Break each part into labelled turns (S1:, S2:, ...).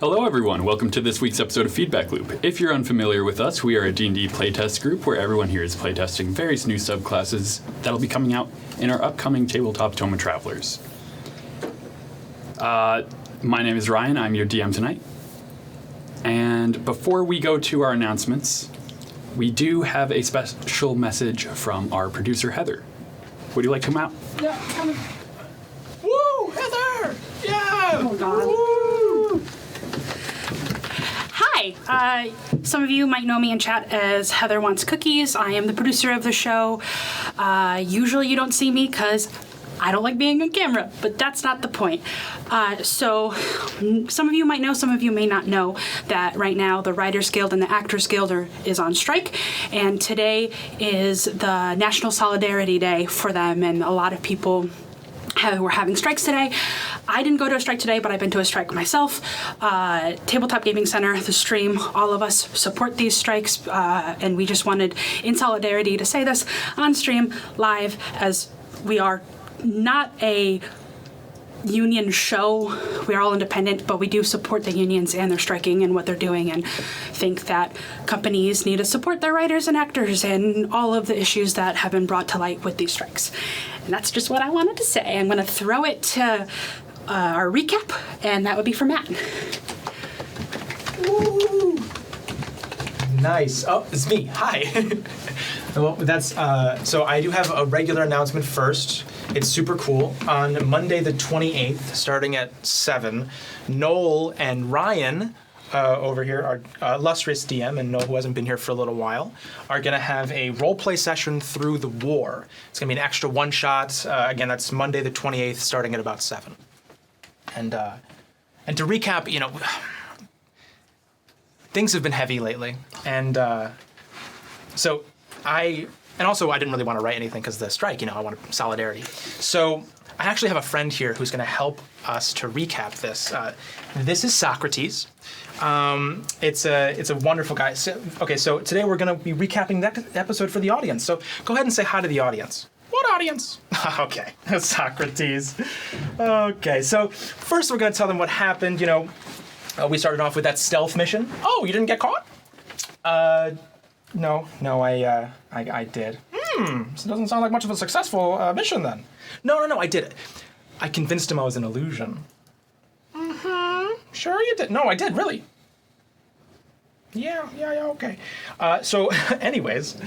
S1: Hello everyone, welcome to this week's episode of Feedback Loop. If you're unfamiliar with us, we are a D&D playtest group where everyone here is playtesting various new subclasses that'll be coming out in our upcoming Tabletop Tome of Travelers. My name is Ryan, I'm your DM tonight. And before we go to our announcements, we do have a special message from our producer, Heather. Would you like to come out?
S2: Yeah, come. Woo, Heather! Yeah!
S3: Oh, God.
S2: Woo!
S3: Hi, some of you might know me in chat as Heather Wants Cookies. I am the producer of the show. Usually you don't see me because I don't like being on camera, but that's not the point. So some of you might know, some of you may not know that right now the Writers Guild and the Actors Guild is on strike, and today is the National Solidarity Day for them, and a lot of people we're having strikes today. I didn't go to a strike today, but I've been to a strike myself. Tabletop Gaming Center, the stream, all of us support these strikes, and we just wanted, in solidarity, to say this on stream, live, as we are not a union show. We're all independent, but we do support the unions and their striking and what they're doing, and think that companies need to support their writers and actors and all of the issues that have been brought to light with these strikes. And that's just what I wanted to say. I'm going to throw it to our recap, and that would be for Matt.
S2: Woo! Nice. Oh, it's me. Hi. Well, that's so I do have a regular announcement first. It's super cool. On Monday the 28th, starting at 7, Noel and Ryan over here, our illustrious DM, and Noel, who hasn't been here for a little while, are going to have a role-play session through the war. It's going to be an extra one-shot. Again, that's Monday the 28th, starting at about 7. And to recap, you know, things have been heavy lately, and so I didn't really want to write anything because of the strike. You know, I wanted solidarity. So I actually have a friend here who's going to help us to recap this. This is Socrates. It's a wonderful guy. So today we're going to be recapping that episode for the audience. So go ahead and say hi to the audience. What audience? Okay, Socrates. Okay, so first we're going to tell them what happened. You know, we started off with that stealth mission. Oh, you didn't get caught? No, I did. So it doesn't sound like much of a successful mission then. No, I did it. I convinced him I was an illusion. Sure you did. No, I did, really. Yeah, okay. So anyways,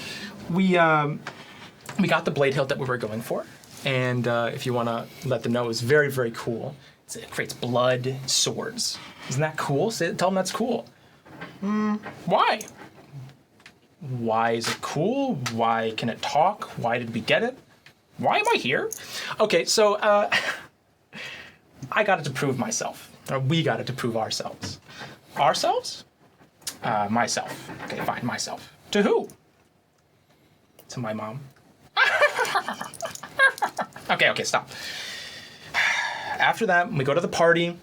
S2: we got the blade hilt that we were going for, and if you want to let them know, it's very, very cool. It creates blood swords. Isn't that cool? Tell them that's cool. Why? Why is it cool? Why can it talk? Why did we get it? Why am I here? Okay, so I got it to prove myself. Or we got it to prove ourselves. Ourselves? Myself. Okay, fine, myself. To who? To my mom. Okay, stop. After that, we go to the party.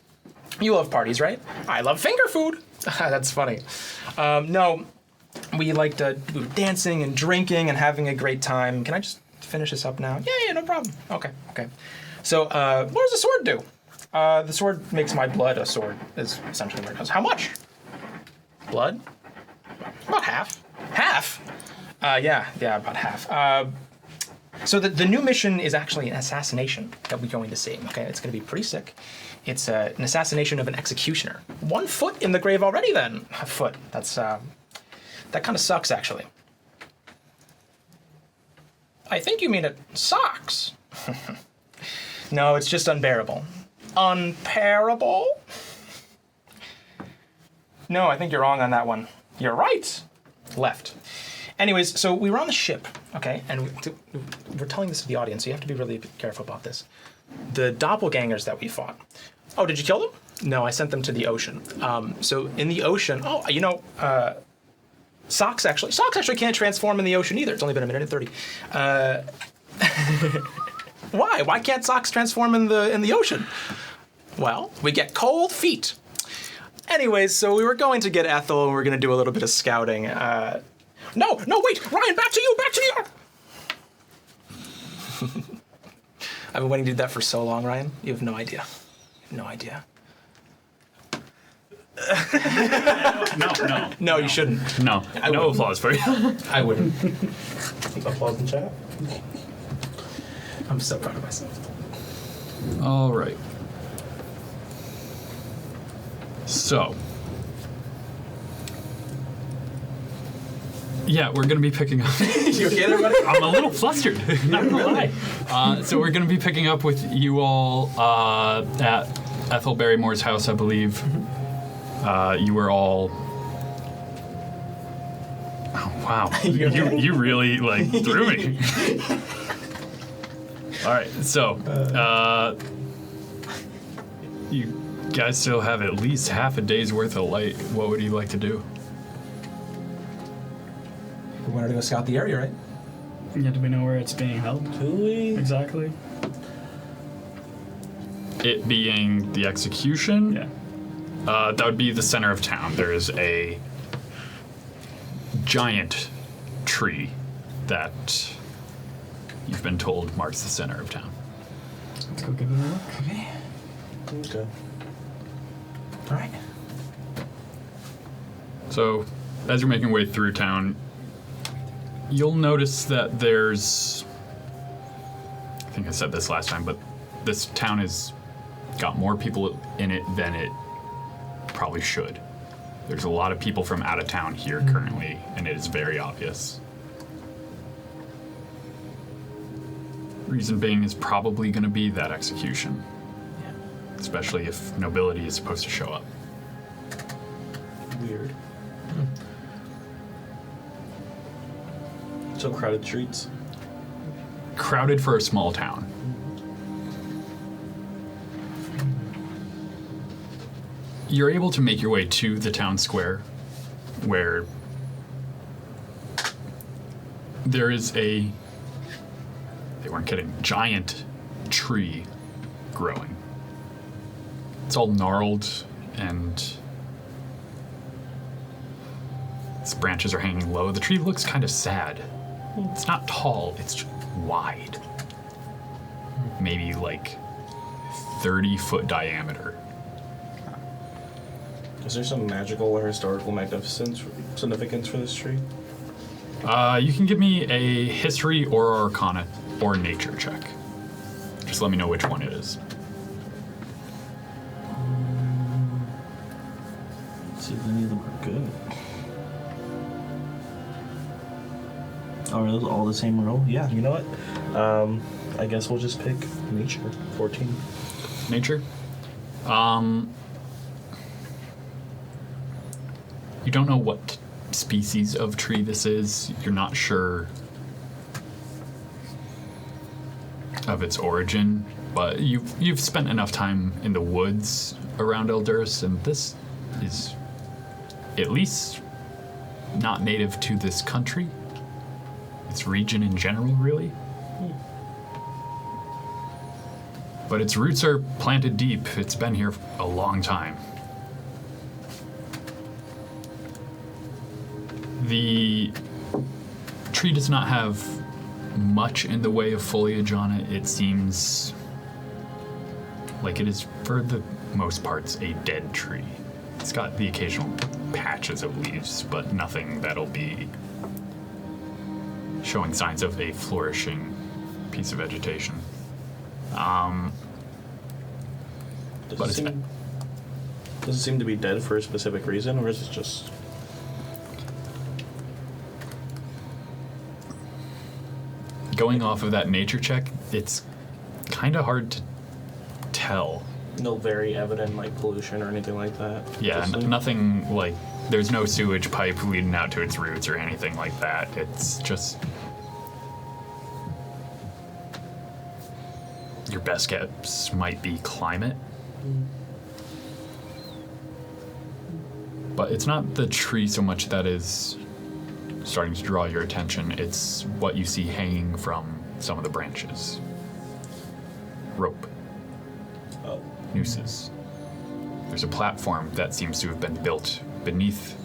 S2: You love parties, right? I love finger food. That's funny. No, we liked dancing and drinking and having a great time. Can I just finish this up now? Yeah, no problem. Okay. So, what does the sword do? The sword makes my blood a sword, is essentially what it does. How much? Blood? About half. Half? Yeah, about half. So the new mission is actually an assassination that we're going to see. Okay, it's going to be pretty sick. It's an assassination of an executioner. 1 foot in the grave already then. A foot. That's that kind of sucks, actually. I think you mean it sucks. No, it's just unbearable. Unbearable? No, I think you're wrong on that one. You're right. Left. Anyways, so we were on the ship, okay, and we're telling this to the audience, so you have to be really careful about this. The doppelgangers that we fought. Oh, did you kill them? No, I sent them to the ocean. So in the ocean, Socks actually can't transform in the ocean either. It's only been 1 minute and 30. Why? Why can't Socks transform in the ocean? Well, we get cold feet. Anyways, so we were going to get Ethel, and we were going to do a little bit of scouting. No, wait, Ryan, back to you. I've been waiting to do that for so long, Ryan. You have no idea.
S1: No.
S2: No, you shouldn't.
S1: No.
S2: I
S1: No
S2: wouldn't.
S1: applause for you.
S2: I wouldn't.
S4: Applause in chat.
S2: I'm so proud of myself.
S1: All right. So. Yeah, we're going to be picking up.
S2: You okay there, buddy?
S1: I'm a little flustered, not gonna lie. So we're going to be picking up with you all at Ethel Barrymore's house, I believe. You were all. Oh, wow. You really like threw me. All right, so you guys still have at least half a day's worth of light. What would you like to do?
S2: We wanted to go scout the area, right?
S5: Yeah, do we know where it's being held?
S4: Do we?
S5: Exactly.
S1: It being the execution?
S5: Yeah.
S1: That would be the center of town. There is a giant tree that you've been told marks the center of town.
S5: Let's go give it a look.
S2: Okay.
S4: Okay.
S2: All right.
S1: So, as you're making your way through town, you'll notice that there's. I think I said this last time, but this town has got more people in it than it probably should. There's a lot of people from out of town here currently, and it is very obvious. Reason being is probably going to be that execution, especially if nobility is supposed to show up.
S4: Weird. So crowded streets.
S1: Crowded for a small town. You're able to make your way to the town square, where there is a, they weren't kidding, giant tree growing. It's all gnarled and its branches are hanging low. The tree looks kind of sad. It's not tall, it's just wide. Maybe like 30-foot diameter.
S4: Is there some magical or historical significance for this tree?
S1: You can give me a history or arcana or nature check. Just let me know which one it is.
S4: Let's see if any of them are good. Oh, are those all the same row? Yeah, you know what? I guess we'll just pick nature. 14.
S1: Nature? You don't know what species of tree this is. You're not sure of its origin, but you've spent enough time in the woods around Elduris, and this is at least not native to this country. Its region in general, really. But its roots are planted deep. It's been here a long time. The tree does not have much in the way of foliage on it. It seems like it is, for the most parts, a dead tree. It's got the occasional patches of leaves, but nothing that'll be showing signs of a flourishing piece of vegetation. But
S4: Does it seem to be dead for a specific reason, or is it just...
S1: Going off of that nature check, it's kind of hard to tell.
S4: No very evident, like, pollution or anything like that?
S1: Yeah,
S4: Just, like-
S1: nothing like, there's no sewage pipe leading out to its roots or anything like that. It's just, your best guess might be climate. But it's not the tree so much that is starting to draw your attention. It's what you see hanging from some of the branches. Rope.
S4: Oh.
S1: Nooses. There's a platform that seems to have been built beneath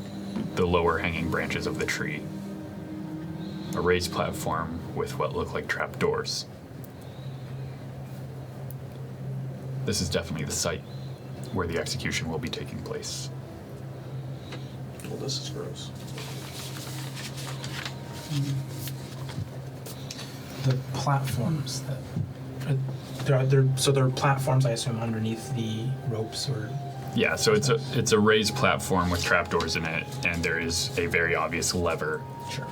S1: the lower hanging branches of the tree. A raised platform with what look like trapdoors. This is definitely the site where the execution will be taking place.
S4: this is gross.
S2: The platforms that there are platforms, I assume, underneath the ropes, or
S1: Yeah, so it's a raised platform with trapdoors in it, and there is a very obvious lever.
S2: sure.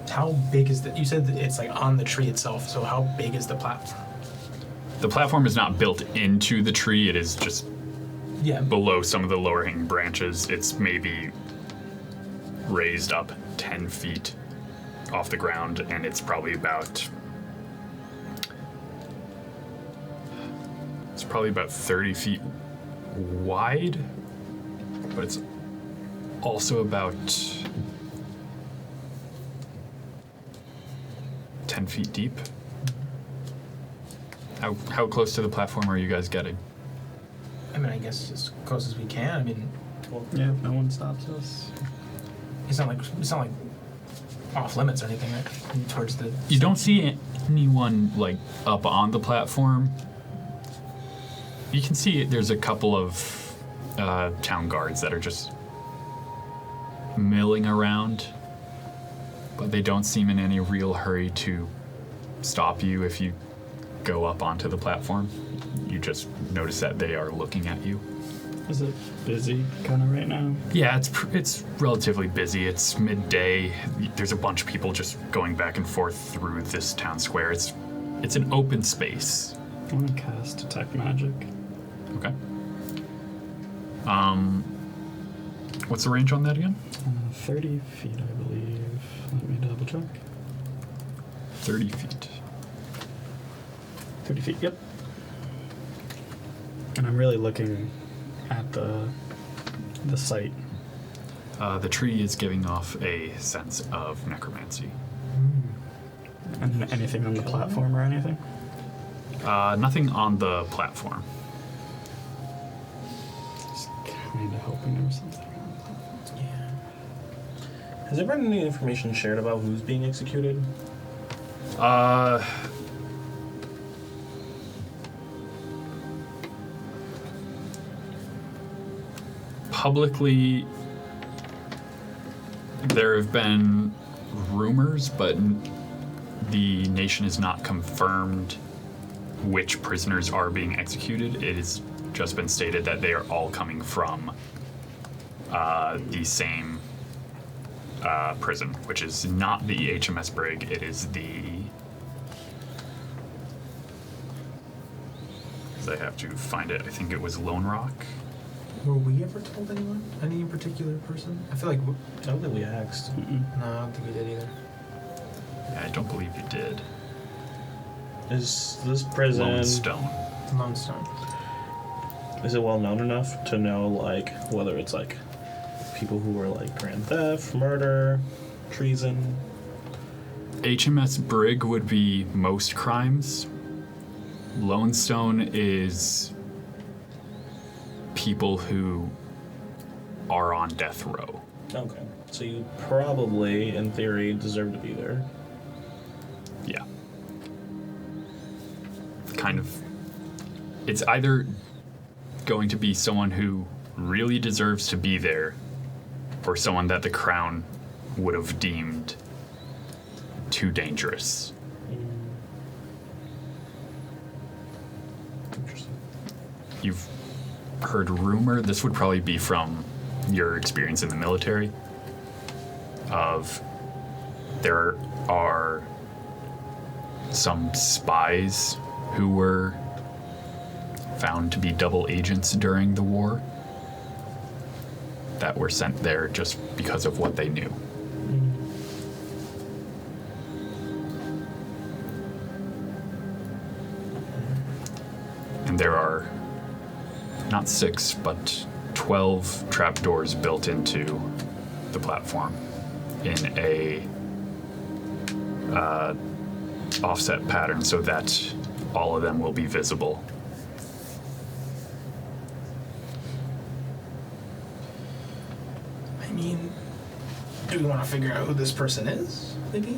S2: How big is you said that it's like on the tree itself, so how big is the platform?
S1: The platform is not built into the tree, it is just
S2: Yeah.
S1: below some of the lower hanging branches. It's maybe raised up 10 feet off the ground, and it's probably about 30 feet wide, but it's also about 10 feet deep. How close to the platform are you guys getting?
S2: I mean, I guess as close as we can. I mean,
S5: Yeah, no one stops us.
S2: it's not like off limits or anything, right? Towards the.
S1: You don't see anyone like up on the platform. You can see there's a couple of town guards that are just milling around, but they don't seem in any real hurry to stop you if you go up onto the platform. You just notice that they are looking at you.
S5: Is it busy kind of right now?
S1: Yeah, it's relatively busy. It's midday. There's a bunch of people just going back and forth through this town square. It's an open space.
S5: I want to cast Detect Magic.
S1: Okay. What's the range on that again?
S5: 30 feet, I believe. Let me double check.
S1: 30 feet.
S5: 30 feet, yep. And I'm really looking at the site.
S1: The tree is giving off a sense of necromancy.
S5: And anything on the platform or anything?
S1: Nothing on the platform.
S5: Just kind of hoping there was something on the platform.
S2: Yeah.
S4: Has there been any information shared about who's being executed?
S1: Publicly, there have been rumors, but the nation has not confirmed which prisoners are being executed. It has just been stated that they are all coming from the same prison, which is not the HMS Brig. It is the... I have to find it. I think it was Lone Rock.
S2: Were we ever told anyone? Any particular person? I feel like
S4: I don't think we asked.
S2: no, I don't think we did either.
S1: Yeah, I don't believe you did.
S4: Is this prison...
S1: Lone Stone.
S2: Lone Stone.
S4: Is it well known enough to know, like, whether it's, like, people who are, like, grand theft, murder, treason?
S1: HMS Brig would be most crimes. Lone Stone is people who are on death row.
S4: Okay. So you probably, in theory, deserve to be there.
S1: Yeah. Kind of. It's either going to be someone who really deserves to be there, or someone that the Crown would have deemed too dangerous.
S4: Interesting.
S1: You've heard rumor, this would probably be from your experience in the military, of there are some spies who were found to be double agents during the war that were sent there just because of what they knew. And there are not 6, but 12 trapdoors built into the platform in a offset pattern so that all of them will be visible.
S2: I mean, do we want to figure out who this person is? Maybe.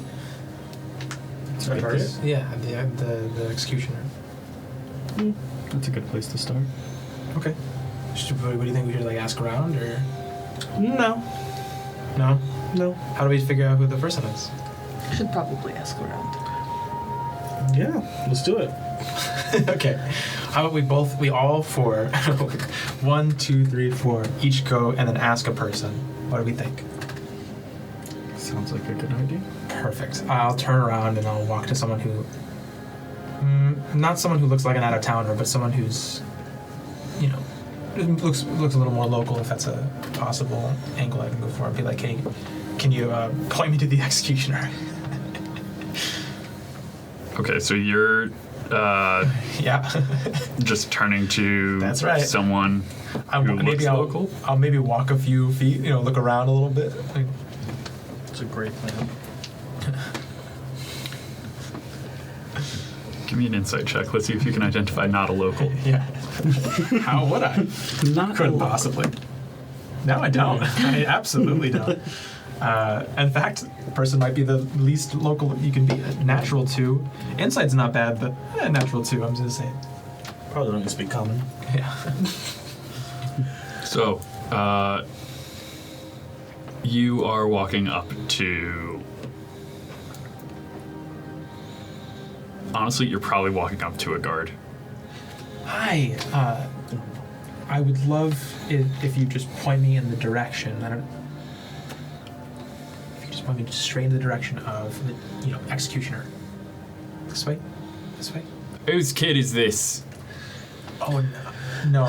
S4: Right
S2: Target? Yeah, the executioner.
S5: That's a good place to start.
S2: Okay. What do you think? We should like ask around, or
S4: No.
S2: No?
S4: No.
S2: How do we figure out who the person is?
S5: Should probably ask around.
S4: Yeah, let's do it.
S2: Okay. How about we all four, 1, 2, 3, 4, each go and then ask a person. What do we think?
S5: Sounds like a good idea.
S2: Perfect. I'll turn around and I'll walk to someone who, not someone who looks like an out-of-towner, but someone who's, looks a little more local, if that's a possible angle I can go for. And be like, hey, can you point me to the executioner?
S1: Okay, so you're
S2: Yeah.
S1: just turning to
S2: That's right.
S1: someone who looks local?
S2: I'll maybe walk a few feet, look around a little bit.
S4: It's a great plan.
S1: Give me an insight check. Let's see if you can identify not a local.
S2: Yeah. How would I?
S5: Not
S2: Couldn't possibly. No, I don't. I absolutely don't. In fact, the person might be the least local you can be. Natural 2. Insight's not bad, but natural 2, I'm just saying.
S4: Probably don't speak common.
S2: Yeah.
S1: So, you are walking up to... Honestly, you're probably walking up to a guard.
S2: Hi. I would love it if you just point me in the direction. If you just point me just straight in the direction of the, executioner. This way. This way.
S1: Whose kid is this?
S2: Oh no.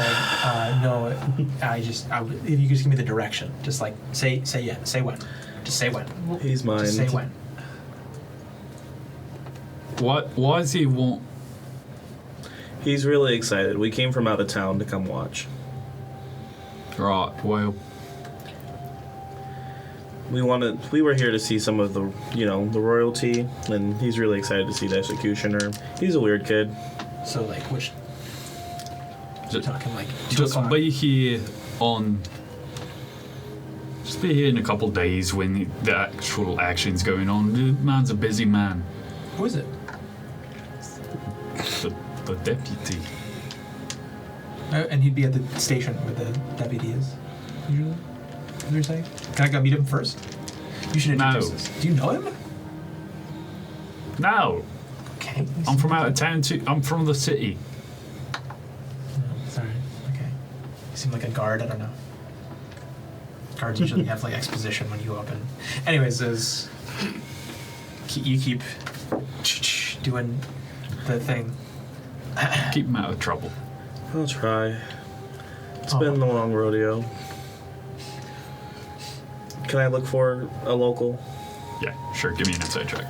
S2: No. If you just give me the direction, just like say yeah, say when, just say when.
S4: He's mine.
S2: Just say when.
S1: Why does he want...
S4: He's really excited. We came from out of town to come watch.
S1: Right, well...
S4: We were here to see some of the, the royalty, and he's really excited to see the executioner. He's a weird kid.
S2: So like which?
S1: Just,
S2: Talking like 2
S1: just
S2: o'clock.
S1: be here on... Just be here in a couple days when the actual action's going on. The man's a busy man.
S2: Who is it?
S1: The deputy.
S2: And he'd be at the station where the deputy is. Usually. What you're saying? Can I go meet him first? You should introduce
S1: No.
S2: us. Do you know him?
S1: No,
S2: Okay.
S1: I'm from out of town too. I'm from the city.
S2: Sorry. Okay. You seem like a guard. I don't know. Guards usually have like exposition when you open. Anyways, you keep doing the thing.
S1: Keep him out of trouble.
S4: I'll try. It's been a long rodeo. Can I look for a local?
S1: Yeah, sure. Give me an insight check.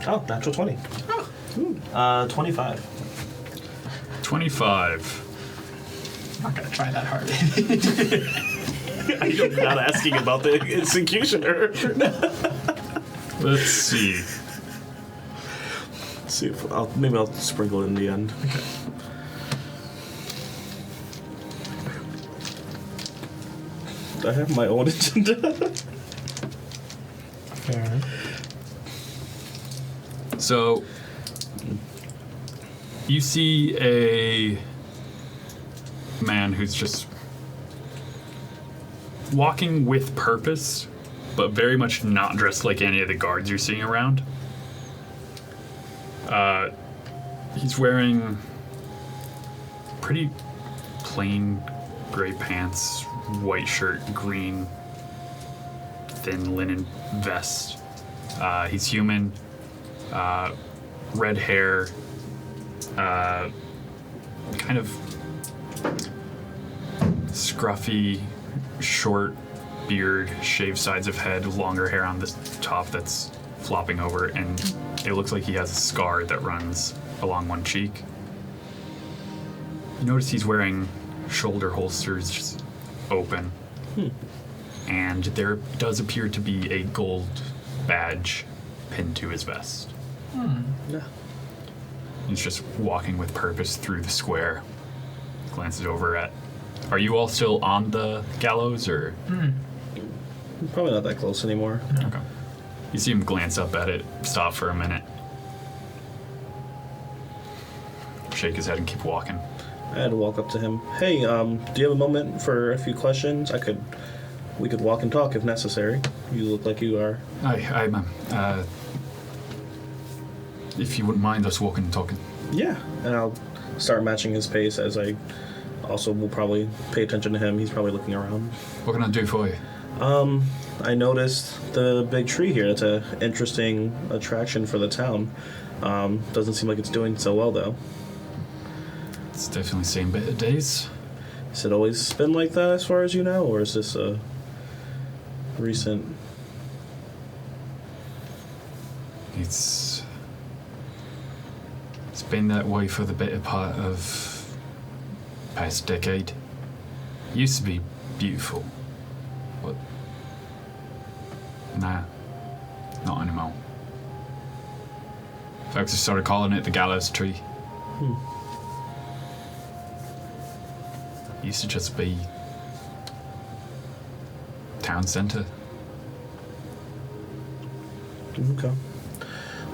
S4: Oh, natural 20. Oh. 25.
S1: 25.
S2: I'm not gonna try that hard.
S4: I'm not asking about the executioner.
S1: Let's see.
S4: See if maybe I'll sprinkle it in the end.
S2: Okay.
S4: I have my own agenda.
S2: Fair enough.
S1: So, you see a man who's just walking with purpose, but very much not dressed like any of the guards you're seeing around. He's wearing pretty plain gray pants, white shirt, green, thin linen vest. He's human, red hair, kind of scruffy, short beard, shaved sides of head, longer hair on the top that's flopping over, and it looks like he has a scar that runs along one cheek. You notice he's wearing shoulder holsters open, and there does appear to be a gold badge pinned to his vest.
S4: Yeah.
S1: He's just walking with purpose through the square. Glances over at... Are you all still on the gallows, or...?
S4: Probably not that close anymore.
S1: Okay. You see him glance up at it, stop for a minute, shake his head and keep walking.
S4: I had to walk up to him. Hey, do you have a moment for a few questions? We could walk and talk if necessary. You look like you are.
S1: Aye, ma'am. If you wouldn't mind us walking and talking.
S4: Yeah, and I'll start matching his pace as I also will probably pay attention to him. He's probably looking around.
S1: What can I do for you?
S4: I noticed the big tree here. It's an interesting attraction for the town. Doesn't seem like it's doing so well, though.
S1: It's definitely seen better days.
S4: Has it always been like that as far as you know, or is this a recent...
S1: It's been that way for the better part of past decade. Used to be beautiful, but nah, not anymore. Folks have started calling it the Gallows tree. Used to just be town center.
S4: Okay.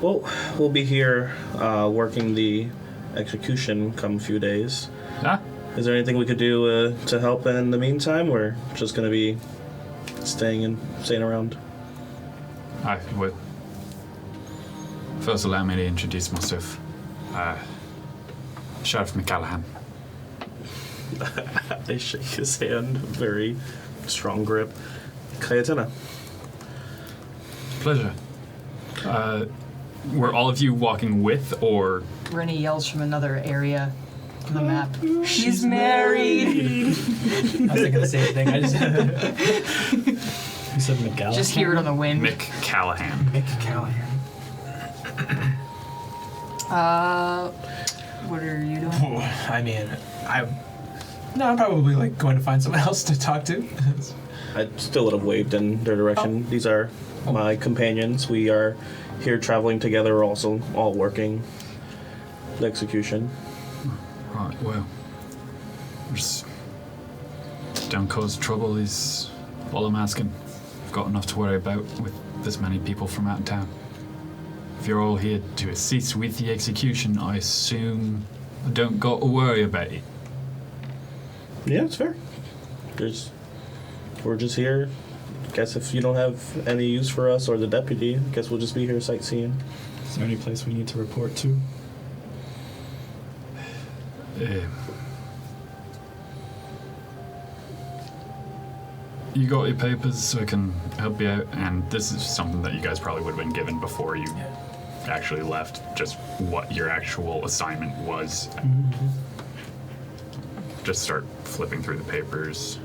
S4: Well, we'll be here working the execution come a few days.
S1: Ah,
S4: Is there anything we could do to help in the meantime? We're just going to be staying around.
S1: I would. First, allow me to introduce myself. Sheriff McCallaghan.
S4: I shake his hand, very strong grip. Cayetana.
S1: Pleasure. Were all of you walking with, or
S6: Rennie yells from another area on the map. She's married!
S5: I was thinking the same thing. I just. You said McCallaghan?
S6: Just hear it on the wind.
S1: McCallaghan?
S5: McCallaghan.
S6: What are you doing?
S5: I mean, I'm probably like going to find someone else to talk to.
S4: I still would have waved in their direction. These are my companions. We are here traveling together, we're also all working the execution.
S1: Right, well, just don't cause trouble is all I'm asking. I've got enough to worry about with this many people from out of town. If you're all here to assist with the execution, I assume I don't got to worry about it.
S4: Yeah, it's fair. We're just here. Guess if you don't have any use for us or the deputy, I guess we'll just be here sightseeing.
S5: Is there any place we need to report to?
S1: You got your papers, so I can help you out, and this is something that you guys probably would have been given before you actually left, just what your actual assignment was. Just start flipping through the papers,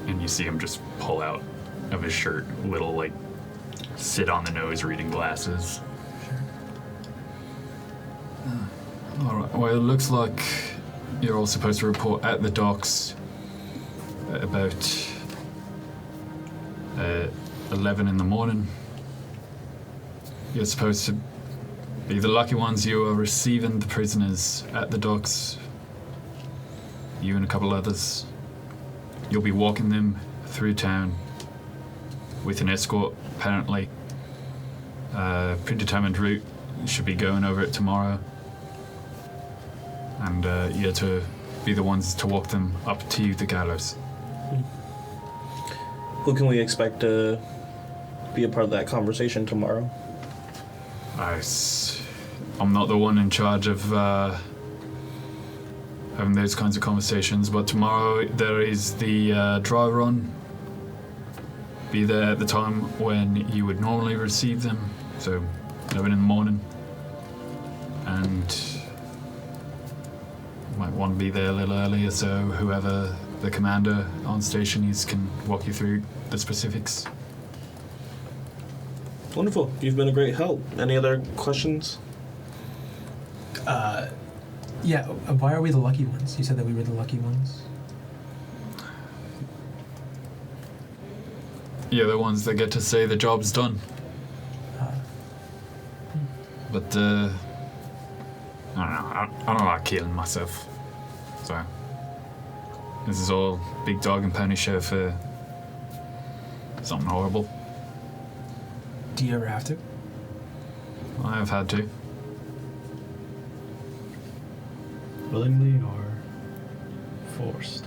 S1: and you see him just pull out of his shirt little, like, sit on the nose reading glasses. Alright, well, it looks like you're all supposed to report at the docks at about 11 in the morning. You're supposed to be the lucky ones. You are receiving the prisoners at the docks. You and a couple others. You'll be walking them through town with an escort, apparently. Predetermined route. You should be going over it tomorrow. And you're to be the ones to walk them up to the gallows.
S4: Who can we expect to be a part of that conversation tomorrow?
S1: I'm not the one in charge of having those kinds of conversations, but tomorrow there is the dry run. Be there at the time when you would normally receive them, so 11 in the morning. And you might want to be there a little earlier, so whoever the commander on station is can walk you through the specifics.
S4: Wonderful. You've been a great help. Any other questions?
S5: Yeah, why are we the lucky ones? You said that we were the lucky ones?
S1: You're the ones that get to say the job's done. But, I don't know. I don't like killing myself. So, this is all big dog and pony show for something horrible.
S5: Do you ever have to?
S1: I've had to.
S7: willingly or forced?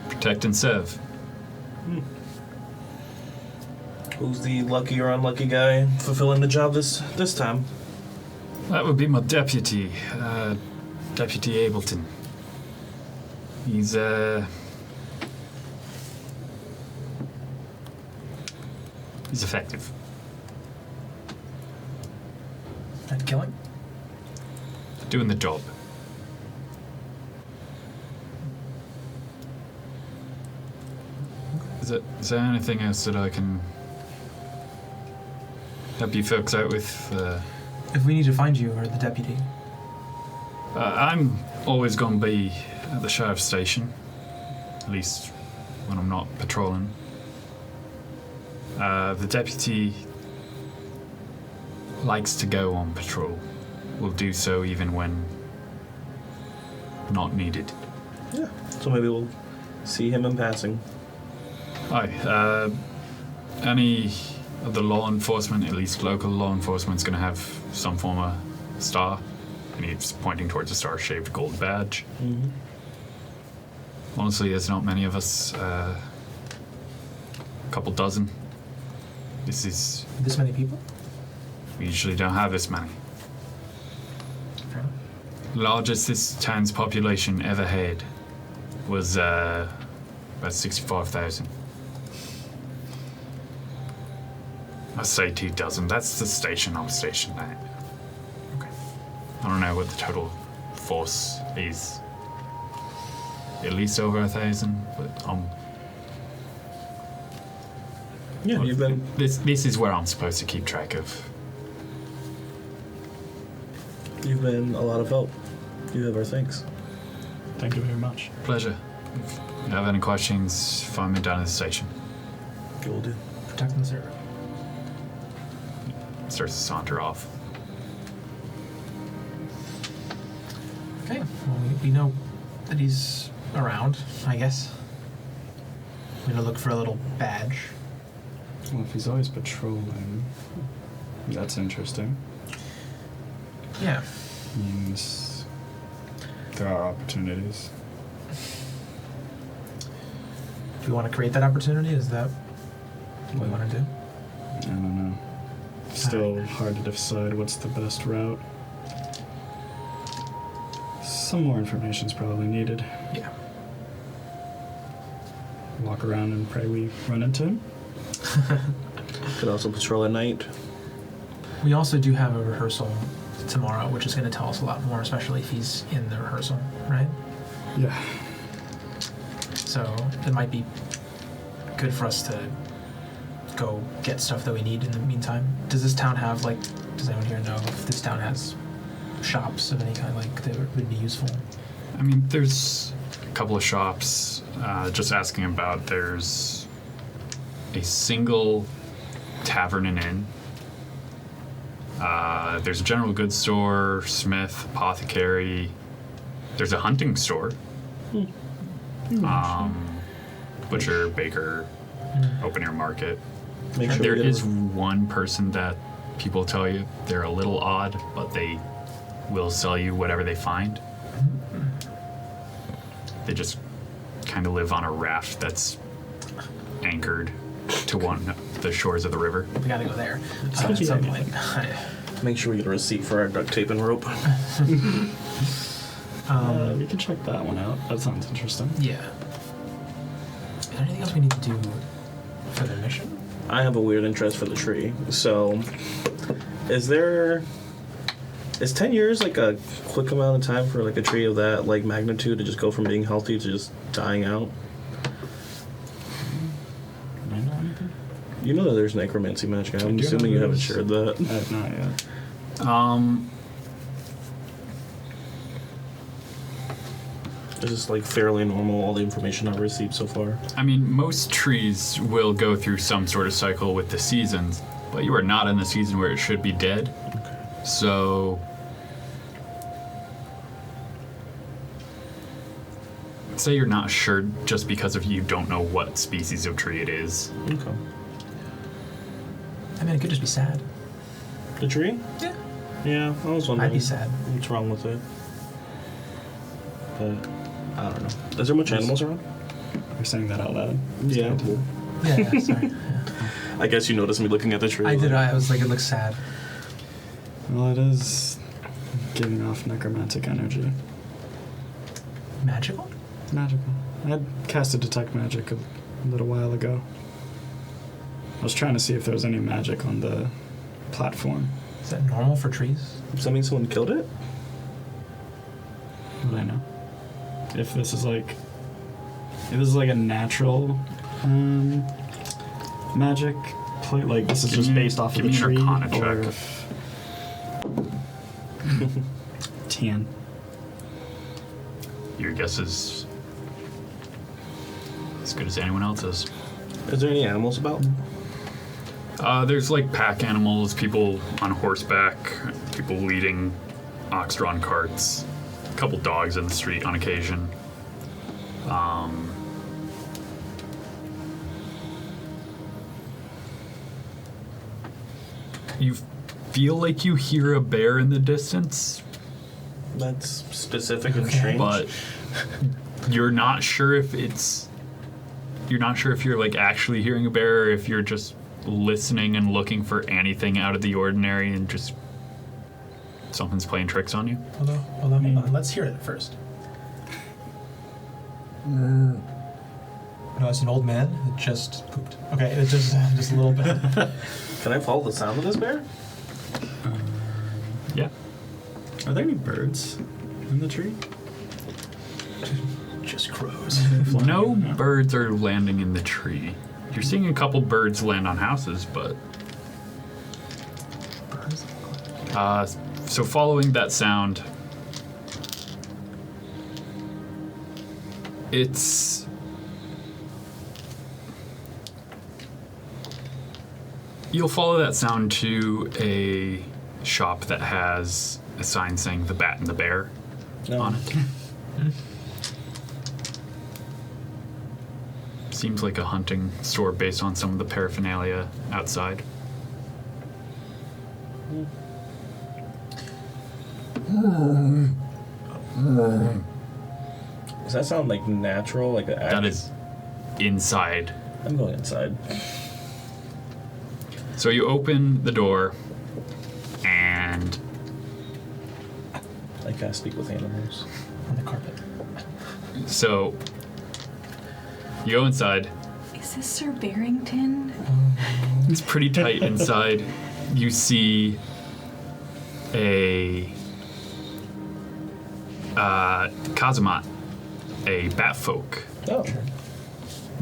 S1: Protect and serve.
S4: Who's the lucky or unlucky guy fulfilling the job this time?
S1: That would be my deputy, Deputy Ableton. He's effective.
S5: And killing?
S1: Doing the job. Is there anything else that I can help you folks out with?
S5: If we need to find you or the deputy.
S1: I'm always going to be at the sheriff's station, at least when I'm not patrolling. The deputy likes to go on patrol. Will do so even when not needed.
S4: Yeah. So maybe we'll see him in passing.
S1: Aye. Any of the law enforcement, at least local law enforcement, is going to have some form of star. And he's pointing towards a star-shaped gold badge.
S4: Mm-hmm.
S1: Honestly, there's not many of us. A couple dozen.
S5: This many people?
S1: We usually don't have this many.
S5: Fair enough.
S1: Largest this town's population ever had was about 65,000. I say 2 dozen. That's the station I was stationed at.
S5: Okay.
S1: I don't know what the total force is. At least over 1,000, but
S4: Yeah, you've been.
S1: This is where I'm supposed to keep track of.
S4: You've been a lot of help. You have our thanks.
S7: Thank you very much.
S1: Pleasure. If you have any questions, find me down at the station.
S4: You will do.
S5: Protecting the server.
S1: Starts to saunter off.
S5: Okay. Well, we know that he's around, I guess. We're gonna look for a little badge.
S7: Well, if he's always patrolling, that's interesting.
S5: Yeah.
S7: Means there are opportunities.
S5: Do we want to create that opportunity? Is that what we want to do?
S7: I don't know. Still hard to decide what's the best route. Some more information's probably needed.
S5: Yeah.
S7: Walk around and pray we run into him.
S4: Could also patrol at night.
S5: We also do have a rehearsal tomorrow, which is going to tell us a lot more, especially if he's in the rehearsal, right?
S7: Yeah.
S5: So it might be good for us to go get stuff that we need in the meantime. Does this town have, like, does anyone here know if this town has shops of any kind, like, that would be useful?
S1: I mean, there's a couple of shops. Just asking about, there's a single tavern and inn. There's a general goods store, smith, apothecary. There's a hunting store. Butcher, baker, open air market.
S4: Make sure
S1: There
S4: we get
S1: is one person that people tell you they're a little odd, but they will sell you whatever they find. They just kind of live on a raft that's anchored to one of the shores of the river.
S5: We gotta go there at some point.
S4: Make sure we get a receipt for our duct tape and rope.
S7: We can check that one out. That sounds interesting.
S5: Yeah. Is there anything else we need to do for the mission?
S4: I have a weird interest for the tree. So, is 10 years like a quick amount of time for like a tree of that like magnitude to just go from being healthy to just dying out?
S7: Do I know anything?
S4: You know that there's necromancy magic. I'm
S7: do
S4: assuming
S7: know
S4: you haven't
S7: there's-
S4: shared that.
S7: Not yet.
S4: It's just like fairly normal, all the information I've received so far.
S1: I mean, most trees will go through some sort of cycle with the seasons, but you are not in the season where it should be dead.
S4: Okay.
S1: So, say you're not sure just because of you don't know what species of tree it is.
S4: Okay.
S5: I mean, it could just be sad.
S4: The tree?
S5: Yeah.
S4: Yeah, I was wondering.
S5: I'd be sad.
S4: What's wrong with it? But I don't know. Is there much animals around?
S7: You're saying that out loud.
S4: Yeah.
S5: Yeah, sorry.
S4: I guess you noticed me looking at the tree.
S5: I did. I was like, it looks sad.
S7: Well, it is giving off necromantic energy.
S5: Magical?
S7: Magical. I had casted Detect Magic a little while ago. I was trying to see if there was any magic on the platform.
S5: Is that normal for trees?
S4: Does that mean someone killed it?
S7: Would I know? If this is like a natural magic play, like this is just based off of the
S1: give me
S7: tree,
S1: an Arcana
S7: or
S1: check.
S7: if 10.
S1: Your guess is as good as anyone else's.
S4: Is there any animals about?
S1: There's like pack animals, people on horseback, people leading ox-drawn carts, a couple dogs in the street on occasion. You feel like you hear a bear in the distance,
S4: That's specific and strange.
S1: but you're not sure if you're like actually hearing a bear or if you're just listening and looking for anything out of the ordinary and just something's playing tricks on you.
S5: Hold on. Let's hear it first. No, it's an old man that just pooped. Okay, it's just a little bit.
S4: Can I follow the sound of this bear?
S1: Yeah.
S7: Are there any birds in the tree?
S5: Just crows.
S1: No birds are landing in the tree. You're seeing a couple birds land on houses, but so following that sound, you'll follow that sound to a shop that has a sign saying "The Bat and the Bear" on it. Seems like a hunting store based on some of the paraphernalia outside.
S4: Does that sound like natural? Like an
S1: That is inside.
S4: I'm going inside.
S1: So you open the door, and
S4: I can't speak with animals.
S5: On the carpet.
S1: so you go inside.
S6: Is this Sir Barrington?
S1: It's pretty tight inside. You see a Kazumat, a bat folk,
S4: Oh.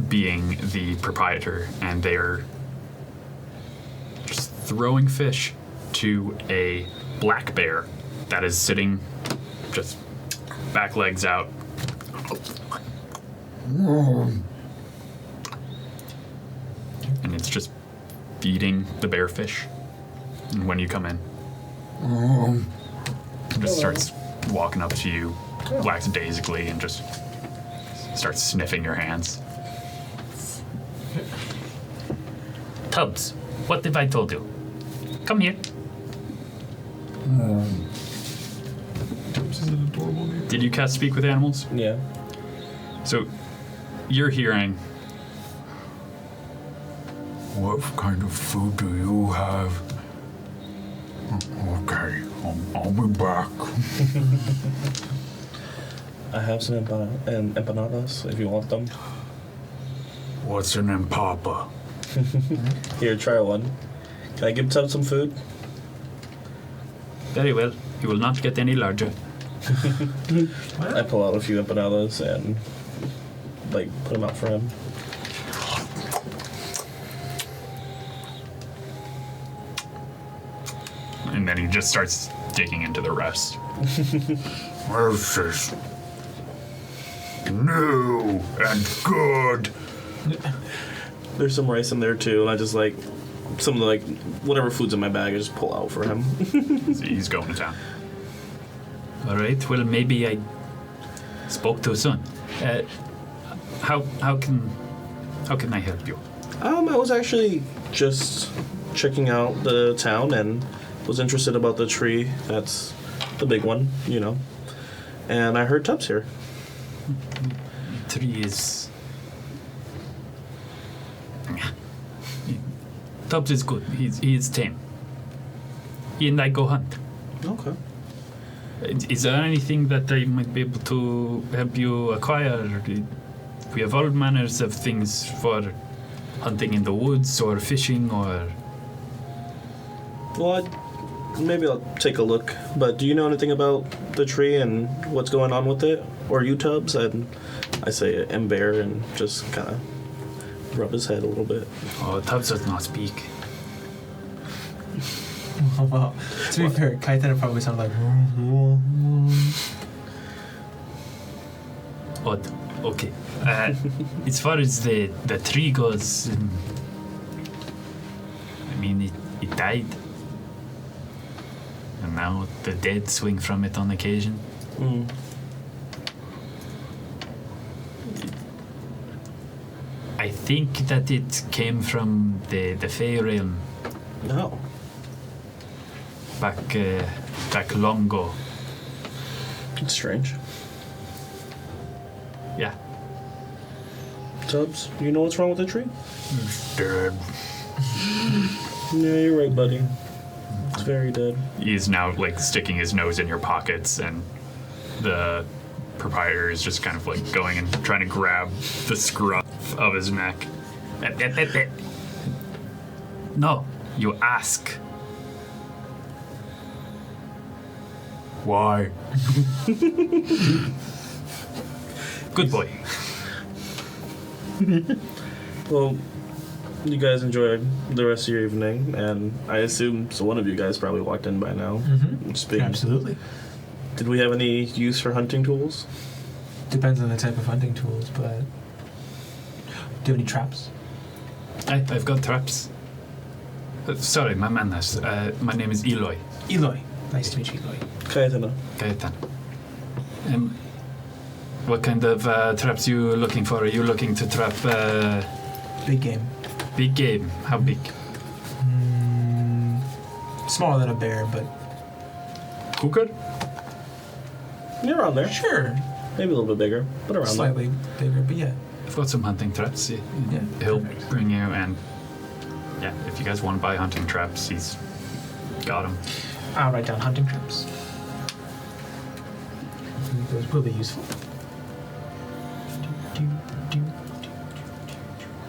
S1: being the proprietor, and they're just throwing fish to a black bear that is sitting just back legs out. And it's just feeding the bear fish. And when you come in, it just starts walking up to you lackadaisically and just starts sniffing your hands. Tubbs, what have I told you? Come here. Did you cast Speak with Animals?
S4: Yeah.
S1: So you're hearing. What kind of food do you have? Okay, I'll be back.
S4: I have some empanadas if you want them.
S1: What's an empapa?
S4: Here, try one. Can I give Tubbs some food?
S1: Very well. You will not get any larger.
S4: I pull out a few empanadas and like put them out for him.
S1: And then he just starts digging into the rest. This is new and good.
S4: There's some rice in there too, and I just like some of the like whatever food's in my bag, I just pull out for him.
S1: He's going to town. All right. Well, maybe I spoke too soon. How can I help you?
S4: I was actually just checking out the town, and was interested about the tree. That's the big one, you know. And I heard Tubbs here.
S8: Tree is... Tubbs is good. He is tame. He and I go hunt.
S4: Okay.
S8: Is there anything that I might be able to help you acquire? We have all manners of things for hunting in the woods or fishing or...
S4: Well, maybe I'll take a look. But do you know anything about the tree and what's going on with it? Or you, Tubbs? And I say Ember and just kind of rub his head a little bit.
S8: Oh, Tubbs does not speak.
S5: Well, to be fair, Kaiten probably sound like...
S8: Odd. Okay. As far as the tree goes, I mean, it died. And now the dead swing from it on occasion.
S4: Mm.
S8: I think that it came from the Fey realm
S4: No.
S8: back long ago.
S4: It's strange.
S8: Yeah.
S4: Tubbs, you know what's wrong with the tree?
S8: Dead.
S4: Yeah, you're right, buddy. It's very dead.
S1: He's now like sticking his nose in your pockets, and the proprietor is just kind of like going and trying to grab the scruff of his neck.
S8: No, you ask.
S1: Why?
S8: Good boy.
S4: Well, you guys enjoy the rest of your evening, and I assume so. One of you guys probably walked in by now.
S5: Mm-hmm. Absolutely.
S4: Did we have any use for hunting tools?
S5: Depends on the type of hunting tools, but... Do you have any traps?
S8: I've got traps. Sorry, my man has. My name is Eloy.
S5: Eloy. Nice to meet you, Eloy.
S4: Kaitana.
S8: Gaetan. What kind of traps you looking for? Are you looking to trap
S5: Big game.
S8: big game? How big?
S5: Smaller than a bear, but...
S1: Cougar?
S4: You're around there.
S5: Sure.
S4: Maybe a little bit bigger, but around
S5: Slightly bigger, but yeah.
S8: I've got some hunting traps.
S5: Yeah,
S1: He'll
S5: perfect.
S1: bring you, and yeah, if you guys want to buy hunting traps, he's got them.
S5: I'll write down hunting traps. I think those will be useful.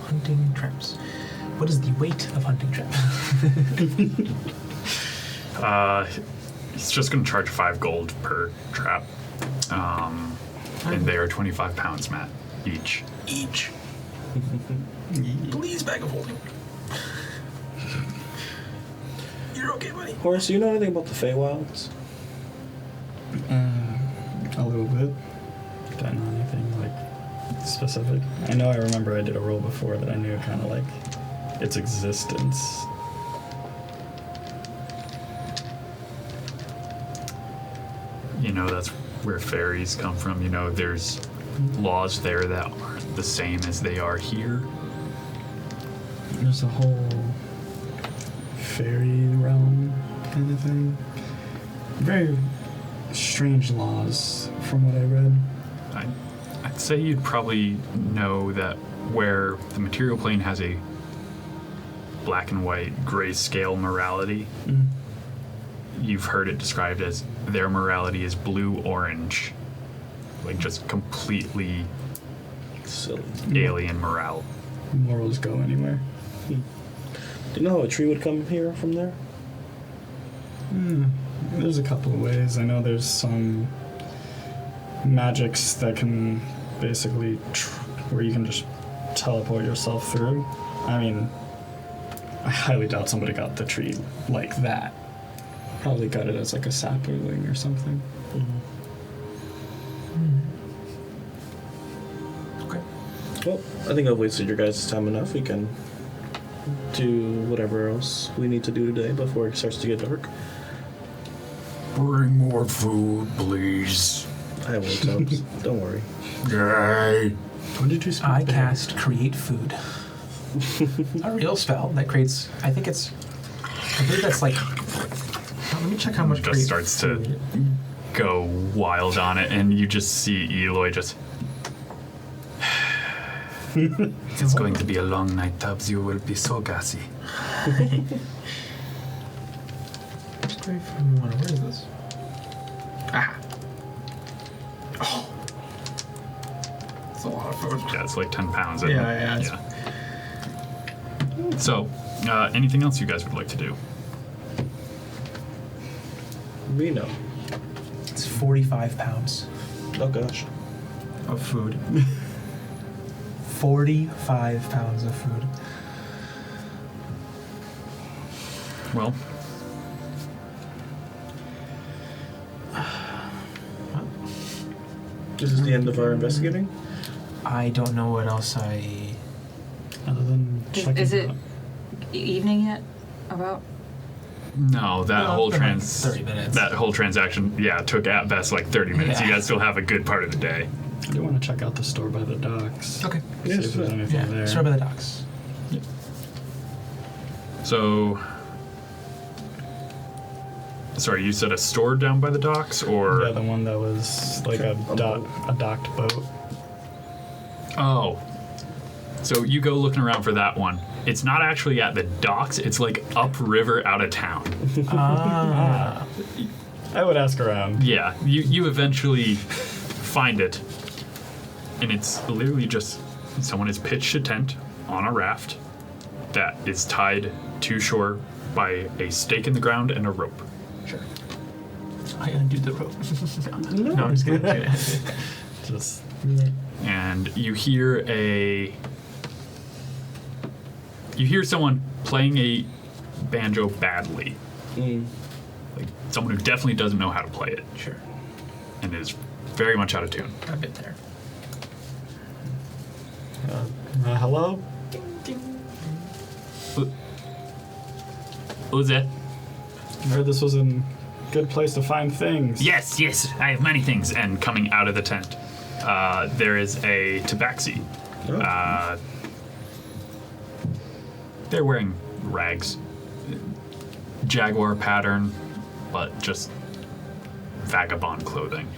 S5: Hunting traps. What is the weight of hunting traps?
S1: He's just going to charge 5 gold per trap, and they are 25 pounds, Matt, each.
S5: Each. Please, bag of holding. You're okay, buddy.
S4: Horace, do you know anything about the Feywilds?
S7: A little bit. Don't know anything like specific. I know I remember I did a roll before that I knew kind of like its existence.
S1: You know, that's where fairies come from. You know, there's laws there that aren't the same as they are here.
S7: There's a whole fairy realm kind of thing. Very strange laws from what I read.
S1: I'd say you'd probably know that where the material plane has a black and white grayscale morality, you've heard it described as their morality is blue-orange. Like just completely
S4: Silly.
S1: alien morale.
S7: Morals go anywhere.
S4: Do you know how a tree would come here from there?
S7: There's a couple of ways. I know there's some magics that can basically where you can just teleport yourself through. I mean, I highly doubt somebody got the tree like that. Probably got it as like a sapling or something.
S5: Okay.
S4: Well, I think I've wasted your guys' time enough. We can do whatever else we need to do today before it starts to get dark.
S8: Bring more food, please.
S4: I will, Tubbs. Don't worry.
S8: Yay.
S7: When did you speak
S5: I
S7: there?
S5: cast Create Food. A real spell that creates, I believe that's like Let me check how much.
S8: Just
S5: great
S8: starts
S5: food.
S8: to go wild on it, and you just see Eloy just. It's going to be a long night, Tubbs. You will be so gassy.
S5: Great food. Where is this?
S2: Ah. Oh. That's a lot of food.
S8: Yeah, it's like 10 pounds.
S2: Yeah.
S8: So, anything else you guys would like to do?
S4: We know.
S5: It's 45 pounds
S4: Oh gosh.
S5: of food. 45 pounds of food.
S8: Well,
S4: This is the end of our investigating?
S5: I don't know what else I.
S7: Other than checking
S6: Is it
S7: out.
S6: evening yet? About?
S8: no, that whole
S5: for like 30 minutes.
S8: that whole transaction, took at best like 30 minutes.
S5: Yeah.
S8: You guys still have a good part of the day.
S7: I do want to check out the store by the docks.
S5: Okay.
S7: See if there's anything
S5: Yeah.
S7: there.
S5: Start by the docks.
S8: So, sorry, you said a store down by the docks, or
S7: Yeah, the one that was like a docked boat.
S8: oh, so you go looking around for that one. It's not actually at the docks. It's like upriver out of town.
S5: Ah.
S7: I would ask around.
S8: Yeah, you eventually find it, and it's literally just someone has pitched a tent on a raft that is tied to shore by a stake in the ground and a rope.
S5: Sure. I undo the rope. no, I'm just kidding.
S7: Just
S8: And you hear someone playing a banjo badly. Like someone who definitely doesn't know how to play it
S5: Sure.
S8: and is very much out of tune.
S5: I've been there.
S7: hello?
S8: Who's that?
S7: I heard this was a good place to find things.
S8: Yes, I have many things. And coming out of the tent, there is a tabaxi.
S4: Oh.
S8: They're wearing rags. Jaguar pattern, but just vagabond clothing.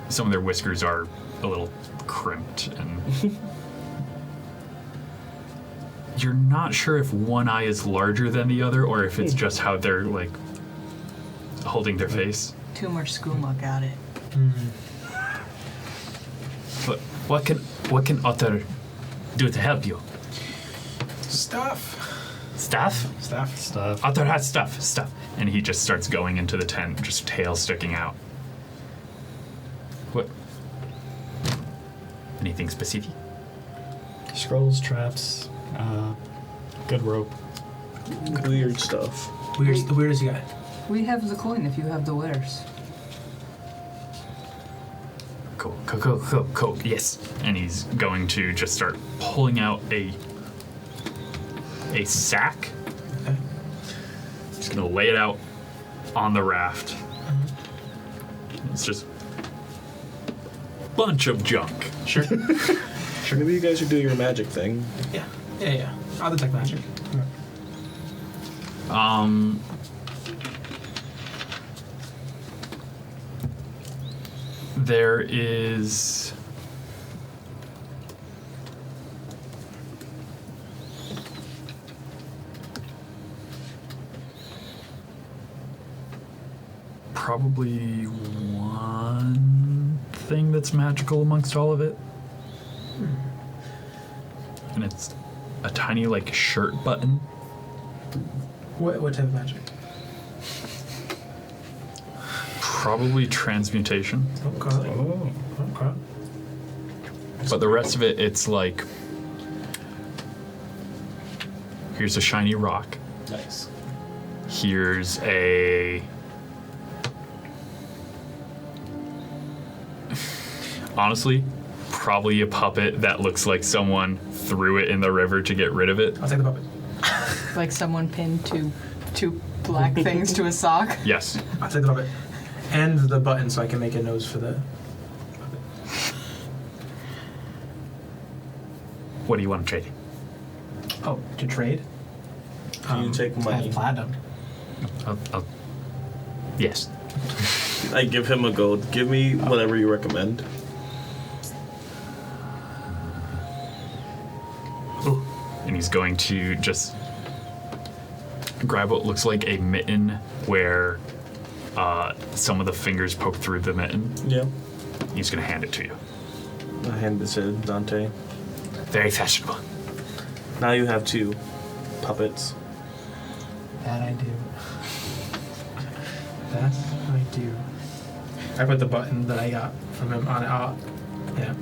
S8: Some of their whiskers are a little crimped, and you're not sure if one eye is larger than the other or if it's just how they're like holding their face.
S6: Too much skooma, got it.
S8: But what can Otter do to help you?
S2: Stuff.
S8: Stuff? Otter has stuff. And he just starts going into the tent, just tail sticking out. What? Anything specific?
S7: Scrolls, traps, good rope.
S4: Weird stuff.
S5: The weirdest guy.
S6: We have the coin if you have the wares.
S8: Cool. Yes. And he's going to just start pulling out a sack.
S5: Okay.
S8: He's going to lay it out on the raft. It's just a bunch of junk.
S5: Sure.
S4: Sure. Maybe you guys should do your magic thing.
S5: Yeah. I'll detect magic.
S8: There is probably one thing that's magical amongst all of it. And it's a tiny like shirt button.
S5: What type of magic?
S8: Probably transmutation.
S5: Okay.
S7: Oh.
S5: Okay.
S8: But the rest of it, it's like, here's a shiny rock.
S4: Nice.
S8: Here's a... Honestly, probably a puppet that looks like someone threw it in the river to get rid of it.
S5: I'll take the puppet.
S6: Like someone pinned two black things to a sock.
S8: Yes.
S5: I'll take the puppet. And the button so I can make a nose for the puppet.
S8: What do you want to trade?
S5: Oh, to trade?
S4: Can you take
S5: I
S4: money?
S5: have platinum.
S8: Yes.
S4: I give him a gold. Give me whatever you recommend.
S8: And he's going to just grab what looks like a mitten where some of the fingers poke through the mitten.
S4: Yeah.
S8: He's going to hand it to you.
S4: I hand this to Dante.
S8: Very fashionable.
S4: Now you have 2 puppets.
S5: That I do. That I do. I put the button that I got from him on it. Yeah.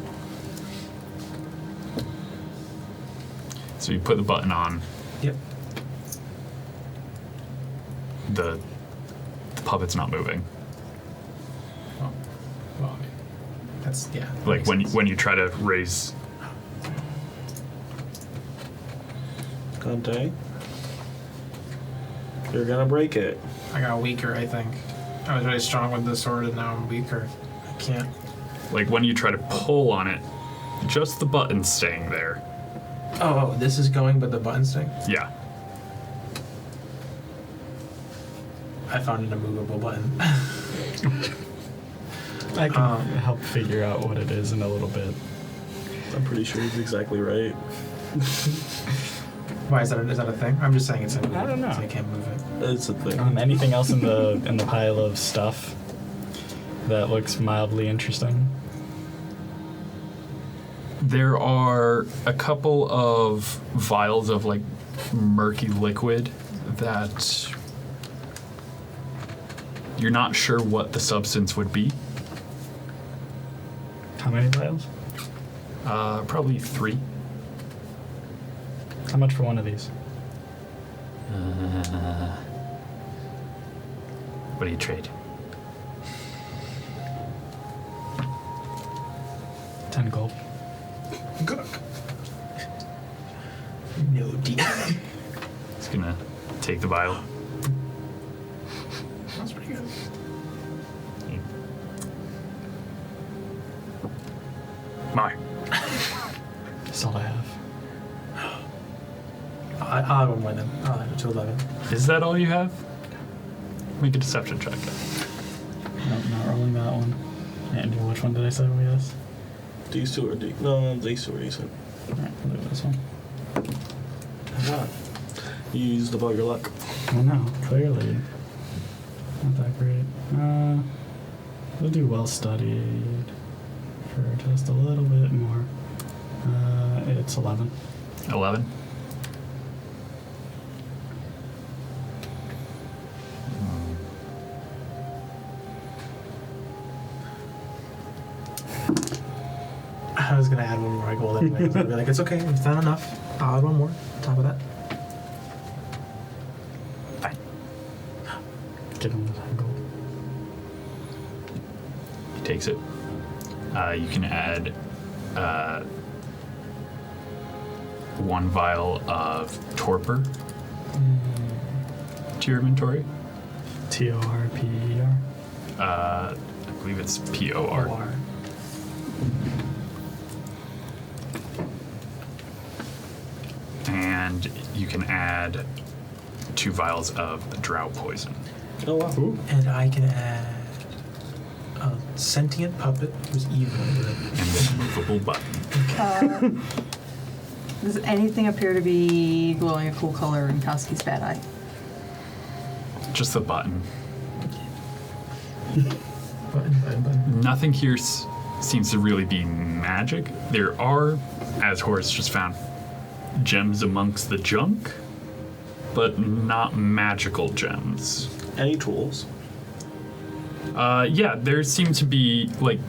S8: So you put the button on.
S5: Yep.
S8: The puppet's not moving.
S5: Well, I mean, that's, yeah. that
S8: Like
S5: makes
S8: when
S5: sense.
S8: when you try to raise.
S4: Dante. You're gonna break it.
S5: I got weaker, I think. I was really strong with the sword and now I'm weaker. I can't.
S8: Like when you try to pull on it, just the button's staying there.
S5: Oh, this is going, but the button's staying?
S8: Yeah.
S5: I found an immovable button.
S7: I can help figure out what it is in a little bit.
S4: I'm pretty sure he's exactly right.
S5: Why is that a thing? I'm just saying it's immovable.
S7: I don't know.
S5: So I can't move it.
S4: It's a thing.
S7: Anything else in the pile of stuff that looks mildly interesting?
S8: There are a couple of vials of like murky liquid that you're not sure what the substance would be.
S7: How many vials?
S8: Probably 3.
S7: How much for one of these?
S8: What do you trade?
S7: 10 gold.
S5: Good. No deal.
S8: He's gonna take the vial.
S5: That's pretty good.
S8: My.
S7: That's all I have.
S5: I'll have one more then. I'll have it to 11.
S8: Is that all you have? Make a deception check.
S7: Nope, not rolling that one. And which one did I say we yes?
S4: These 2 are deep. No, these 2 are decent.
S7: Alright, we'll do this one.
S4: What? You used about your luck.
S7: I know, clearly. Not that great. We'll do well studied for just a little bit more. It's 11.
S8: 11.
S5: I was gonna add one more gold anyway. I'd be like, it's okay, it's not enough. I'll add one more on top of that.
S8: Fine.
S7: Give him the 10 gold.
S8: He takes it. You can add 1 vial of Torpor to your inventory.
S7: Torper.
S8: I believe it's POR.
S5: Or
S8: And you can add 2 vials of Drow poison.
S4: Oh wow.
S7: Ooh.
S5: and I can add a sentient puppet who's evil.
S8: And this movable button.
S6: Does anything appear to be glowing a cool color in Koski's bad eye?
S8: Just the button.
S5: Button.
S8: Nothing here seems to really be magic. There are, as Horace just found, gems amongst the junk, but not magical gems.
S4: Any tools?
S8: Yeah, there seem to be, like,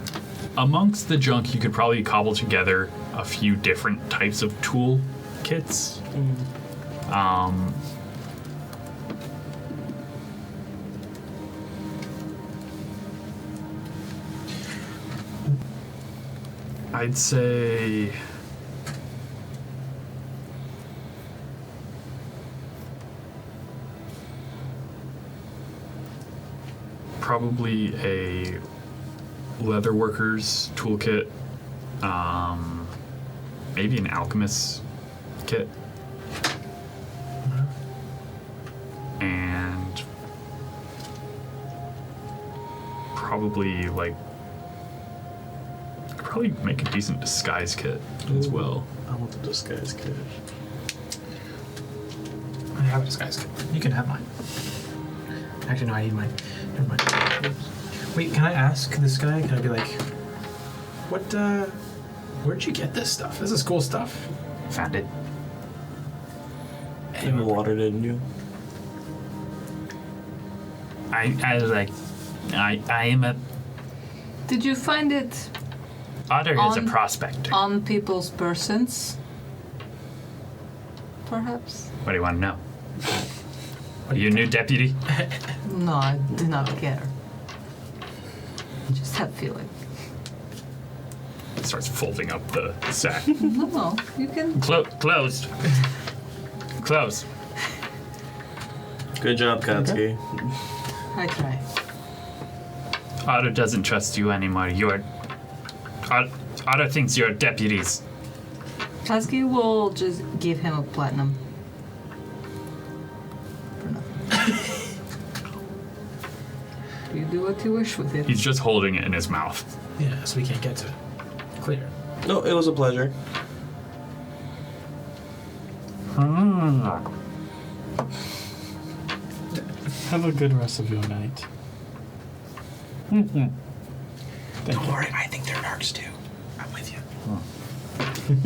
S8: amongst the junk, you could probably cobble together a few different types of tool kits. I'd say probably a leatherworker's toolkit, maybe an alchemist's kit, and probably make a decent disguise kit as well.
S4: I want the disguise kit.
S5: I have a disguise kit. You can have mine. Actually, no, I need mine. Never mind. Wait, can I ask this guy? Can I be like, where'd you get this stuff? This is cool stuff.
S9: Found it.
S4: In the water, didn't you?
S9: I am a
S6: Did you find it
S9: Otter is a
S6: On-
S9: prospector.
S6: on people's persons? Perhaps?
S9: What do you want to know? Are you a new deputy?
S6: No, I do not care. Just have feeling.
S8: Starts folding up the sack.
S6: No, you can.
S9: Closed. Closed.
S4: Good job, Katsuki.
S6: I try.
S9: Otter doesn't trust you anymore. Otter thinks you're deputies.
S6: Katsuki will just give him a platinum. For nothing. You do what you wish with it.
S8: He's just holding it in his mouth.
S5: Yeah, so we can't get to it. Clear.
S4: No, it was a pleasure.
S7: Have a good rest of your night.
S5: Don't worry, I think they're narcs too. I'm with you.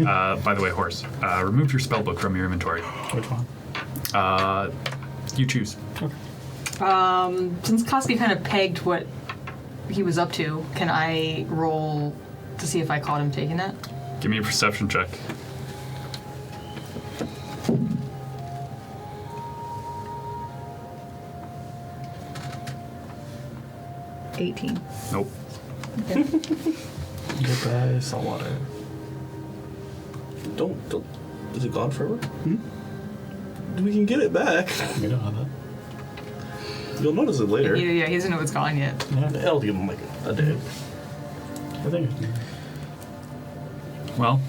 S8: By the way, Horse, remove your spellbook from your inventory.
S7: Which one?
S8: You choose.
S6: Since Katsuki kind of pegged what he was up to, can I roll to see if I caught him taking that?
S8: Give me a perception check.
S6: $18.
S8: Nope.
S4: Goodbye, saltwater. Don't. Is it gone forever? We can get it back.
S7: We don't have that.
S4: You'll notice it later.
S6: Yeah, he doesn't know it's gone yet.
S4: I'll give him like a day.
S7: I think
S8: Well,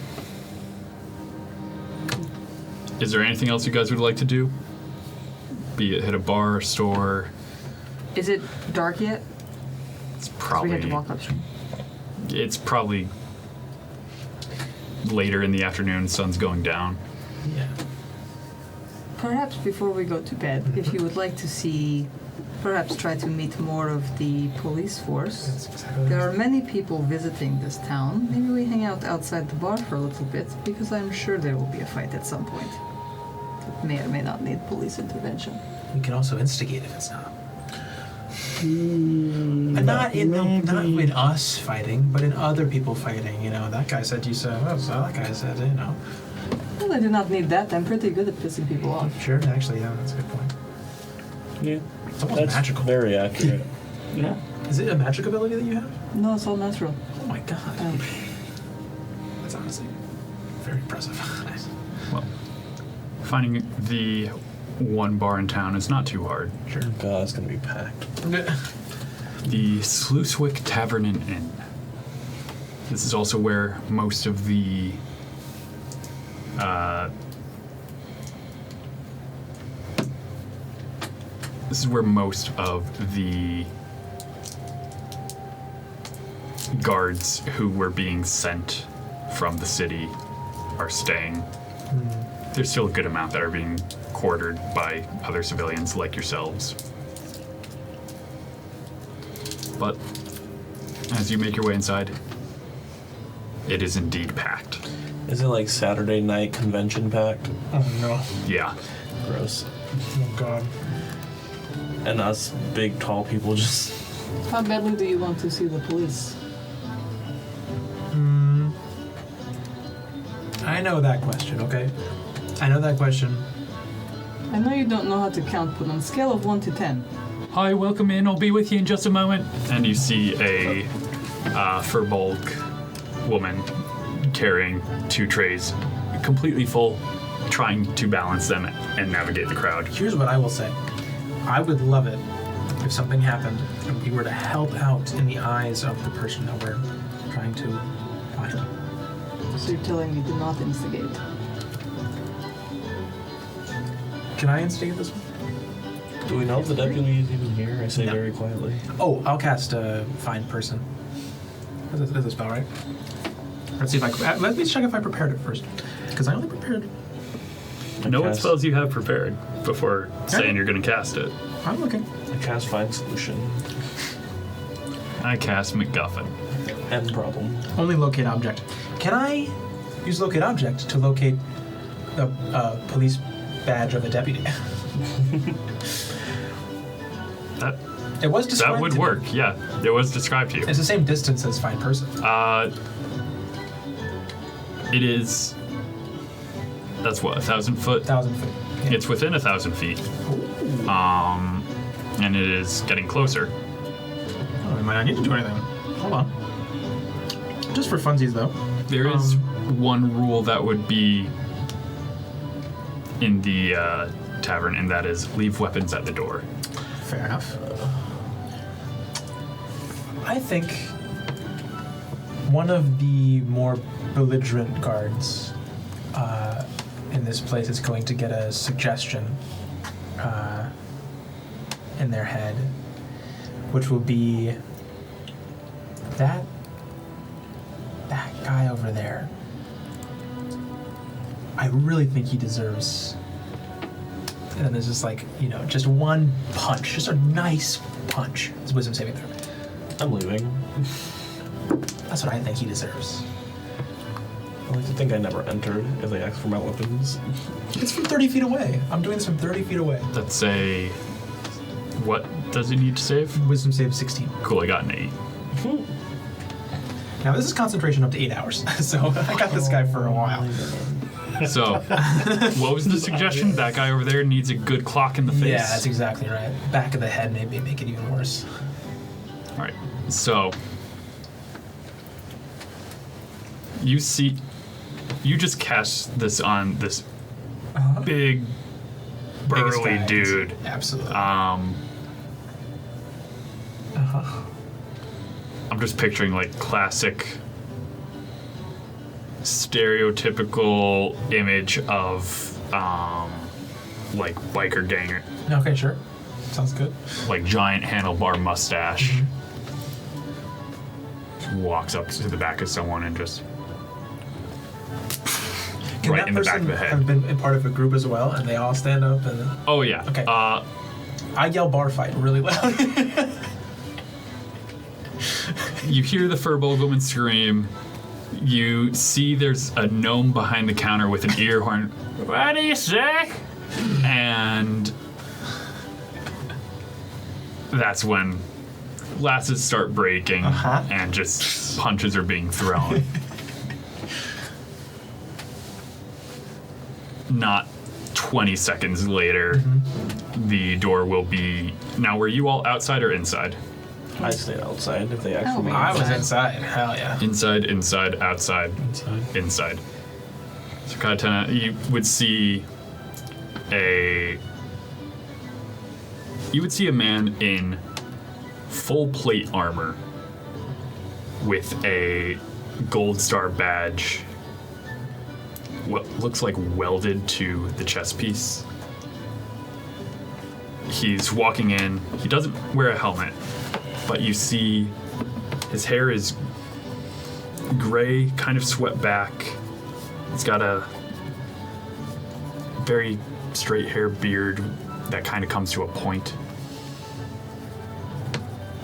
S8: is there anything else you guys would like to do? Be it hit a bar or store.
S6: Is it dark yet?
S8: It's
S6: 'Cause
S8: probably
S6: we have to walk upstream.
S8: It's probably later in the afternoon. Sun's going down.
S5: Yeah.
S6: Perhaps before we go to bed, if you would like to see, perhaps try to meet more of the police force.
S5: That's exactly
S6: There are many people visiting this town. Maybe we hang out outside the bar for a little bit, because I'm sure there will be a fight at some point. That may or may not need police intervention.
S5: We can also instigate if it's not. But not in us fighting, but in other people fighting. You know, that guy said you said. Oh, so that guy said, you know.
S6: Well, I do not need that. I'm pretty good at pissing people off.
S5: Sure, actually, yeah, that's a good point.
S4: Yeah.
S5: It's almost magical.
S4: Very accurate.
S7: Yeah.
S5: Is it a magic ability that you have?
S6: No, it's all natural.
S5: Oh my god. That's honestly very impressive. Nice.
S8: Well, finding the one bar in town is not too hard.
S5: Sure.
S4: God, it's gonna be packed.
S8: The Sluiswick Tavern and Inn. This is also where most of the guards who were being sent from the city are staying. There's still a good amount that are being quartered by other civilians like yourselves. But as you make your way inside, it is indeed packed.
S4: Is it like Saturday night convention packed?
S5: Oh no.
S8: Yeah.
S4: Gross.
S5: Oh god.
S4: And us big tall people just.
S6: How badly do you want to see the police?
S5: I know that question, okay? I know that question.
S6: I know you don't know how to count, but on a scale of 1 to 10.
S8: Hi, welcome in. I'll be with you in just a moment. And you see a fur-bulk woman carrying 2 trays, completely full, trying to balance them and navigate the crowd.
S5: Here's what I will say. I would love it if something happened and we were to help out in the eyes of the person that we're trying to find.
S6: So you're telling me to not instigate.
S5: Can I instigate this one?
S4: Do we know if the deputy is even here? I say
S5: No.
S4: very quietly.
S5: Oh, I'll cast Find Person. That's a spell, right? Let's see if let me check if I prepared it first. Because I only prepared...
S8: Know what
S4: cast-
S8: spells you have prepared before saying you're going to cast it.
S5: I'm looking.
S4: I cast Find Solution.
S8: I cast MacGuffin.
S4: End problem.
S5: Only locate object. Can I use locate object to locate the police badge of a deputy?
S8: That
S5: It was described
S8: that would
S5: to me.
S8: work. Yeah, it was described to you.
S5: It's the same distance as Find Person.
S8: It is. That's what, 1,000 foot.
S5: 1,000 feet. Yeah.
S8: It's within 1,000 feet. And it is getting closer.
S5: Oh, we might not need to do anything. Hold on. Just for funsies, though.
S8: There is one rule that would be in the tavern, and that is leave weapons at the door.
S5: Fair enough. I think one of the more belligerent guards in this place is going to get a suggestion in their head, which will be that guy over there. I really think he deserves. And then there's just like, just one punch, just a nice punch. It's wisdom saving throw.
S4: I'm leaving.
S5: That's what I think he deserves.
S4: I like to think I never entered if they asked for my weapons.
S5: It's from 30 feet away. I'm doing this from 30 feet away.
S8: That's a. What does he need to save?
S5: Wisdom save 16.
S8: Cool, I got an 8.
S5: Now this is concentration up to 8 hours, so I got this guy for a while.
S8: So, what was the suggestion? That guy over there needs a good clock in the face?
S5: Yeah, that's exactly right. Back of the head maybe make it even worse.
S8: Alright, so. You just cast this on this big,
S5: Biggest
S8: burly
S5: guy.
S8: dude.
S5: Absolutely.
S8: I'm just picturing like classic, stereotypical image of like biker ganger,
S5: Okay, sure. Sounds good.
S8: like giant handlebar mustache. Walks up to the back of someone and just
S5: Can
S8: right
S5: that
S8: in the back
S5: person
S8: of the head.
S5: have been a part of a group as well, and they all stand up and
S8: Oh yeah.
S5: Okay. I yell bar fight really loud.
S8: You hear the Furbolg woman scream. You see there's a gnome behind the counter with an ear horn. What do you say? And that's when glasses start breaking and just punches are being thrown. Not 20 seconds later, the door will be... Now, were you all outside or inside?
S4: I stayed outside if they asked for me.
S5: I was inside. Hell yeah.
S8: Inside, inside, outside, inside. So, Katana, you would see a man in full plate armor with a gold star badge. What looks like welded to the chest piece. He's walking in. He doesn't wear a helmet, but you see his hair is gray, kind of swept back. He's got a very straight hair beard that kind of comes to a point.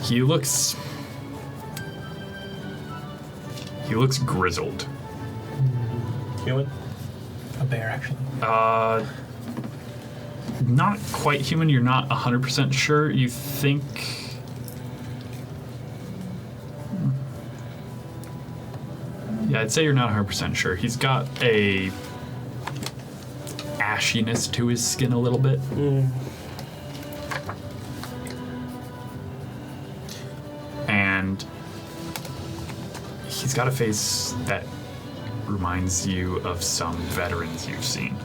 S8: He looks grizzled.
S4: Human?
S5: A bear, actually.
S8: Not quite human. You're not 100% sure. You think... Yeah, I'd say you're not 100% sure. He's got a ashiness to his skin a little bit. And he's got a face that reminds you of some veterans you've seen.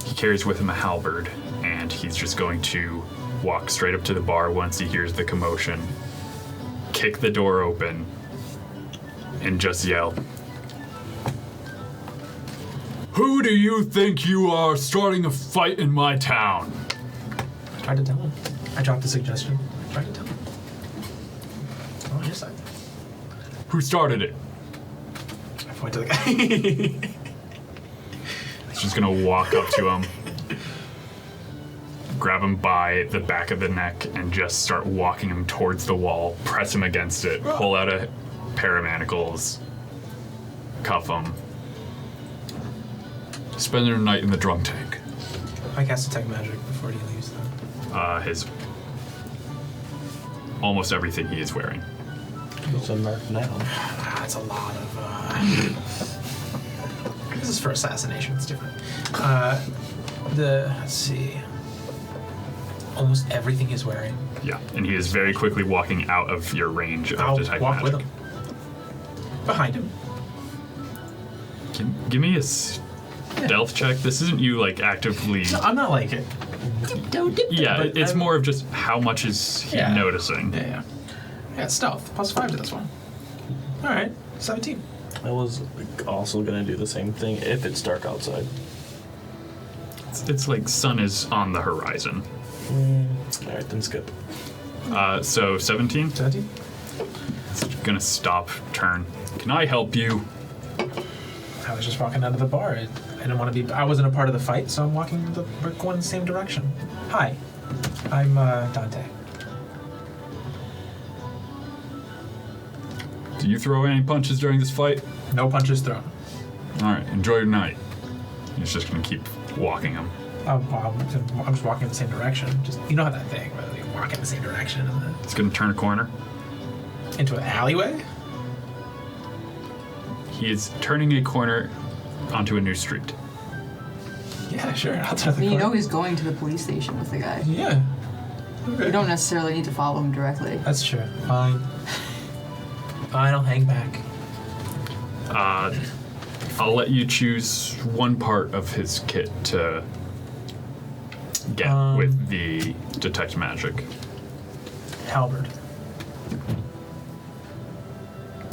S8: He carries with him a halberd, and he's just going to walk straight up to the bar once he hears the commotion, kick the door open, and just yell, "Who do you think you are starting a fight in my town?"
S5: Tried to tell him. I dropped a suggestion. Tried to tell him. I'm on your side.
S8: Who started it?
S5: I point to the guy.
S8: He's just gonna walk up to him, grab him by the back of the neck, and just start walking him towards the wall, press him against it, pull out a pair of manacles, cuff him. Spend your night in the drunk tank.
S5: I cast Detect Magic before he leaves, though.
S8: His almost everything he is wearing.
S4: It's a nerf now.
S5: That's a lot of. This is for assassination. It's different. Let's see. Almost everything he's wearing.
S8: Yeah, and he is very quickly walking out of your range of
S5: I'll
S8: detect
S5: walk
S8: magic.
S5: with him. Behind him.
S8: Give me a stealth check. This isn't you like actively.
S5: No, I'm not like it.
S8: Yeah,
S5: but
S8: it's
S5: I'm-
S8: more of just how much is he
S5: Yeah.
S8: noticing.
S5: Yeah. Yeah, stealth. +5 to this one. All right, 17.
S4: I was also gonna do the same thing if it's dark outside.
S8: It's like sun is on the horizon.
S4: Alright, then skip.
S8: So 17.
S5: 17?
S8: It's gonna stop. Turn. Can I help you?
S5: I was just walking out of the bar. I didn't want to be. I wasn't a part of the fight, so I'm walking. We're going the same direction. Hi, I'm Dante.
S8: Do you throw any punches during this fight?
S5: No punches thrown.
S8: All right. Enjoy your night. He's just gonna keep walking him.
S5: I'm just walking in the same direction. Just you know how that thing, where you walk in the same direction and then
S8: He's gonna turn a corner.
S5: into an alleyway.
S8: He is turning a corner onto a new street.
S5: Yeah, sure. I'll turn
S6: I
S5: the
S6: mean, you
S5: corner.
S6: know he's going to the police station with the guy.
S5: Yeah. Okay.
S6: You don't necessarily need to follow him directly.
S5: That's true. Fine. Fine. I'll hang back.
S8: I'll let you choose one part of his kit to get with the detect magic.
S5: Halberd.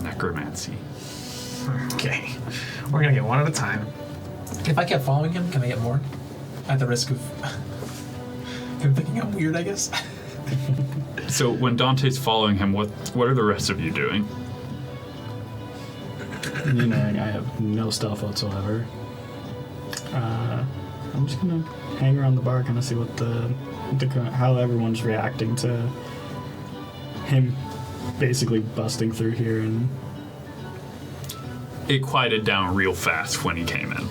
S8: Necromancy.
S5: Okay. We're gonna get one at a time. If I kept following him, can I get more? At the risk of him thinking I'm weird, I guess.
S8: So when Dante's following him, what are the rest of you doing?
S7: You know, I have no stealth whatsoever. I'm just gonna hang around the bar, kind of see what how everyone's reacting to him basically busting through here, and
S8: It quieted down real fast when he came in.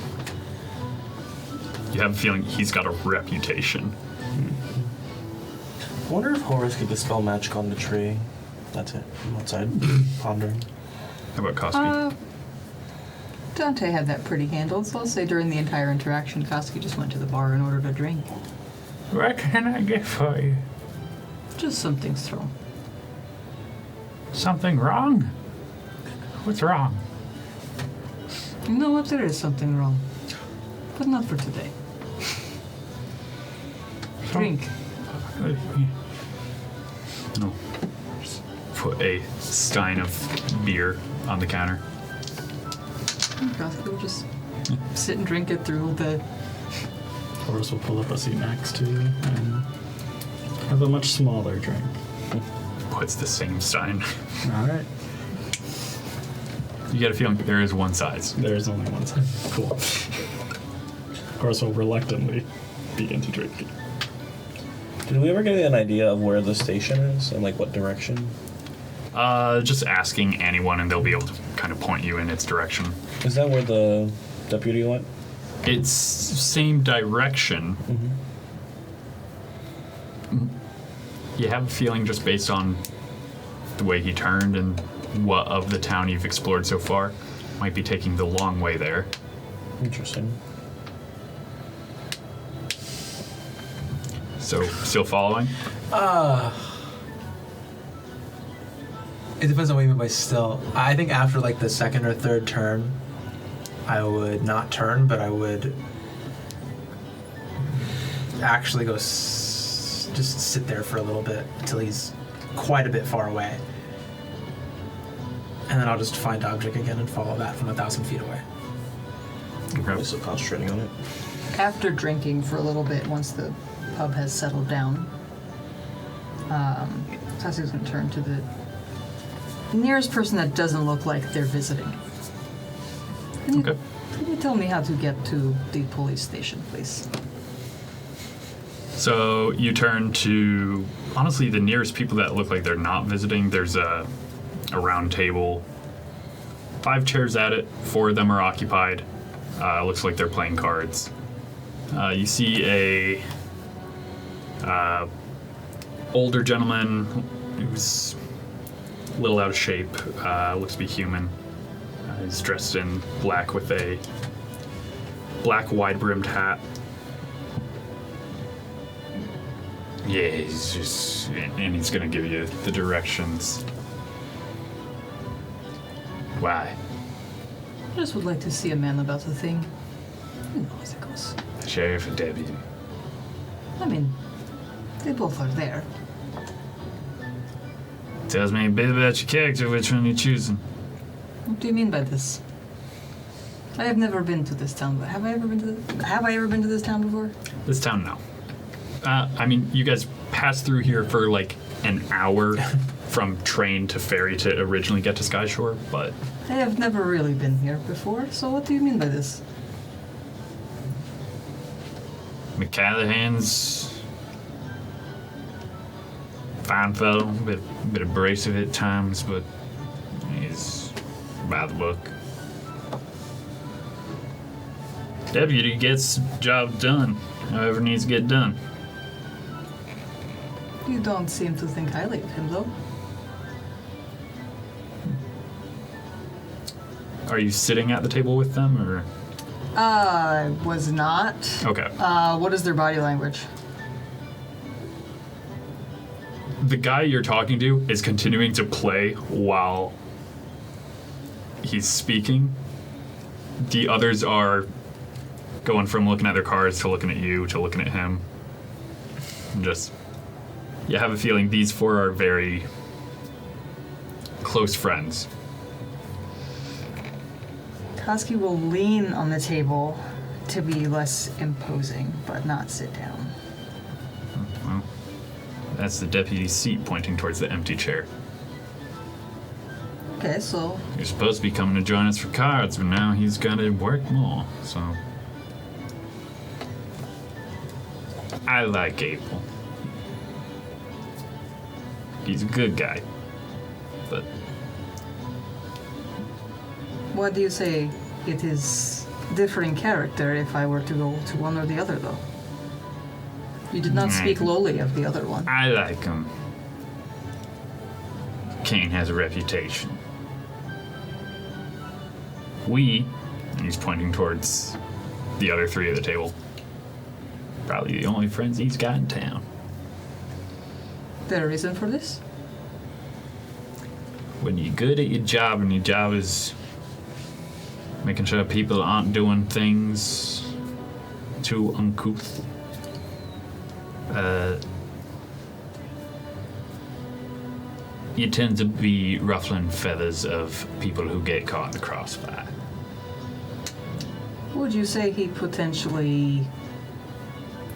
S8: You have a feeling he's got a reputation.
S4: I wonder if Horus could dispel magic on the tree. That's it. I'm outside pondering.
S8: How about Koski?
S6: Dante had that pretty handled, so I'll say during the entire interaction, Koski just went to the bar and ordered a drink.
S9: What can I get for you?
S6: Just something strong.
S9: Something wrong? What's wrong?
S6: You know what? There is something wrong. But not for today. Drink.
S8: No. Just put a stein of beer on the counter.
S6: Koski will just sit and drink it through the...
S7: Horus will pull up a seat next to you and have a much smaller drink.
S8: Puts the same stein.
S7: All right.
S8: You get a feeling there is one size.
S7: There's only one side. Cool. Horus will reluctantly begin to drink.
S4: Did we ever get an idea of where the station is and like what direction?
S8: Just asking anyone and they'll be able to kind of point you in its direction.
S4: Is that where the deputy went?
S8: It's same direction. You have a feeling just based on the way he turned and what of the town you've explored so far, might be taking the long way there.
S4: Interesting.
S8: So, still following?
S5: It depends on what you mean by still. I think after like the second or third turn, I would not turn, but I would actually go just sit there for a little bit until he's quite a bit far away. And then I'll just find object again and follow that from 1,000 feet away.
S4: I'm probably still concentrating on it.
S6: After drinking for a little bit, once the pub has settled down, Sasuke's going to turn to the nearest person that doesn't look like they're visiting. Can you tell me how to get to the police station, please?
S8: So you turn to, honestly, the nearest people that look like they're not visiting. There's a round table, 5 chairs at it, 4 of them are occupied. Looks like they're playing cards. You see a older gentleman who's a little out of shape, looks to be human. He's dressed in black with a black wide-brimmed hat. Yeah, he's just, and he's gonna give you the directions. Why?
S6: I just would like to see a man about the thing. You know as it goes.
S8: Sheriff and deputy.
S6: I mean, they both are there.
S8: Tells me a bit about your character, which one you're choosing.
S6: What do you mean by this? I have never been to this town. Have I ever been to this town before?
S8: This town, no. I mean, you guys passed through here for like an hour from train to ferry to originally get to Skyshore, but...
S6: I have never really been here before, so what do you mean by this?
S8: McCallaghan's fine fellow, bit abrasive at times, but he's by the book. Deputy gets job done, however needs to get done.
S6: You don't seem to think highly of him, though.
S8: Are you sitting at the table with them, or?
S6: I was not.
S8: Okay.
S6: What is their body language?
S8: The guy you're talking to is continuing to play while he's speaking. The others are going from looking at their cards to looking at you to looking at him. Just, you have a feeling these 4 are very close friends.
S6: Koski will lean on the table to be less imposing, but not sit down.
S8: Well, that's the deputy's seat pointing towards the empty chair.
S6: Okay, so...
S8: You're supposed to be coming to join us for cards, but now he's got to work more, so... I like Abel. He's a good guy, but...
S6: What do you say it is differing character if I were to go to one or the other, though? You did not speak lowly of the other one.
S8: I like him. Kane has a reputation. We, and he's pointing towards the other 3 at the table, probably the only friends he's got in town.
S6: There a reason for this?
S8: When you're good at your job and your job is making sure people aren't doing things too uncouth, you tend to be ruffling feathers of people who get caught in the crossfire.
S6: Would you say he potentially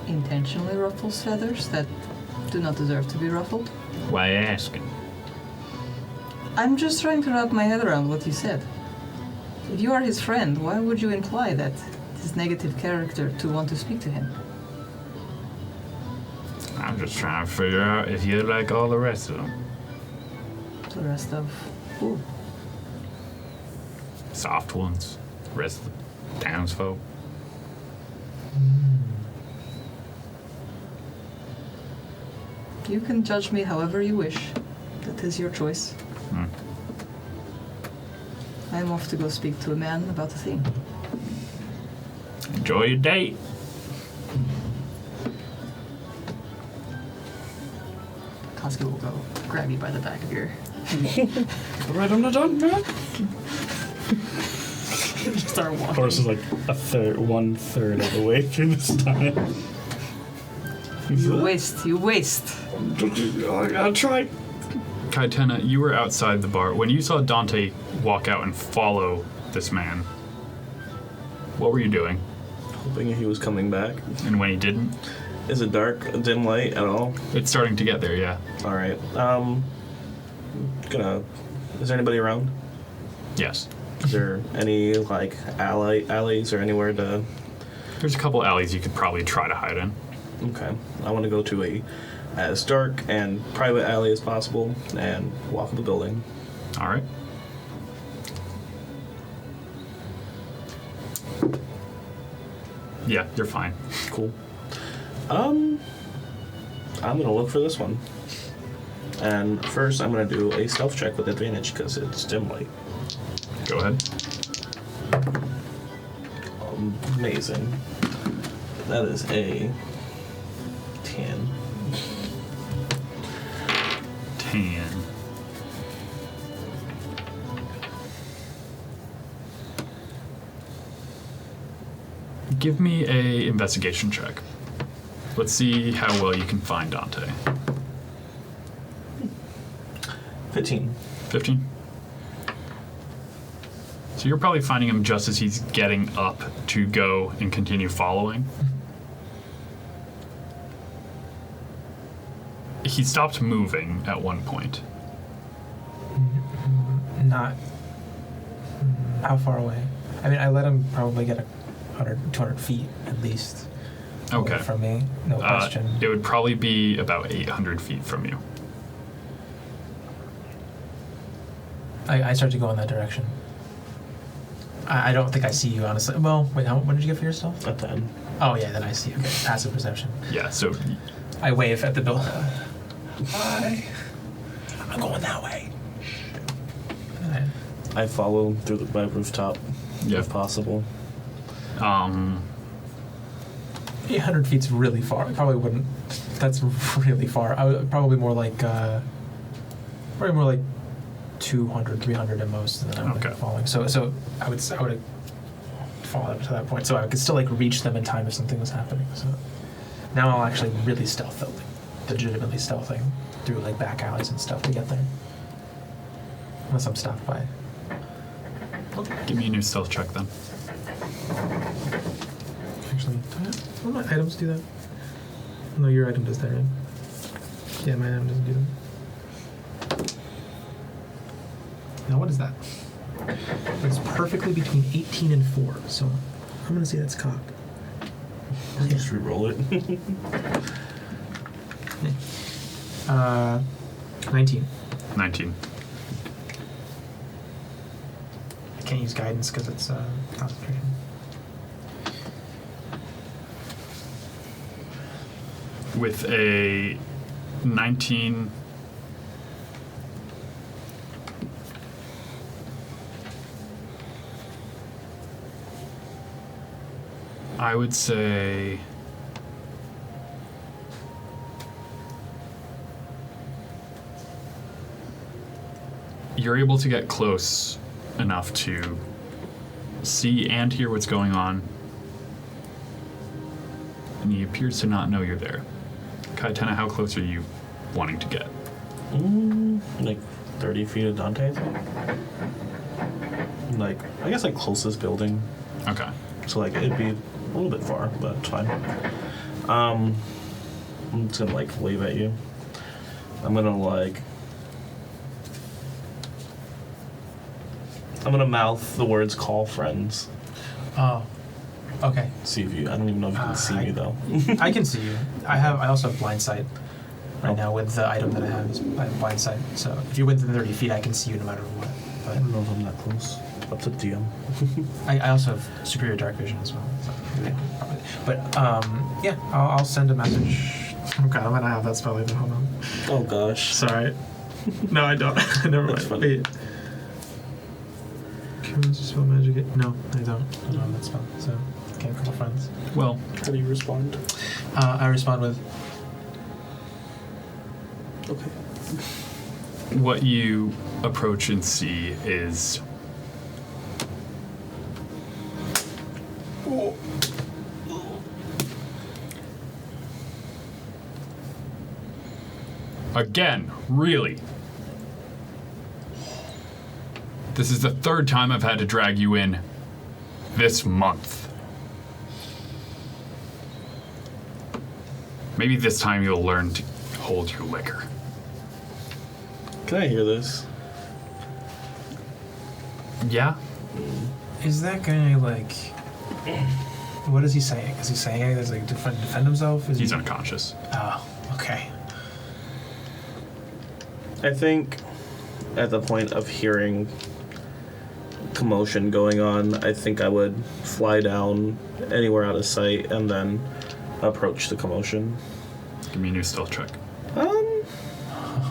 S6: intentionally ruffles feathers that do not deserve to be ruffled?
S8: Why asking?
S6: I'm just trying to wrap my head around what you said. If you are his friend, why would you imply that his negative character to want to speak to him?
S8: I'm just trying to figure out if you're like all the rest of them.
S6: The rest of who?
S8: Soft ones, rest of the townsfolk.
S6: You can judge me however you wish. That is your choice. I am off to go speak to a man about the thing.
S8: Enjoy your date.
S6: Koski will go grab you by the back of your...
S7: Right, I'm not done, man.
S6: Start walking.
S7: Horse is like 1/3 of the way through this time.
S6: You waste.
S7: I gotta try.
S8: Kaitena, you were outside the bar. When you saw Dante walk out and follow this man, what were you doing?
S4: Hoping he was coming back.
S8: And when he didn't?
S4: Is it dark, dim light at all?
S8: It's starting to get there, yeah.
S4: All right. Is there anybody around?
S8: Yes.
S4: Is there any like alleys or anywhere to?
S8: There's a couple alleys you could probably try to hide in.
S4: Okay. I want to go to as dark and private alley as possible and walk up the building.
S8: All right. Yeah, you're fine.
S4: Cool. I'm gonna look for this one. And first, I'm gonna do a stealth check with advantage because it's dim light.
S8: Go ahead.
S4: Amazing. That is a 10.
S8: 10. Give me a investigation check. Let's see how well you can find Dante.
S4: 15.
S8: 15? So you're probably finding him just as he's getting up to go and continue following. He stopped moving at one point.
S5: Not. How far away? I mean, I let him probably get 100, 200 feet at least.
S8: Okay.
S5: Away from me, no question.
S8: It would probably be about 800 feet from you.
S5: I start to go in that direction. I don't think I see you, honestly. Well, wait, what did you get for yourself?
S4: A 10.
S5: Oh, yeah, then I see. Okay, passive perception.
S8: Yeah, so
S5: I wave at the bill. Hi. I'm going that way.
S4: I follow through my rooftop if possible.
S5: 800 feet's really far. I probably wouldn't. That's really far. I would probably more like 200, 300 at most, and then I would be falling. So I would have fallen up to that point. So I could still like reach them in time if something was happening. So now I'll actually really legitimately stealthing through like back alleys and stuff to get there. Unless I'm stopped by.
S8: Give me a new stealth check then.
S5: Actually, will my items do that? No, your item does that, right? Yeah, my item doesn't do that. Now, what is that? It's perfectly between 18 and 4, so I'm going to say that's cocked.
S4: I'll just re-roll it.
S5: 19.
S8: 19.
S5: I can't use guidance because it's concentration.
S8: With a 19, I would say you're able to get close enough to see and hear what's going on, and he appears to not know you're there. Kaitana, how close are you wanting to get?
S4: Like 30 feet of Dante, I think. Like, I guess like closest building.
S8: Okay.
S4: So like it'd be a little bit far, but it's fine. I'm just gonna like wave at you. I'm gonna mouth the words "call friends."
S5: Oh, okay.
S4: See if you. I don't even know if you can see me though.
S5: I can see you. I also have blind sight right now with the item that I have is blind sight. So if you're within 30 feet, I can see you no matter what.
S4: I don't know if I'm that close. Up to the DM.
S5: I also have superior dark vision as well. So, yeah, probably. But yeah, I'll send a message. Okay, I'm gonna have that spell even. Hold on.
S4: Oh gosh.
S5: Sorry. No, I don't. Never mind.
S4: Funny.
S5: Wait. Can I just spell magic? No, I don't. I don't have that spell. So can't call friends.
S8: Well,
S4: How do you respond?
S5: I respond with.
S4: Okay.
S8: what you approach and see is again, really. This is the third time I've had to drag you in this month. Maybe this time you'll learn to hold your liquor.
S4: Can I hear this?
S8: Yeah?
S5: Is that guy like? What is he saying? Is he saying anything like defend himself?
S8: He's unconscious.
S5: Oh, okay.
S4: I think at the point of hearing commotion going on, I think I would fly down anywhere out of sight and then approach the commotion.
S8: Give me a new stealth check.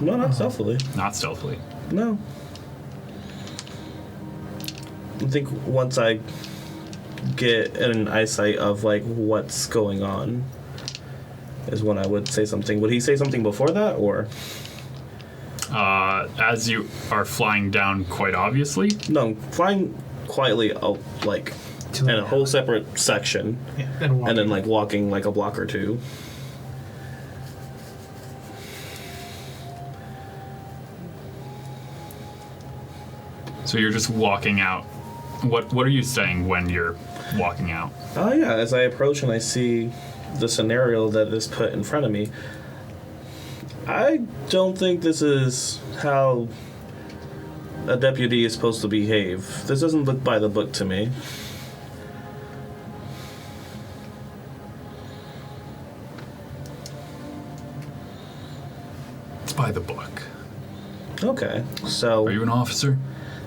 S4: No, not stealthily.
S8: Not stealthily.
S4: No. I think once I get an eyesight of like what's going on is when I would say something. Would he say something before that, or?
S8: As you are flying down, quite obviously.
S4: No, flying quietly out, like in a whole separate section,
S5: Yeah,
S4: and then like walking like a block or two.
S8: So you're just walking out. What are you saying when you're walking out?
S4: Oh yeah, as I approach and I see the scenario that is put in front of me, I don't think this is how a deputy is supposed to behave. This doesn't look by the book to me.
S8: It's by the book.
S4: Okay, so
S8: Are you an officer?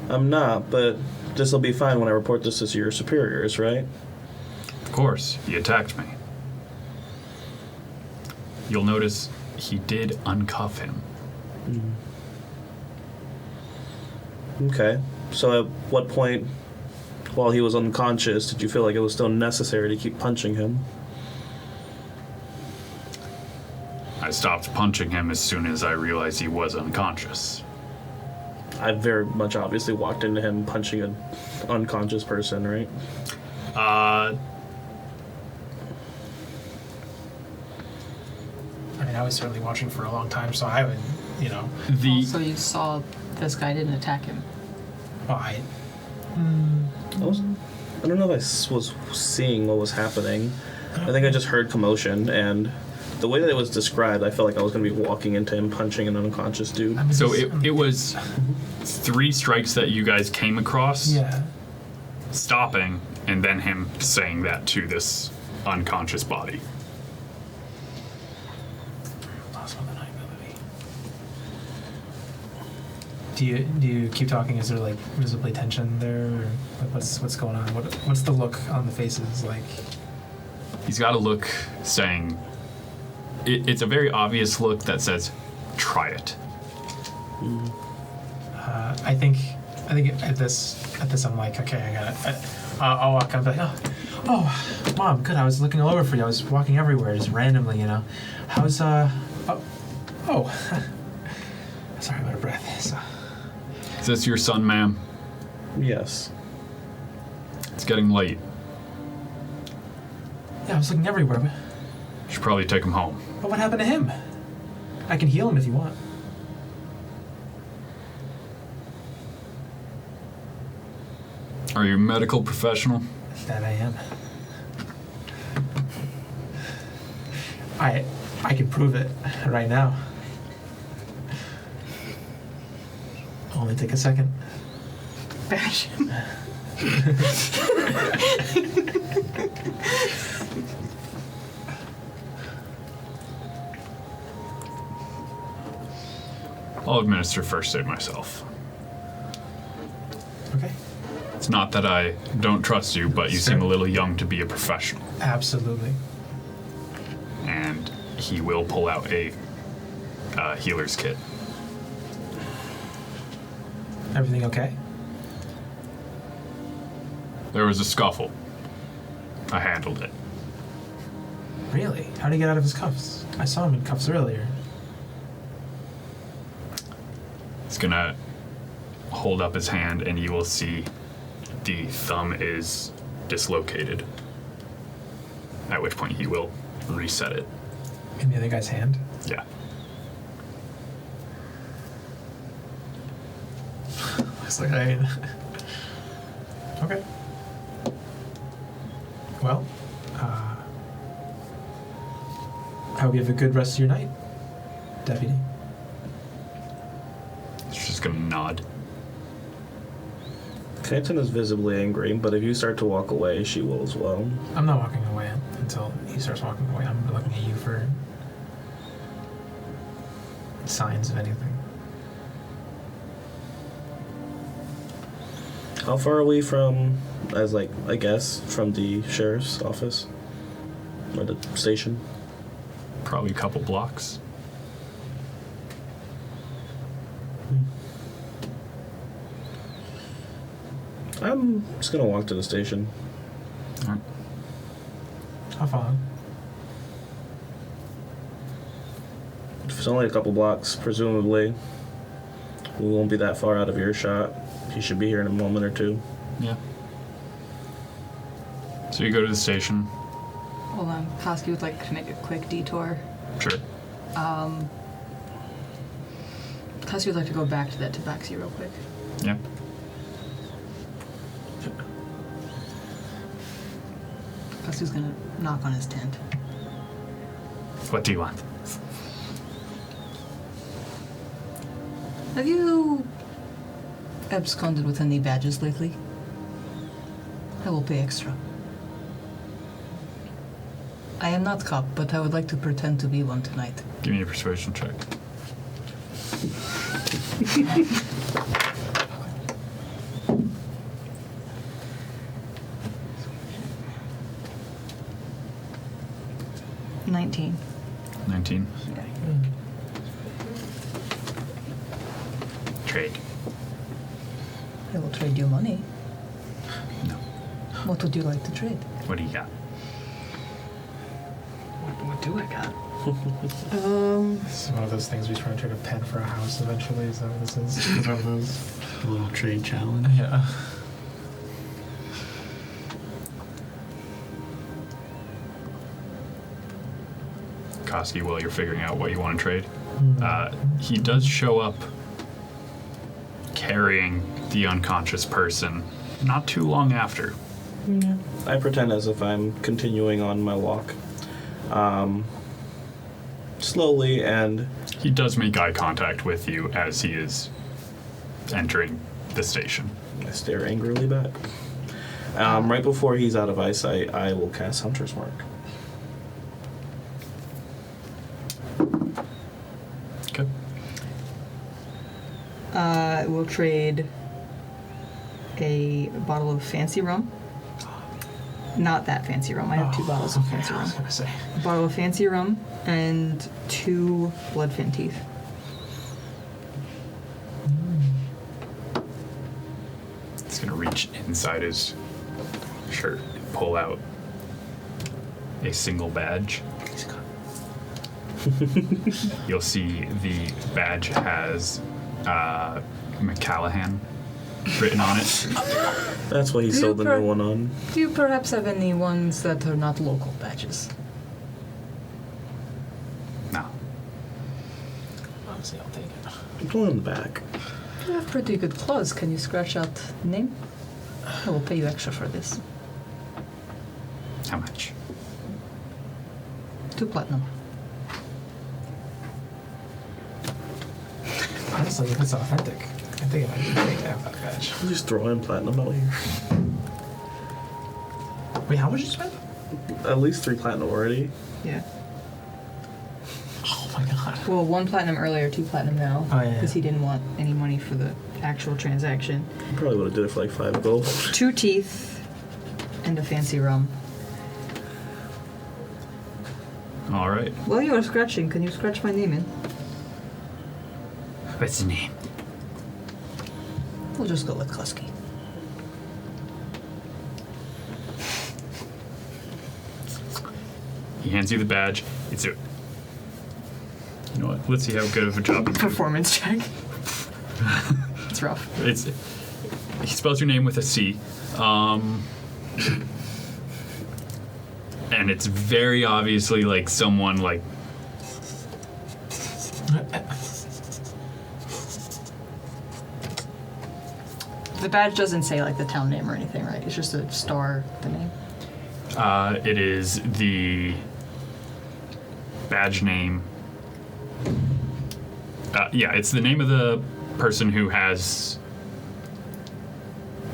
S4: I'm not, but this will be fine when I report this to your superiors, right?
S8: Of course. He attacked me. You'll notice he did uncuff him.
S4: Okay, so at what point, while he was unconscious, did you feel like it was still necessary to keep punching him?
S8: I stopped punching him as soon as I realized he was unconscious.
S4: I very much obviously walked into him punching an unconscious person, right?
S5: I mean, I was certainly watching for a long time, so I would, you know.
S6: So you saw this guy didn't attack him.
S5: Oh,
S4: I don't know if I was seeing what was happening. I think I just heard commotion, and the way that it was described, I felt like I was going to be walking into him punching an unconscious dude.
S5: I mean,
S8: So it was 3 strikes that you guys came across,
S5: yeah.
S8: stopping, and then him saying that to this unconscious body.
S5: Last one, the night movie. Do you keep talking? Is there like visibly tension there? Or what's going on? What's the look on the faces like?
S8: He's got a look saying, it's a very obvious look that says, try it.
S5: I think at this I'm like, okay, I got it. I'll walk up and be like, oh, Mom, good. I was looking all over for you. I was walking everywhere, just randomly, you know. How's sorry, I'm out of breath. So.
S8: Is this your son, ma'am?
S4: Yes.
S8: It's getting late.
S5: Yeah, I was looking everywhere.
S8: You should probably take him home.
S5: But what happened to him? I can heal him if you want.
S8: Are you a medical professional?
S5: That I am. I can prove it right now. Only take a second.
S6: Bash him.
S8: I'll administer first aid myself.
S5: Okay.
S8: It's not that I don't trust you, but you seem a little young to be a professional.
S5: Absolutely.
S8: And he will pull out a healer's kit.
S5: Everything okay?
S8: There was a scuffle. I handled it.
S5: Really? How'd he get out of his cuffs? I saw him in cuffs earlier.
S8: He's gonna hold up his hand and you will see the thumb is dislocated. At which point he will reset it.
S5: In the other guy's hand?
S8: Yeah.
S5: It's like, okay. Well, I hope you have a good rest of your night, Deputy.
S8: She's just gonna nod.
S4: Kenton is visibly angry, but if you start to walk away, she will as well.
S5: I'm not walking away until he starts walking away. I'm looking at you for signs of anything.
S4: How far are we from, I guess, from the sheriff's office? Or the station?
S8: Probably a couple blocks.
S4: I'm just gonna walk to the station.
S8: All right.
S5: I'll follow.
S4: If it's only a couple blocks, presumably, we won't be that far out of earshot. He should be here in a moment or two.
S8: Yeah. So you go to the station.
S6: Hold on. Koski would like to make a quick detour.
S8: Sure.
S6: Koski would like to go back to that tabaxi real quick.
S8: Yeah.
S6: Koski's gonna knock on his tent.
S8: What do you want?
S6: Have you absconded with any badges lately? I will pay extra. I am not cop, but I would like to pretend to be one tonight.
S8: Give me a persuasion check.
S6: $19.
S8: 19. Trade.
S6: I will trade you money.
S8: No.
S6: What would you like to trade?
S8: What do you got?
S5: What do I got? This is one of those things we try to trade a pen for a house eventually. Is that what this is? It's one of those.
S7: A little trade challenge.
S5: Yeah.
S8: Koski, while you're figuring out what you want to trade, he does show up carrying the unconscious person not too long after.
S4: I pretend as if I'm continuing on my walk. Slowly, and
S8: He does make eye contact with you as he is entering the station.
S4: I stare angrily back. Right before he's out of eyesight, I will cast Hunter's Mark.
S8: Okay.
S6: We'll trade a bottle of fancy rum. Not that fancy rum. I have two bottles of fancy
S5: I was
S6: rum.
S5: gonna say.
S6: A bottle of fancy rum and 2 bloodfin teeth.
S8: He's gonna reach inside his shirt and pull out a single badge. You'll see the badge has McCallaghan written on it.
S4: That's what he
S6: Do you
S4: sold the
S6: per-
S4: new one on.
S6: Do you perhaps have any ones that are not local badges?
S8: No.
S5: Honestly, I'll take it.
S4: Pull in the back.
S6: You have pretty good claws. Can you scratch out the name? I will pay you extra for this.
S8: How much?
S6: 2 platinum.
S5: Honestly, if it's authentic, I think it might be great to have that badge.
S4: I'm just throwing platinum out here.
S5: Wait, how much did you spend?
S4: At least 3 platinum already.
S6: Yeah.
S5: Oh my god.
S6: Well, 1 platinum earlier, 2 platinum now.
S5: Oh, yeah.
S6: Because he didn't want any money for the actual transaction.
S4: Probably would have did it for like 5 gold.
S6: 2 teeth and a fancy rum.
S8: All right.
S6: While you are scratching, can you scratch my name in?
S9: What's the name?
S6: We'll just go with Husky.
S8: He hands you the badge. It's a. You know what? Let's see how good of a job.
S6: Performance check. It's rough.
S8: It's. He spells your name with a C. And it's very obviously like someone like.
S6: The badge doesn't say like the town name or anything, right? It's just a star, the name.
S8: It is the badge name. Yeah, it's the name of the person who has...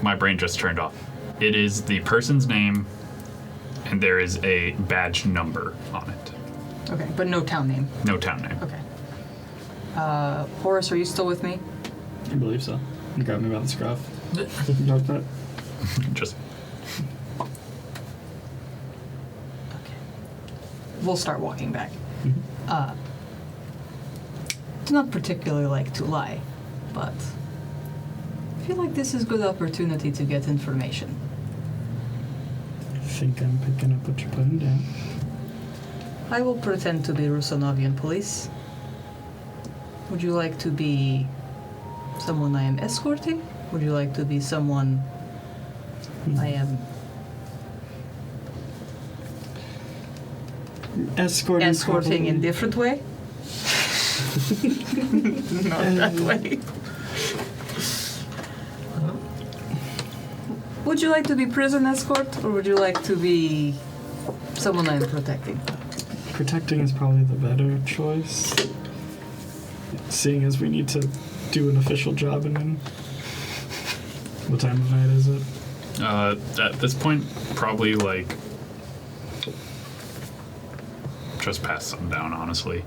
S8: My brain just turned off. It is the person's name, and there is a badge number on it.
S6: Okay, but no town name.
S8: No town name.
S6: Okay. Horace, are you still with me?
S7: I believe so. You got me by the scruff. Got that?
S8: Just
S6: We'll start walking back. Do not particularly like to lie, but I feel like this is a good opportunity to get information.
S7: I think I'm picking up what you're putting down.
S6: I will pretend to be Rusanovian police. Would you like to be someone I am escorting? Would you like to be someone I am
S7: escorting
S6: in different way? Not that way. Would you like to be prison escort, or would you like to be someone I'm protecting?
S7: Protecting is probably the better choice. Seeing as we need to do an official job and then... What time of night is it?
S8: at this point, probably like just past sundown, honestly.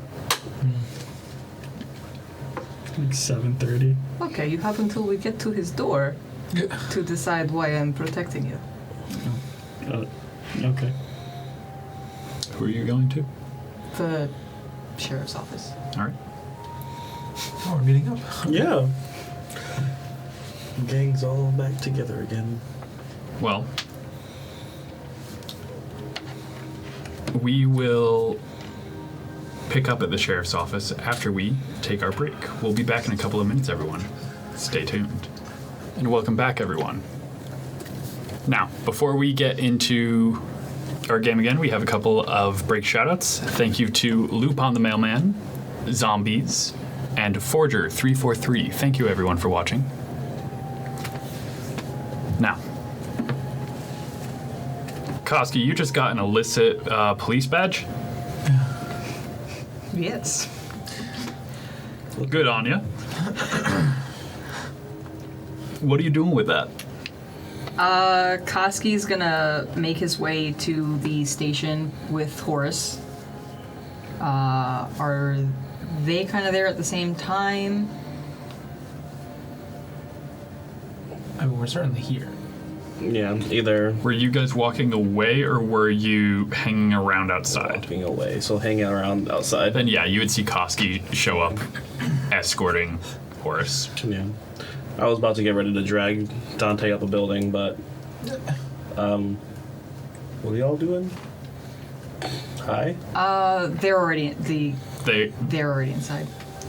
S7: Like 7:30.
S6: Okay, you have until we get to his door to decide why I'm protecting you.
S7: Okay.
S8: Who are you going to?
S6: The sheriff's office.
S8: All right.
S5: Oh, we're meeting up.
S4: Yeah. Gang's all back together again.
S8: Well, we will pick up at the sheriff's office after we take our break. We'll be back in a couple of minutes, everyone. Stay tuned. And welcome back, everyone. Now, before we get into our game again, we have a couple of break shoutouts. Thank you to Lupon the Mailman, Zombies, and Forger343. Thank you, everyone, for watching. Now, Koski, you just got an illicit police badge.
S6: Yes.
S8: Good on you. What are you doing with that?
S6: Koski's gonna make his way to the station with Horace. Are they kind of there at the same time?
S5: I mean, we're certainly here.
S4: Yeah, either
S8: Were you guys walking away or were you hanging around outside?
S4: walking away, so hanging around outside.
S8: Then yeah, you would see Koski show up escorting Horace.
S4: Yeah. I was about to get ready to drag Dante up a building, but what are y'all doing? Hi?
S6: They're already they're already inside.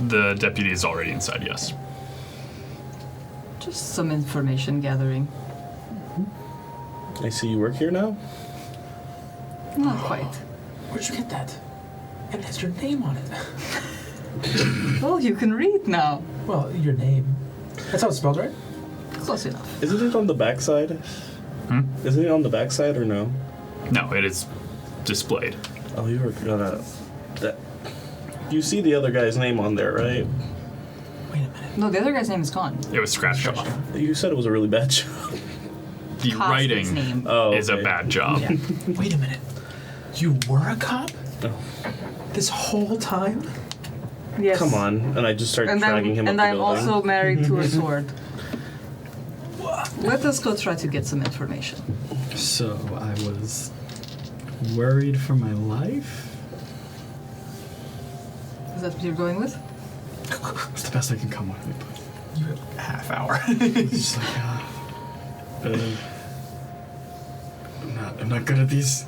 S8: The deputy is already inside, yes.
S6: Just some information gathering.
S4: I see you work here now?
S6: Not quite.
S5: Where'd you get that? It has your name on it.
S6: Well, you can read now.
S5: Well, your name. That's how it's spelled, right?
S6: Close enough.
S4: Isn't it on the backside? Isn't it on the backside or no?
S8: No, it is displayed.
S4: Oh, you were gonna... That. You see the other guy's name on there, right?
S5: Wait a minute.
S6: No, the other guy's name is gone.
S8: It was scratched off.
S4: You said it was a really bad job.
S8: The
S6: Koski's
S8: writing
S6: name.
S4: Oh,
S8: is a
S4: okay.
S8: bad job.
S6: Yeah.
S5: Wait a minute. You were a cop?
S4: Oh.
S5: This whole time?
S6: Yes.
S4: Come on. And I just start dragging him up
S6: and
S4: the
S6: I'm
S4: building.
S6: also married to a sword. Let us go try to get some information.
S7: So I was worried for my life?
S6: Is that what you're going with?
S7: It's the best I can come with. But
S5: You have a half hour.
S7: it's just like, I'm not good at these.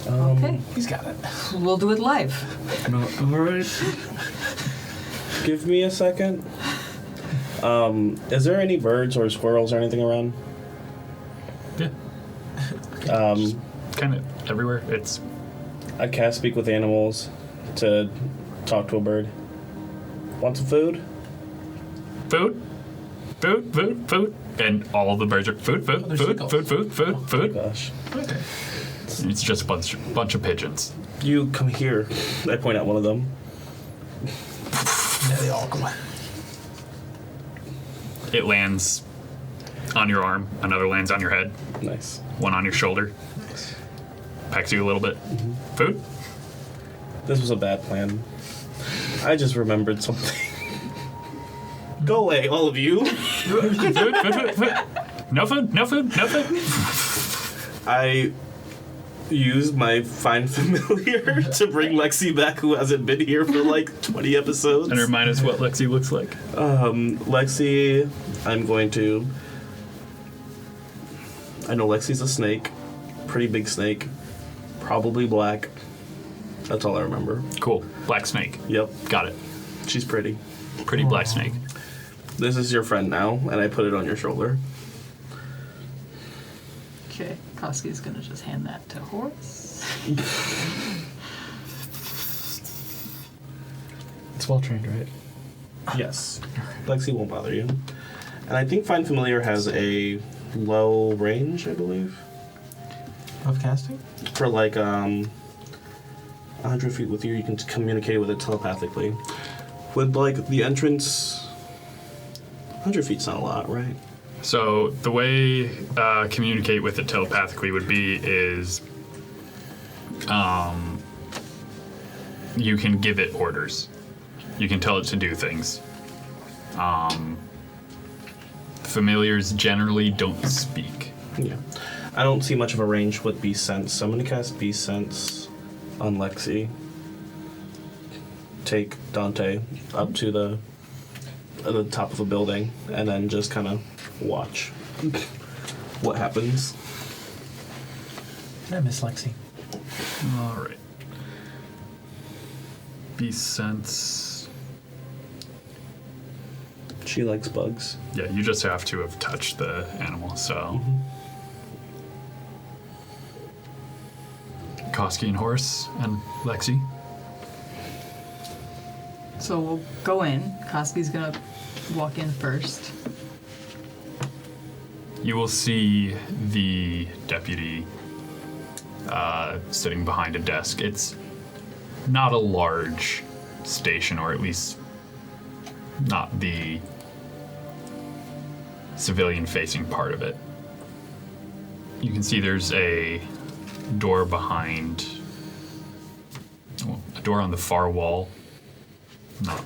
S6: Okay.
S5: He's got it.
S6: We'll do it live.
S7: No, all right.
S4: Give me a second. Is there any birds or squirrels or anything around?
S8: Yeah, kind of everywhere. It's
S4: I can't speak with animals to talk to a bird. Want some food?
S8: food, food, food, food, and all the birds are food, food,
S5: there's
S8: food,
S5: seagulls.
S8: food, food, food, food.
S4: Gosh.
S5: Okay.
S8: It's just a bunch of pigeons.
S4: You come here. I point out one of them.
S5: Yeah, they all go.
S8: It lands on your arm. Another lands on your head.
S4: Nice.
S8: One on your shoulder. Pecks you a little bit. Food?
S4: This was a bad plan. I just remembered something. Go away, all of you.
S8: Food. No food. No food. No food.
S4: I used my Find Familiar to bring Lexi back, who hasn't been here for like 20 episodes.
S8: And remind us what Lexi looks like.
S4: Lexi, I'm going to... I know Lexi's a snake. Pretty big snake. Probably black. That's all I remember.
S8: Cool. Black snake.
S4: Yep.
S8: Got it.
S4: She's pretty.
S8: Pretty black snake.
S4: This is your friend now, and I put it on your shoulder.
S6: Okay, Koski's gonna just hand that to Horace.
S7: It's well trained, right?
S4: Yes. Lexi won't bother you. And I think Find Familiar has a low range, I believe.
S5: Of casting?
S4: For like 100 feet with you, you can communicate with it telepathically. With like the entrance, 100 feet's not a lot, right?
S8: So the way communicate with it telepathically would be is you can give it orders. You can tell it to do things. Familiars generally don't speak.
S4: Yeah. I don't see much of a range with Beast Sense, so I'm going to cast Beast Sense on Lexi. Take Dante up to the top of a building, and then just kind of watch what happens.
S5: I miss Lexi.
S8: All right. Beast sense.
S4: She likes bugs.
S8: Yeah, you just have to have touched the animal, so. Koski and Horace and Lexi.
S6: So we'll go in. Koski's gonna walk in first.
S8: You will see the deputy sitting behind a desk. It's not a large station, or at least not the civilian-facing part of it. You can see there's a door behind, well, a door on the far wall. Not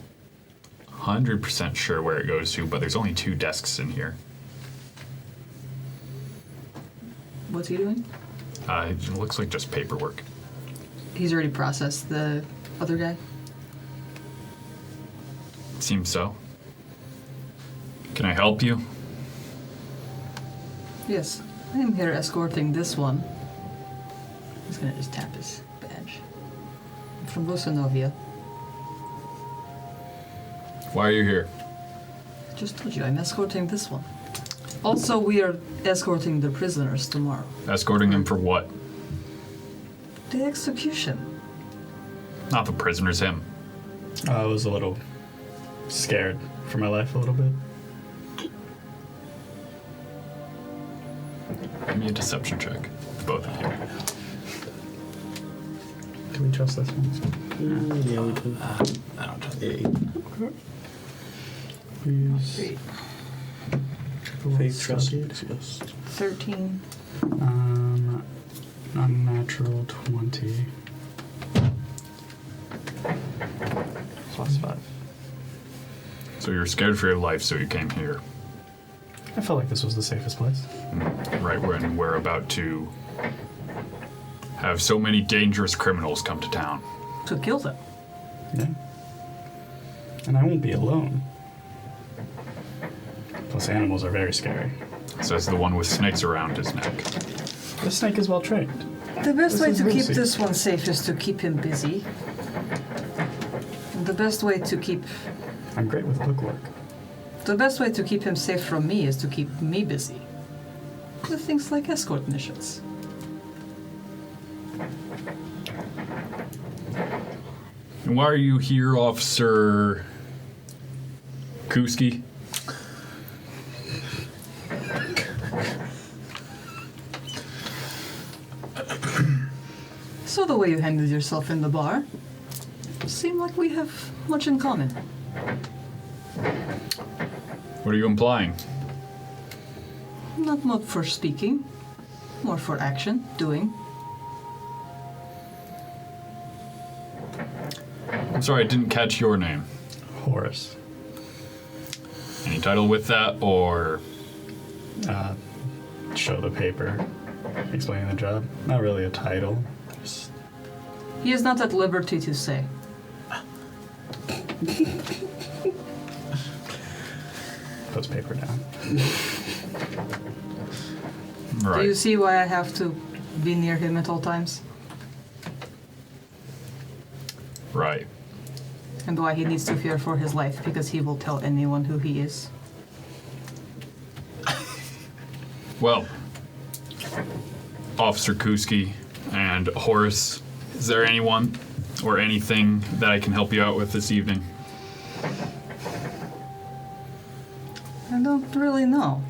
S8: 100% sure where it goes to, but there's only 2 desks in here.
S6: What's he doing?
S8: It looks like just paperwork.
S6: He's already processed the other guy.
S8: Seems so. Can I help you?
S6: Yes, I am here escorting this one. He's gonna just tap his badge. I'm from Rusanovian.
S8: Why are you here?
S6: Just told you, I'm escorting this one. Also, we are escorting the prisoners tomorrow.
S8: Escorting them for what?
S6: The execution.
S8: Not the prisoners, him.
S7: I was a little scared for my life a little bit.
S8: Give me a deception check, both of you.
S7: Can we trust this one?
S4: Yeah, we do.
S5: I don't trust
S7: Please.
S4: Faith, trust, yes.
S6: 13.
S7: Unnatural 20.
S4: +5.
S8: So you're scared for your life, so you came here.
S7: I felt like this was the safest place.
S8: Right when we're about to have so many dangerous criminals come to town.
S6: To kill them.
S7: Yeah. And I won't be alone. Plus, animals are very scary.
S8: Says the one with snakes around his neck.
S7: The snake is well trained.
S6: The best
S7: This
S6: way
S7: is
S6: to keep
S7: Lucy.
S6: this one safe is to keep him busy. And the best way to keep
S7: I'm great with bookwork.
S6: the best way to keep him safe from me is to keep me busy. With things like escort missions.
S8: And why are you here, Officer Kuski?
S6: So saw the way you handled yourself in the bar. Seem like we have much in common.
S8: What are you implying?
S6: Not much for speaking, more for action, doing.
S8: I'm sorry, I didn't catch your name.
S7: Horace.
S8: Any title with that, or
S7: Show the paper. Explaining the job. Not really a title. Just
S6: He is not at liberty to say.
S7: puts paper down.
S8: right?
S6: Do you see why I have to be near him at all times?
S8: Right.
S6: And why he needs to fear for his life, because he will tell anyone who he is.
S8: Well, Officer Kuski and Horace, is there anyone or anything that I can help you out with this evening?
S6: I don't really know.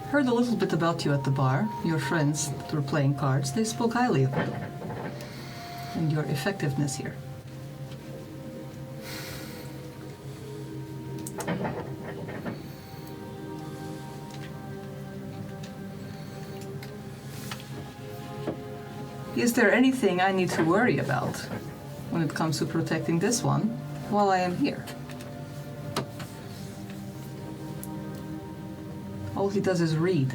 S6: Heard a little bit about you at the bar. Your friends that were playing cards, they spoke highly of you. And your effectiveness here. Is there anything I need to worry about when it comes to protecting this one while I am here? All he does is read.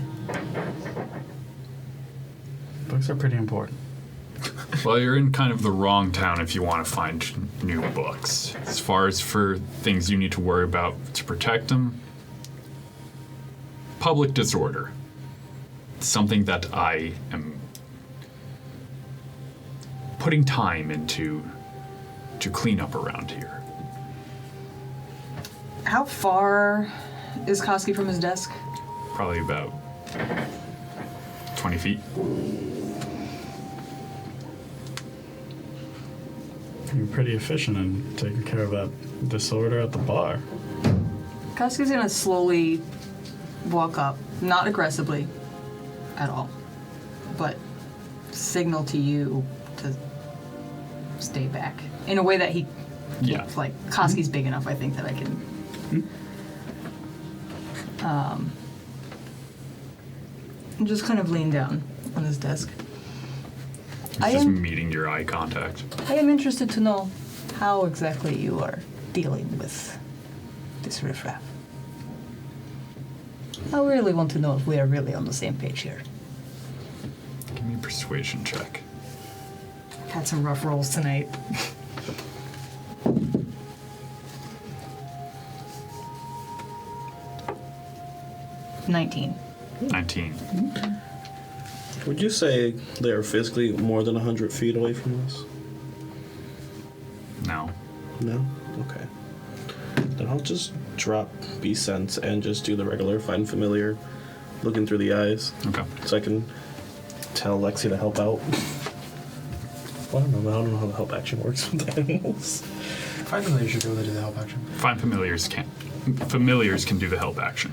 S7: Books are pretty important.
S8: Well, you're in kind of the wrong town if you want to find new books. As far as for things you need to worry about to protect them, public disorder. Something that I am putting time into to clean up around here.
S6: How far is Koski from his desk?
S8: Probably about 20 feet.
S7: You're pretty efficient in taking care of that disorder at the bar.
S6: Koski's gonna slowly walk up, not aggressively at all, but signal to you to stay back in a way that he,
S8: Yeah.
S6: like Koski's big enough, I think, that I can. And just kind of lean down on his desk.
S8: It's
S6: I
S8: just
S6: am-
S8: meeting your eye contact.
S6: I am interested to know how exactly you are dealing with this riffraff. I really want to know if we are really on the same page here.
S8: Give me a persuasion check.
S6: Had some rough rolls tonight. $19.
S8: 19.
S4: Would you say they are physically more than 100 feet away from us?
S8: No.
S4: No? Okay. Then I'll just drop B-Sense and just do the regular Find Familiar, looking through the eyes,
S8: Okay.
S4: so I can tell Lexi to help out. Well, I don't know how the help action works with animals.
S5: Find Familiar should be able to do the help action.
S8: Find familiars can. Familiars can do the help action.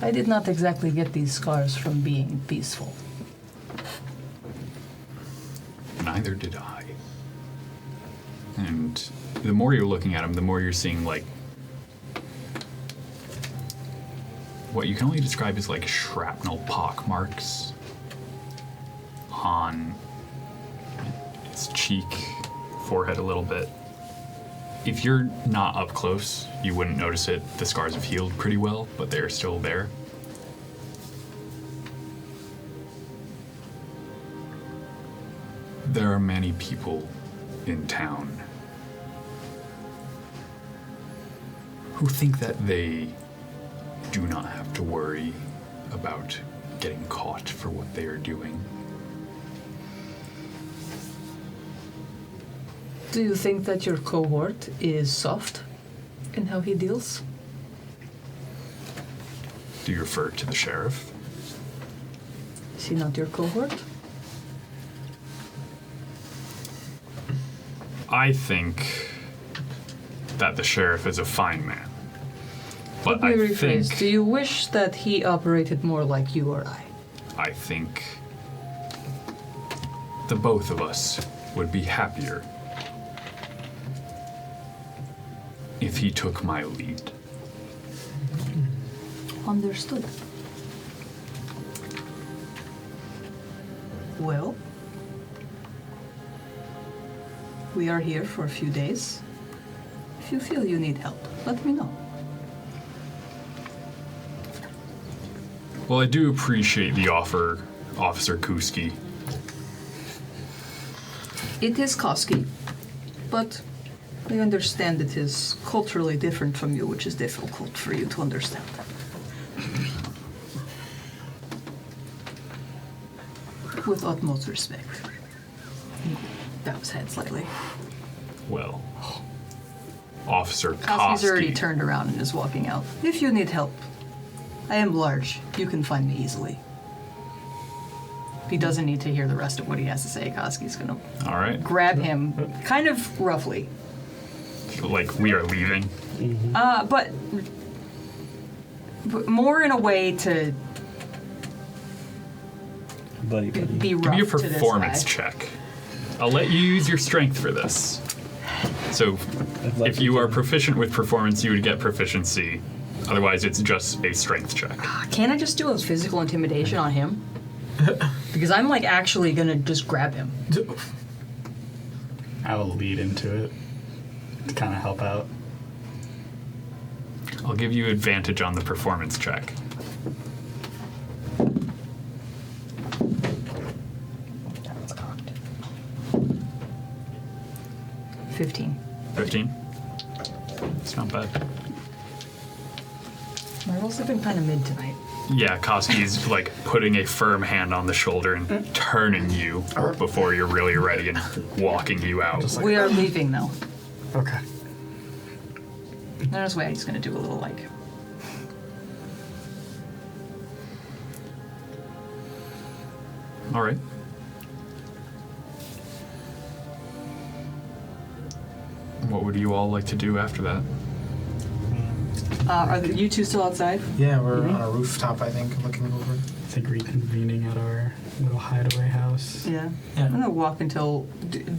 S6: I did not exactly get these scars from being peaceful.
S8: Neither did I. And the more you're looking at them, the more you're seeing, like, what you can only describe as, like, shrapnel pock marks on its cheek, forehead a little bit. If you're not up close, you wouldn't notice it. The scars have healed pretty well, but they're still there. There are many people in town who think that they do not have to worry about getting caught for what they are doing.
S6: Do you think that your cohort is soft in how he deals?
S8: Do you refer to the sheriff?
S6: Is he not your cohort?
S8: I think that the sheriff is a fine man. But
S6: Let me
S8: I
S6: rephrase.
S8: think
S6: Do you wish that he operated more like you or I?
S8: I think the both of us would be happier if he took my lead.
S6: Understood. Well, we are here for a few days. If you feel you need help, let me know.
S8: Well, I do appreciate the offer, Officer Kuski.
S6: It is Koski, but I understand it is culturally different from you, which is difficult for you to understand. With utmost respect. Bows head slightly.
S8: Well, Officer
S6: Koski's already
S8: Koski.
S6: turned around and is walking out. If you need help, I am large. You can find me easily. He doesn't need to hear the rest of what he has to say. Koski's gonna
S8: All right.
S6: grab him, kind of roughly.
S8: Like, we are leaving.
S6: But more in a way to
S4: Buddy.
S6: be rough
S8: Give me a
S6: to this
S8: performance
S6: guy.
S8: check. I'll let you use your strength for this. So, if you are proficient with performance, you would get proficiency. Otherwise, it's just a strength check.
S6: Can't I just do a physical intimidation on him? Because I'm like actually gonna just grab him.
S7: I will lead into it to kind of help out.
S8: I'll give you advantage on the performance check.
S6: That's cocked. 15.
S8: 15? It's not bad.
S6: My rolls have been kind of mid tonight.
S8: Yeah, Koski's like putting a firm hand on the shoulder and turning you before you're really ready and walking you out.
S6: We are leaving though.
S7: Okay.
S6: There's way I'm just gonna do a little like.
S8: All right. What would you all like to do after that?
S6: Are you two still outside?
S5: Yeah, we're on a rooftop, I think, looking over.
S7: I think reconvening at our little hideaway house.
S6: Yeah.
S5: Yeah.
S6: I'm gonna walk until.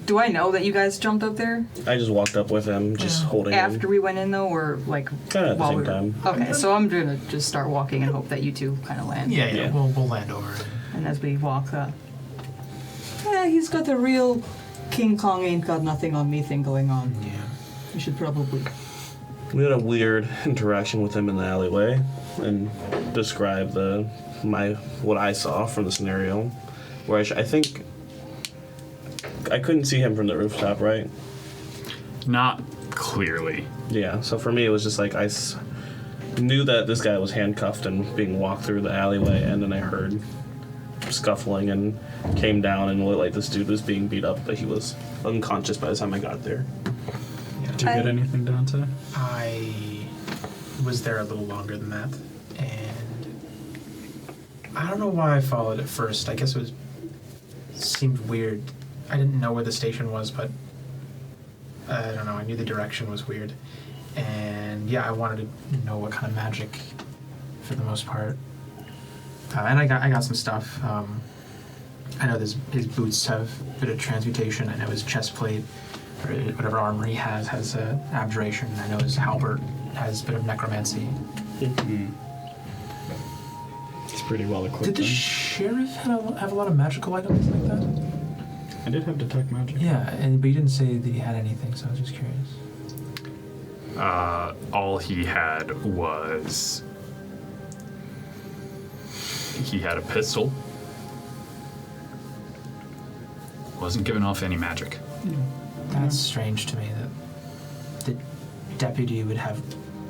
S6: Do I know that you guys jumped up there
S4: I just walked up with him, just holding
S6: after
S4: him.
S6: we went in though, or like
S4: Kind of at the
S6: while
S4: same
S6: we were?
S4: time.
S6: Okay, so I'm gonna just start walking and hope that you two kind of land.
S5: Yeah,
S4: Yeah.
S5: We'll land over.
S6: And as we walk, yeah, he's got a real King Kong ain't got nothing on me thing going on.
S5: Yeah.
S6: We should probably.
S4: We had a weird interaction with him in the alleyway, and describe what I saw from the scenario, where I think I couldn't see him from the rooftop, right?
S8: Not clearly.
S4: Yeah. So for me, it was just like knew that this guy was handcuffed and being walked through the alleyway, and then I heard scuffling and came down and looked like this dude was being beat up, but he was unconscious by the time I got there.
S7: Did you get anything, Dante?
S5: I was there a little longer than that, and I don't know why I followed at first. I guess it seemed weird. I didn't know where the station was, but I don't know. I knew the direction was weird, and yeah, I wanted to know what kind of magic, for the most part. And I got some stuff. I know his boots have a bit of transmutation. I know his chest plate, or whatever armor he has abjuration. I know his halberd has a bit of necromancy.
S7: It's pretty well equipped.
S5: Did the
S7: then.
S5: sheriff have a lot of magical items like that?
S7: I did have detect magic.
S5: Yeah, but he didn't say that he had anything, so I was just curious.
S8: All he had was he had a pistol. Wasn't giving off any magic.
S5: That's strange to me that the deputy would have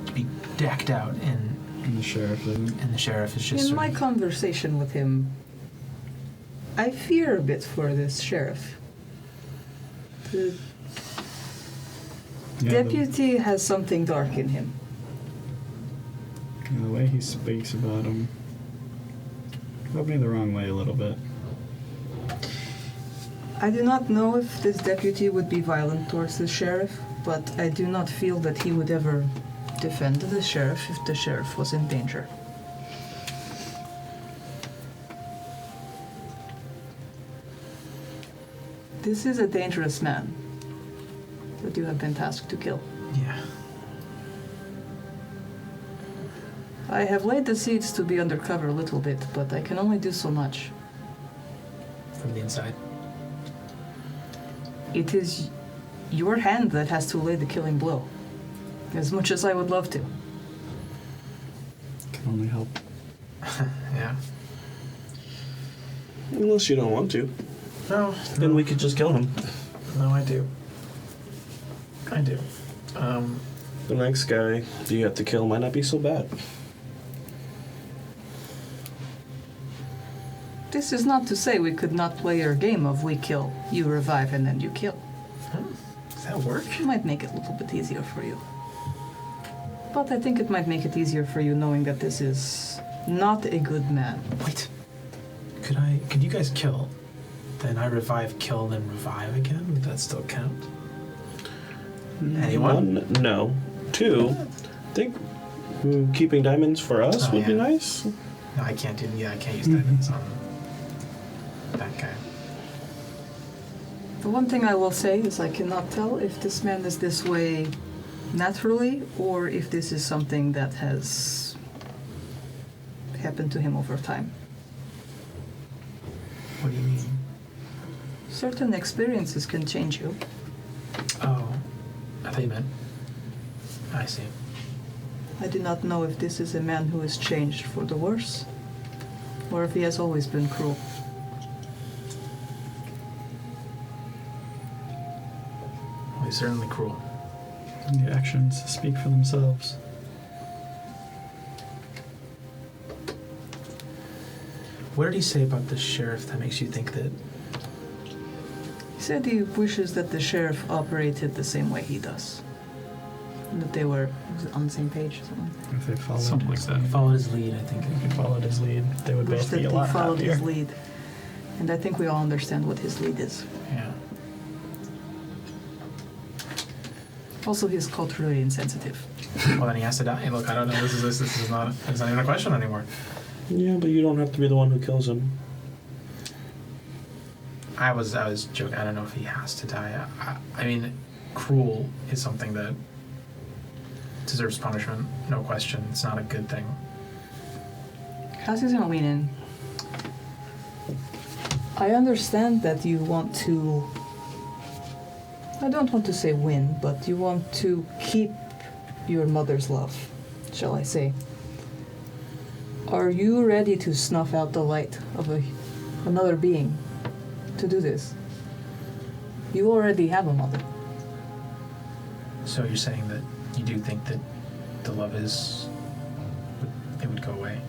S5: to be decked out
S7: And the sheriff didn't.
S5: and the sheriff is just
S6: In
S5: sort
S6: my
S5: of-
S6: conversation with him, I fear a bit for this sheriff. The
S7: Yeah,
S6: deputy has something dark in him.
S7: The way he speaks about him rubbed me the wrong way a little bit.
S6: I do not know if this deputy would be violent towards the sheriff, but I do not feel that he would ever defend the sheriff if the sheriff was in danger. This is a dangerous man that you have been tasked to kill.
S5: Yeah.
S6: I have laid the seeds to be undercover a little bit, but I can only do so much.
S5: From the inside.
S6: It is your hand that has to lay the killing blow. As much as I would love to.
S7: Can only help.
S5: Yeah.
S4: Unless you don't want to.
S5: No.
S4: Then we could just kill him.
S5: No, I do. I do.
S4: The next guy you have to kill might not be so bad.
S6: This is not to say we could not play your game of we kill, you revive, and then you kill.
S5: Does that work?
S6: It might make it a little bit easier for you. But I think it might make it easier for you knowing that this is not a good man.
S5: Wait. Could you guys kill? Then I revive, kill, then revive again? Would that still count? Anyone?
S4: One, no. Two, I think keeping diamonds for us
S5: Oh,
S4: would be
S5: yeah.
S4: nice.
S5: No, I can't do. Yeah, I can't use diamonds on that guy.
S6: The one thing I will say is I cannot tell if this man is this way naturally or if this is something that has happened to him over time.
S5: What do you mean?
S6: Certain experiences can change you.
S5: Oh, I thought you meant. I see.
S6: I do not know if this is a man who has changed for the worse or if he has always been cruel.
S5: Well, he's certainly cruel.
S7: The actions speak for themselves.
S5: What did he say about the sheriff that makes you think that?
S6: He said he wishes that the sheriff operated the same way he does. And that they were was it on the same page or something.
S7: If they followed
S8: Something like
S7: his
S8: that.
S7: lead.
S5: Followed his lead, I think.
S7: If they followed his lead, they would
S6: Wish
S7: both
S6: that
S7: be
S6: he
S7: a lot
S6: followed
S7: happier.
S6: his lead. And I think we all understand what his lead is.
S5: Yeah.
S6: Also, he's culturally insensitive.
S5: Well, then he has to die. Look, I don't know. This is not. It's not even a question anymore.
S4: Yeah, but you don't have to be the one who kills him.
S5: I was joking. I don't know if he has to die. I mean, cruel is something that deserves punishment, no question. It's not a good thing.
S6: Cassie's gonna lean in. I understand that you want to. I don't want to say win, but you want to keep your mother's love, shall I say. Are you ready to snuff out the light of another being to do this? You already have a mother.
S5: So you're saying that you do think that the love is, it would go away?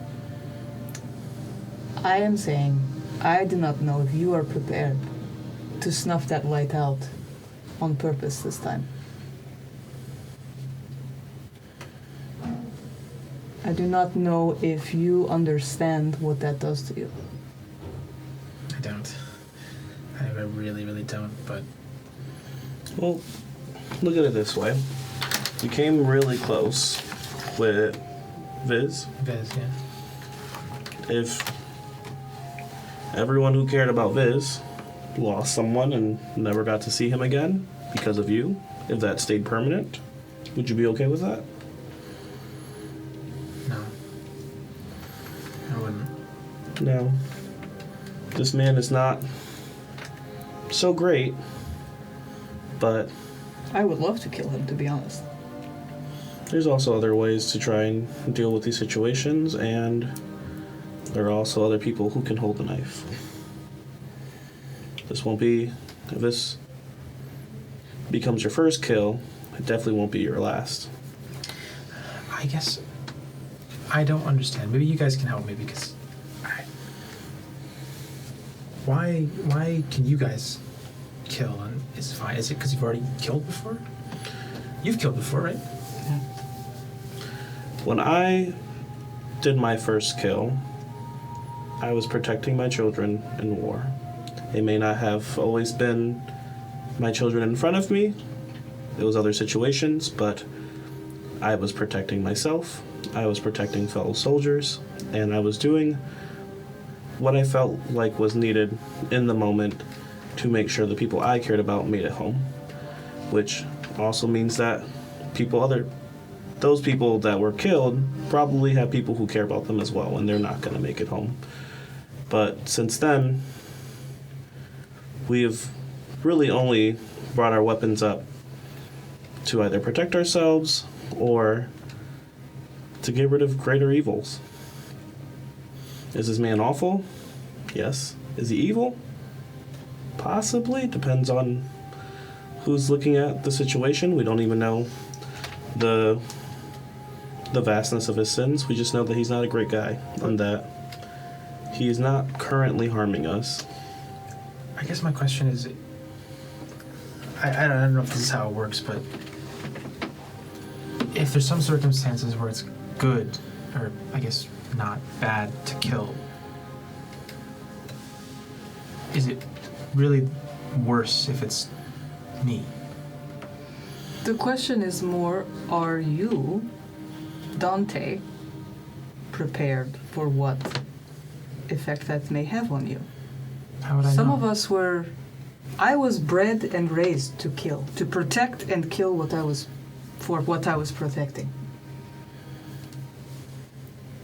S6: I am saying I do not know if you are prepared to snuff that light out on purpose this time. I do not know if you understand what that does to you.
S5: I don't. I really, really don't, but
S4: Well, look at it this way. You came really close with Viz.
S5: Viz, yeah.
S4: If everyone who cared about Viz lost someone and never got to see him again because of you, if that stayed permanent, would you be okay with that?
S5: No. I wouldn't.
S4: No. This man is not so great, but
S6: I would love to kill him, to be honest.
S4: there's also other ways to try and deal with these situations, and there are also other people who can hold the knife. This won't be, if this becomes your first kill, it definitely won't be your last.
S5: I guess I don't understand. Maybe you guys can help me because why can you guys kill and it's fine? Is it because you've already killed before? You've killed before, right?
S4: When I did my first kill, I was protecting my children in war. They may not have always been my children in front of me. There was other situations, but I was protecting myself. I was protecting fellow soldiers, and I was doing what I felt like was needed in the moment to make sure the people I cared about made it home, which also means that those people that were killed probably have people who care about them as well, and they're not going to make it home. But since then, we have really only brought our weapons up to either protect ourselves or to get rid of greater evils. Is this man awful? Yes. Is he evil? Possibly. Depends on who's looking at the situation. We don't even know the vastness of his sins. We just know that he's not a great guy and that he is not currently harming us.
S5: I guess my question is, I don't know if this is how it works, but if there's some circumstances where it's good, or I guess not bad, to kill, is it really worse if it's me?
S6: The question is more, are you, Dante, prepared for what effect that may have on you?
S5: How would I
S6: Some
S5: know?
S6: of us were... I was bred and raised to kill, to protect and kill what I was protecting.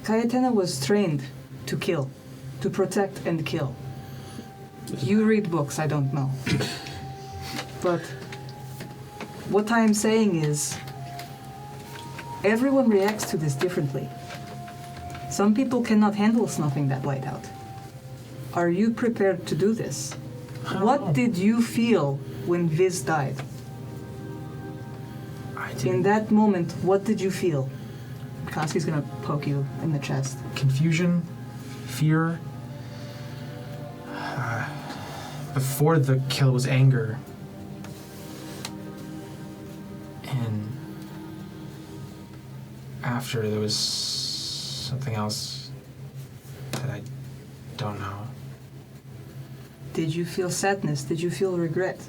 S6: Cayetana was trained to kill, to protect and kill. You read books, I don't know. But what I'm saying is, everyone reacts to this differently. Some people cannot handle snuffing that light out. Are you prepared to do this? What did you feel when Viz died? In that moment, what did you feel? Koski's gonna poke you in the chest.
S5: Confusion, fear. Before the kill was anger. And after there was something else that I don't know.
S6: Did you feel sadness? Did you feel regret?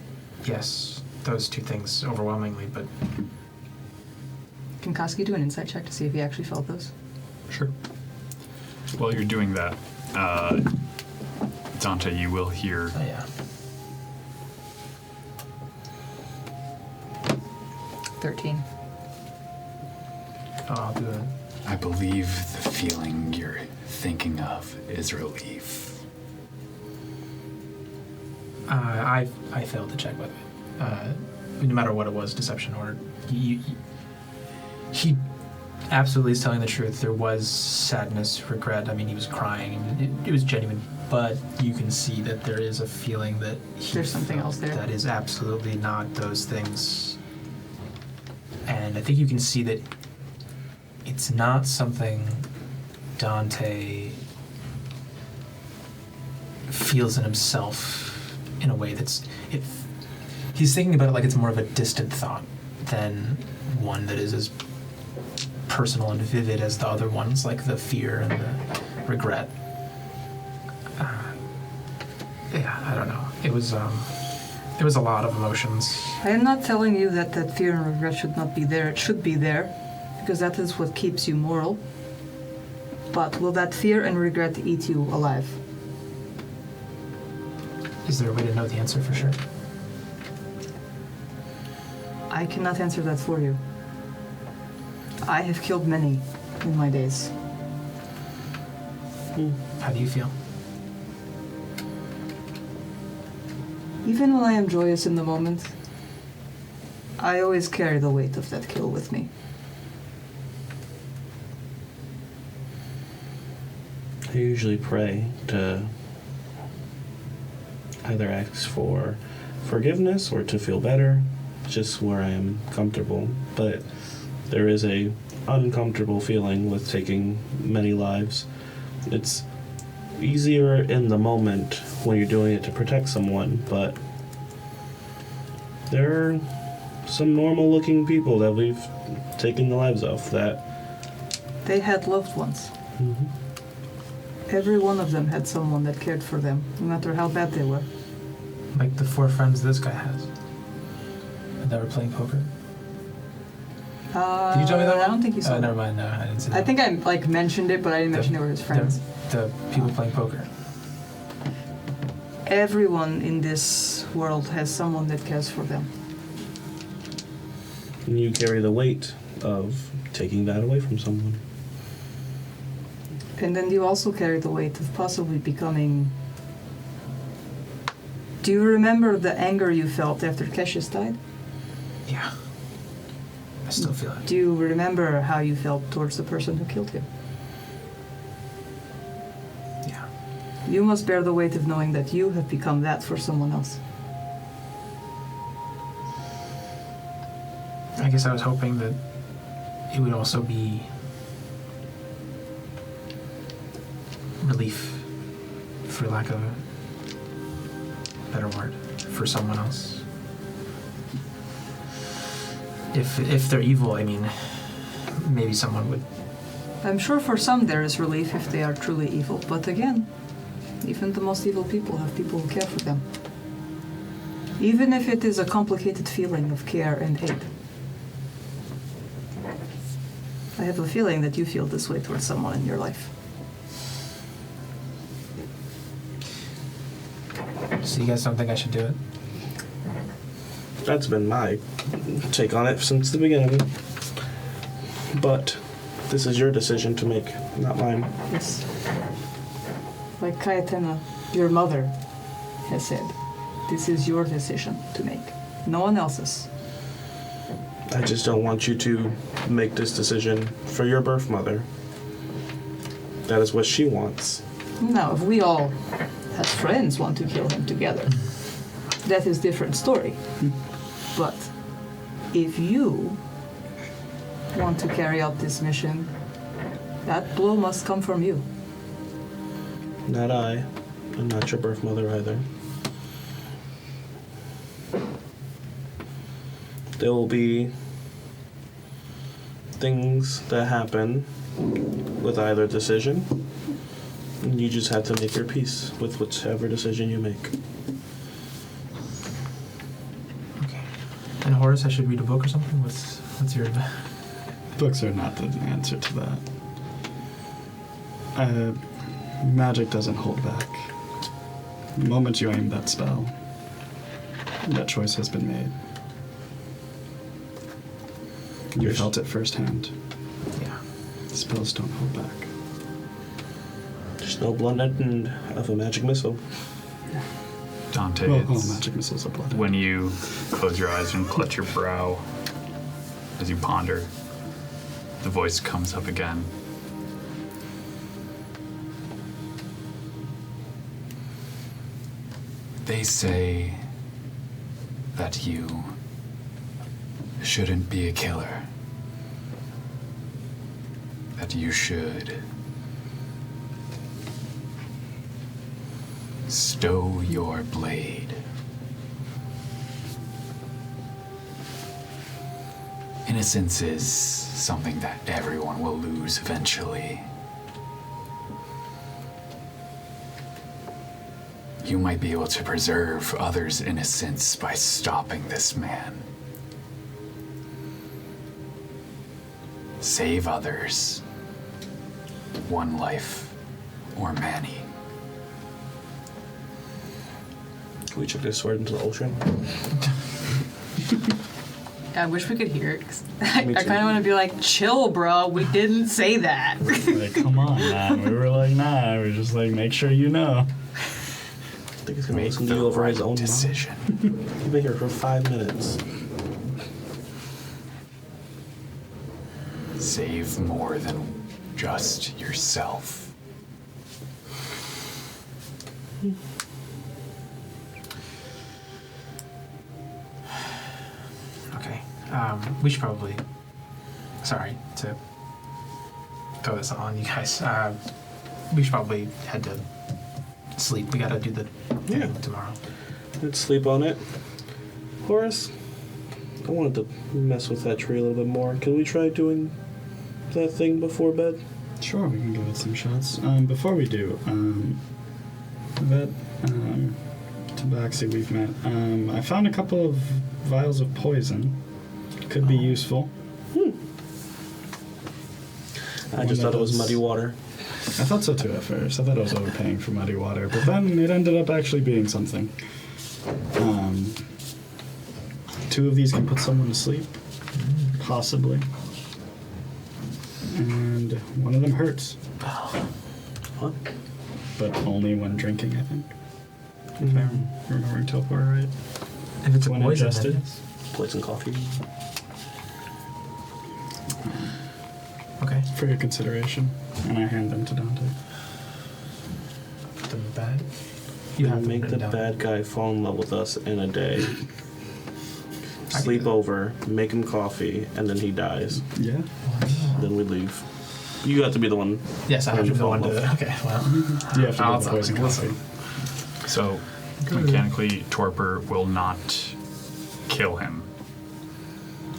S5: Yes, those two things overwhelmingly, but
S6: Can Koski do an insight check to see if he actually felt those?
S8: Sure. While you're doing that, Dante, you will hear
S5: oh yeah.
S6: 13.
S5: Oh, I'll do it.
S1: I believe the feeling you're thinking of is relief.
S5: I failed the check, by the way. No matter what it was, deception or... He absolutely is telling the truth. There was sadness, regret. I mean, he was crying. It was genuine. But you can see that there is a feeling that
S6: There's something else there.
S5: that is absolutely not those things. And I think you can see that it's not something Dante feels in himself in a way that's... He's thinking about it like it's more of a distant thought than one that is as personal and vivid as the other ones, like the fear and the regret. Yeah, I don't know. It was a lot of emotions.
S6: I am not telling you that fear and regret should not be there. It should be there, because that is what keeps you moral. But will that fear and regret eat you alive?
S5: Is there a way to know the answer for sure?
S6: I cannot answer that for you. I have killed many in my days.
S5: How do you feel?
S6: Even when I am joyous in the moment, I always carry the weight of that kill with me.
S4: I usually pray to either ask for forgiveness or to feel better, just where I am comfortable. But there is a uncomfortable feeling with taking many lives. It's easier in the moment when you're doing it to protect someone, but there are some normal looking people that we've taken the lives of that...
S6: They had loved ones.
S4: Mm-hmm.
S6: Every one of them had someone that cared for them, no matter how bad they were.
S5: Like the 4 friends this guy has. That were playing poker. Did you tell me that one?
S6: I don't think you saw.
S5: Never mind. No, I didn't see that.
S6: I think I mentioned it, but I didn't mention they were his friends.
S5: The people playing poker.
S6: Everyone in this world has someone that cares for them.
S4: And you carry the weight of taking that away from someone.
S6: And then you also carry the weight of possibly becoming... Do you remember the anger you felt after Cassius died?
S5: Yeah. I still feel it.
S6: Do you remember how you felt towards the person who killed him?
S5: Yeah.
S6: You must bear the weight of knowing that you have become that for someone else.
S5: I guess I was hoping that it would also be relief, for lack of a better word, for someone else. If they're evil, I mean, maybe someone would.
S6: I'm sure for some there is relief if they are truly evil, but again, even the most evil people have people who care for them. Even if it is a complicated feeling of care and aid. I have a feeling that you feel this way towards someone in your life.
S5: So you guys don't think I should do it?
S4: That's been my take on it since the beginning. But this is your decision to make, not mine.
S6: Yes. Like Cayetana, your mother, has said, this is your decision to make, no one else's.
S4: I just don't want you to make this decision for your birth mother. That is what she wants.
S6: Now, if we all, as friends, want to kill him together, that is a different story. But if you want to carry out this mission, that blow must come from you.
S4: Not I, and not your birth mother either. There will be things that happen with either decision, and you just have to make your peace with whichever decision you make.
S5: Okay. And Horace, I should read a book or something? What's your...
S7: Books are not the answer to that. Magic doesn't hold back. The moment you aim that spell, that choice has been made. You felt it firsthand.
S5: Yeah.
S7: Spells don't hold back.
S4: There's no blunt end of a magic missile.
S8: Dante,
S7: Well, magic missiles are blooded.
S8: when you close your eyes and clutch your brow as you ponder, the voice comes up again. They say that you shouldn't be a killer. That you should stow your blade. Innocence is something that everyone will lose eventually. You might be able to preserve others' innocence by stopping this man. Save others. One life or many.
S4: Can we chuck this sword into the ocean?
S6: I wish we could hear it. 'Cause I
S4: Me too.
S6: kind of want to be like, chill, bro. We didn't say that.
S7: Like, come on, man. We were like, nah. We were just like, make sure you know.
S4: I think he's gonna
S8: Make
S4: listen to
S8: the
S4: you over his
S8: right
S4: own
S8: decision.
S4: mouth. You've been here for 5 minutes.
S8: Save more than just yourself.
S5: Okay. We should probably... Sorry to throw this on you guys. We should probably head to sleep. We gotta do the thing
S4: Yeah.
S5: tomorrow.
S4: Let's sleep on it. Horace, I wanted to mess with that tree a little bit more. Can we try doing that thing before bed?
S7: Sure, we can give it some shots. Before we do, that tabaxi we've met, I found a couple of vials of poison. Could be useful.
S4: I just
S7: One
S4: thought
S7: that
S4: it was
S7: does-
S4: muddy water.
S7: I thought so too at first. I thought I was overpaying for muddy water, but then it ended up actually being something. 2 of these can put someone to sleep, possibly. And 1 of them hurts.
S4: What?
S7: But only when drinking, I think. If I'm remembering Torpor right.
S5: If it's a
S7: When
S5: poison,
S7: ingested.
S5: then yes.
S4: Poison coffee.
S5: Okay.
S7: For your consideration. And I hand them to Dante.
S5: Put them in the bag. You have
S4: And
S5: them
S4: make the
S5: written down.
S4: bad guy fall in love with us in a day. Sleep over, make him coffee, and then he dies.
S7: Yeah.
S4: Then we leave. You have to be the one.
S5: Yes, I have to be the one to. Okay, well.
S7: You have to
S8: I'll
S7: get the poison coffee.
S8: So, mechanically, Torpor will not kill him.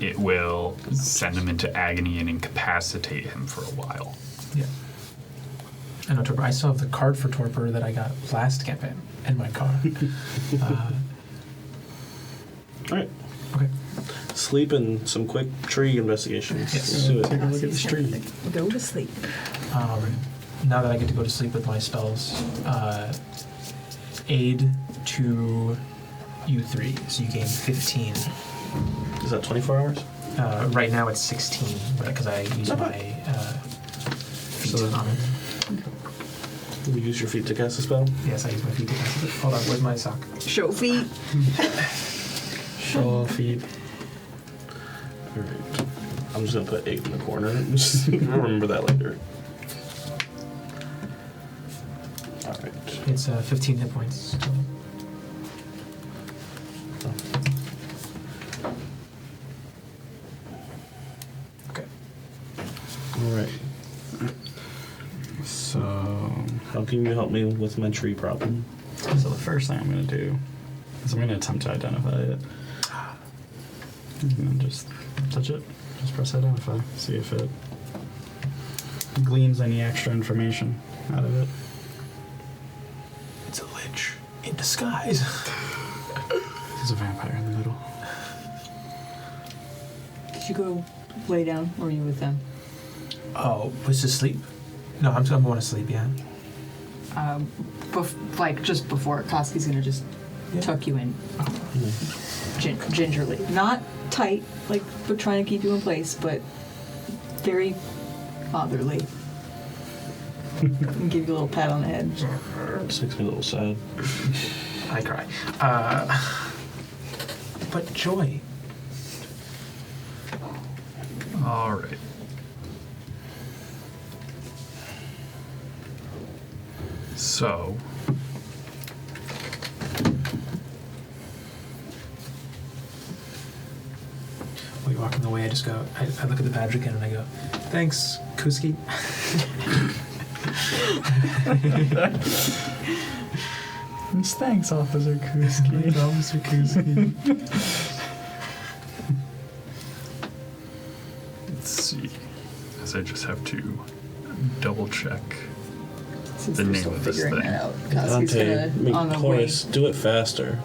S8: It will send him into agony and incapacitate him for a while.
S5: Yeah. I know Torpor. I still have the card for Torpor that I got last campaign in my car.
S4: Alright.
S5: Okay.
S4: Sleep and some quick tree investigations.
S5: Yes.
S4: Let's do it.
S7: Take a look at the street.
S6: Go to sleep.
S5: Now that I get to go to sleep with my spells, aid to you 3, so you gain 15.
S4: Is that 24 hours?
S5: Right now it's 16, because I use my feet
S7: So-
S5: on it.
S4: You use your feet to cast a spell?
S5: Yes, I use my feet to cast it. Hold on, where's my sock?
S6: Show feet.
S7: Shawl feet.
S4: Alright. I'm just gonna put 8 in the corner. Just remember that later. Alright.
S5: It's 15 hit points. Okay.
S4: Alright.
S7: So,
S4: How can you help me with my tree problem?
S7: the first thing I'm going to do is I'm going to attempt to identify it. And then just touch it. Just press identify. See if it gleans any extra information out of it.
S5: It's a lich in disguise.
S7: There's a vampire in the middle.
S6: Did you go lay down, or were you with them?
S5: Oh, was this sleep? No, I'm going to sleep, yeah.
S6: Like just before, Koski's gonna just
S5: Yeah.
S6: tuck you in, gingerly, not tight, like but trying to keep you in place, but very fatherly. And give you a little pat on the head.
S4: This makes me a little sad.
S5: I cry. But joy.
S8: All right. So,
S5: While you're walking away, I just go, I look at the badge again and I go, thanks, Kuski.
S7: Thanks, Officer Kuski.
S5: Officer Kuski.
S8: let's see. As I just have to double check.
S6: Since
S8: The
S6: we're
S8: name
S6: still
S8: of this
S6: figuring
S8: thing.
S6: that out, Koski's
S4: Dante,
S6: gonna on the way.
S4: Horace, do it faster.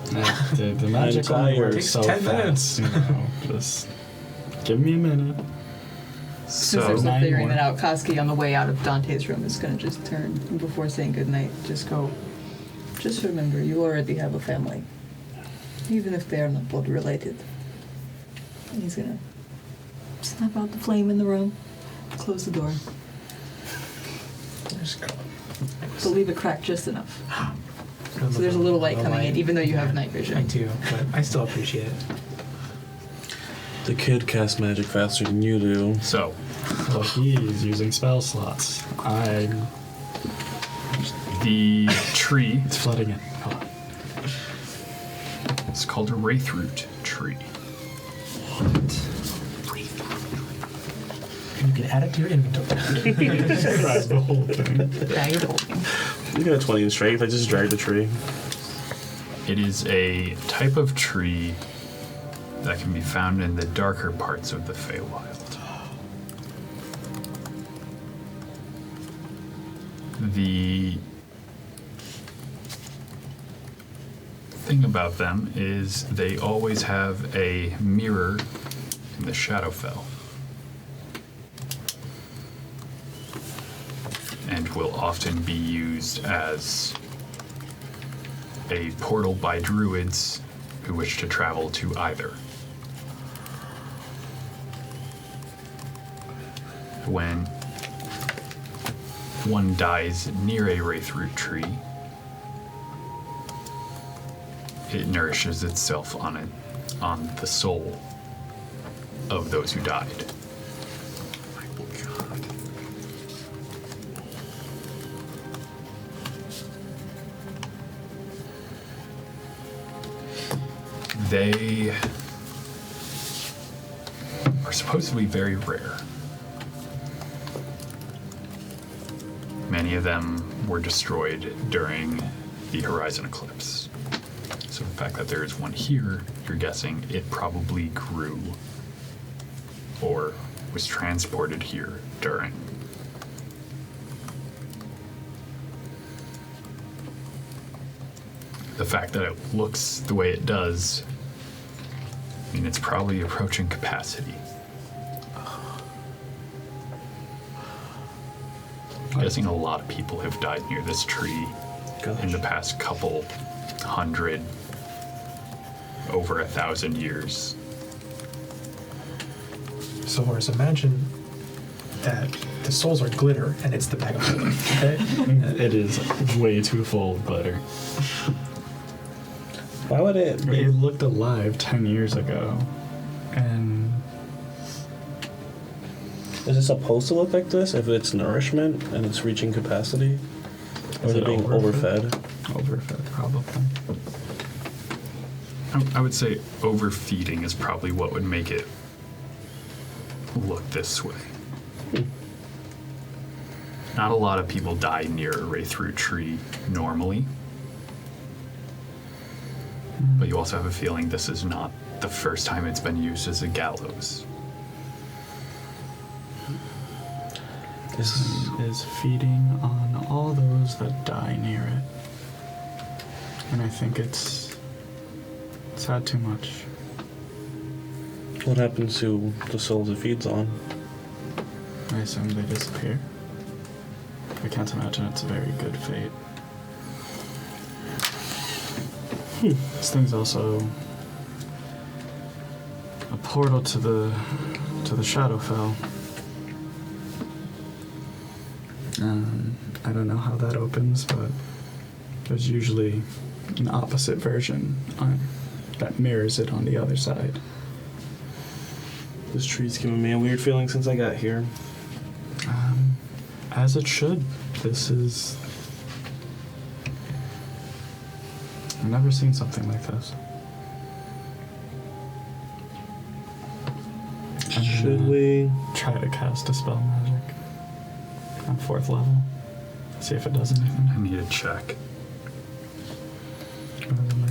S7: The magic
S4: I'm
S7: only
S4: tired.
S7: works
S5: Takes
S7: so
S5: 10
S7: fast,
S5: minutes.
S7: you know, just give me a minute.
S6: Since
S8: So,
S6: they're still
S7: 9
S6: figuring
S7: more.
S6: that out, Koski on the way out of Dante's room is gonna just turn and before saying goodnight. Just go. Just remember, you already have a family, even if they are not blood related. And he's gonna snap out the flame in the room, close the door, but leave it cracked just enough. So there's a little light coming in, even though you have night
S5: I
S6: vision.
S5: do, but I still appreciate it.
S4: The kid casts magic faster than you do.
S8: so
S7: Well, he's using spell slots.
S8: the tree
S7: It's flooding in. Hold on.
S8: is called a wraithroot tree.
S5: You can add it to your inventory.
S7: Grab the whole thing.
S6: Bag of holding.
S4: You got a 20 in strength. I just dragged the tree.
S8: It is a type of tree that can be found in the darker parts of the Feywild. The thing about them is they always have a mirror in the Shadowfell. And Glyph will often be used as a portal by druids who wish to travel to either. When one dies near a wraithroot tree, it nourishes itself on the soul of those who died. They are supposed to be very rare. Many of them were destroyed during the Horizon Eclipse. So the fact that there is one here, you're guessing it probably grew or was transported here during. The fact that it looks the way it does, I mean, it's probably approaching capacity. I'm guessing a lot of people have died near this tree in the past couple hundred, over 1,000 years.
S5: So, Horace, imagine that the souls are glitter and it's the bag of holding, okay?
S7: It is way too full of glitter.
S4: Why would it be?
S7: It looked alive 10 years ago, and
S4: Is it supposed to look like this if it's nourishment and it's reaching capacity? Or is it being overfed?
S7: overfed probably.
S8: I would say overfeeding is probably what would make it look this way. Not a lot of people die near a wraithroot tree normally. But you also have a feeling this is not the first time it's been used as a gallows.
S7: This is feeding on all those that die near it. And I think it's had too much.
S4: What happens to the souls it feeds on?
S7: I assume they disappear. I can't imagine it's a very good fate. This thing's also a portal to the Shadowfell. I don't know how that opens, but there's usually an opposite version that mirrors it on the other side.
S4: This tree's giving me a weird feeling since I got here.
S7: As it should. This is... I've never seen something like this.
S4: Should we?
S7: Try to cast Dispel magic on 4th level. See if it does anything.
S8: I need a check.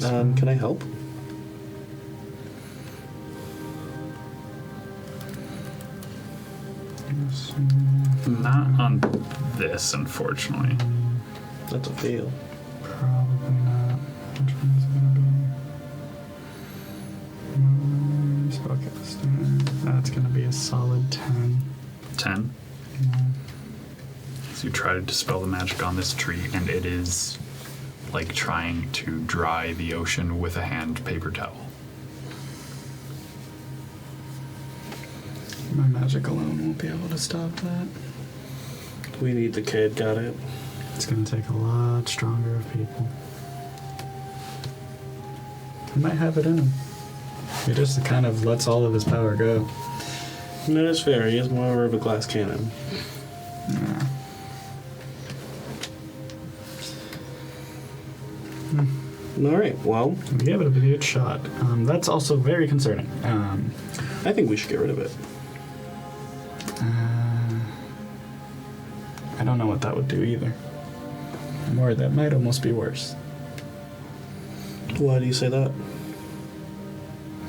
S4: Can I help?
S8: Not on this, unfortunately.
S4: That's a fail.
S7: Probably not. Which one is it gonna be? Spellcasting. That's gonna be a solid 10.
S8: 10. So you try to dispel the magic on this tree, and it is like trying to dry the ocean with a hand paper towel.
S7: My magic alone won't be able to stop that.
S4: We need the kid, got it.
S7: It's gonna take a lot stronger of people. He might have it in him. He just kind of lets all of his power go.
S4: That is fair. He is more of a glass cannon.
S7: Yeah.
S4: All right. Well,
S7: We gave it a good shot. That's also very concerning.
S4: I think we should get rid of it.
S7: I don't know what that would do either. Or that might almost be worse.
S4: Why do you say that?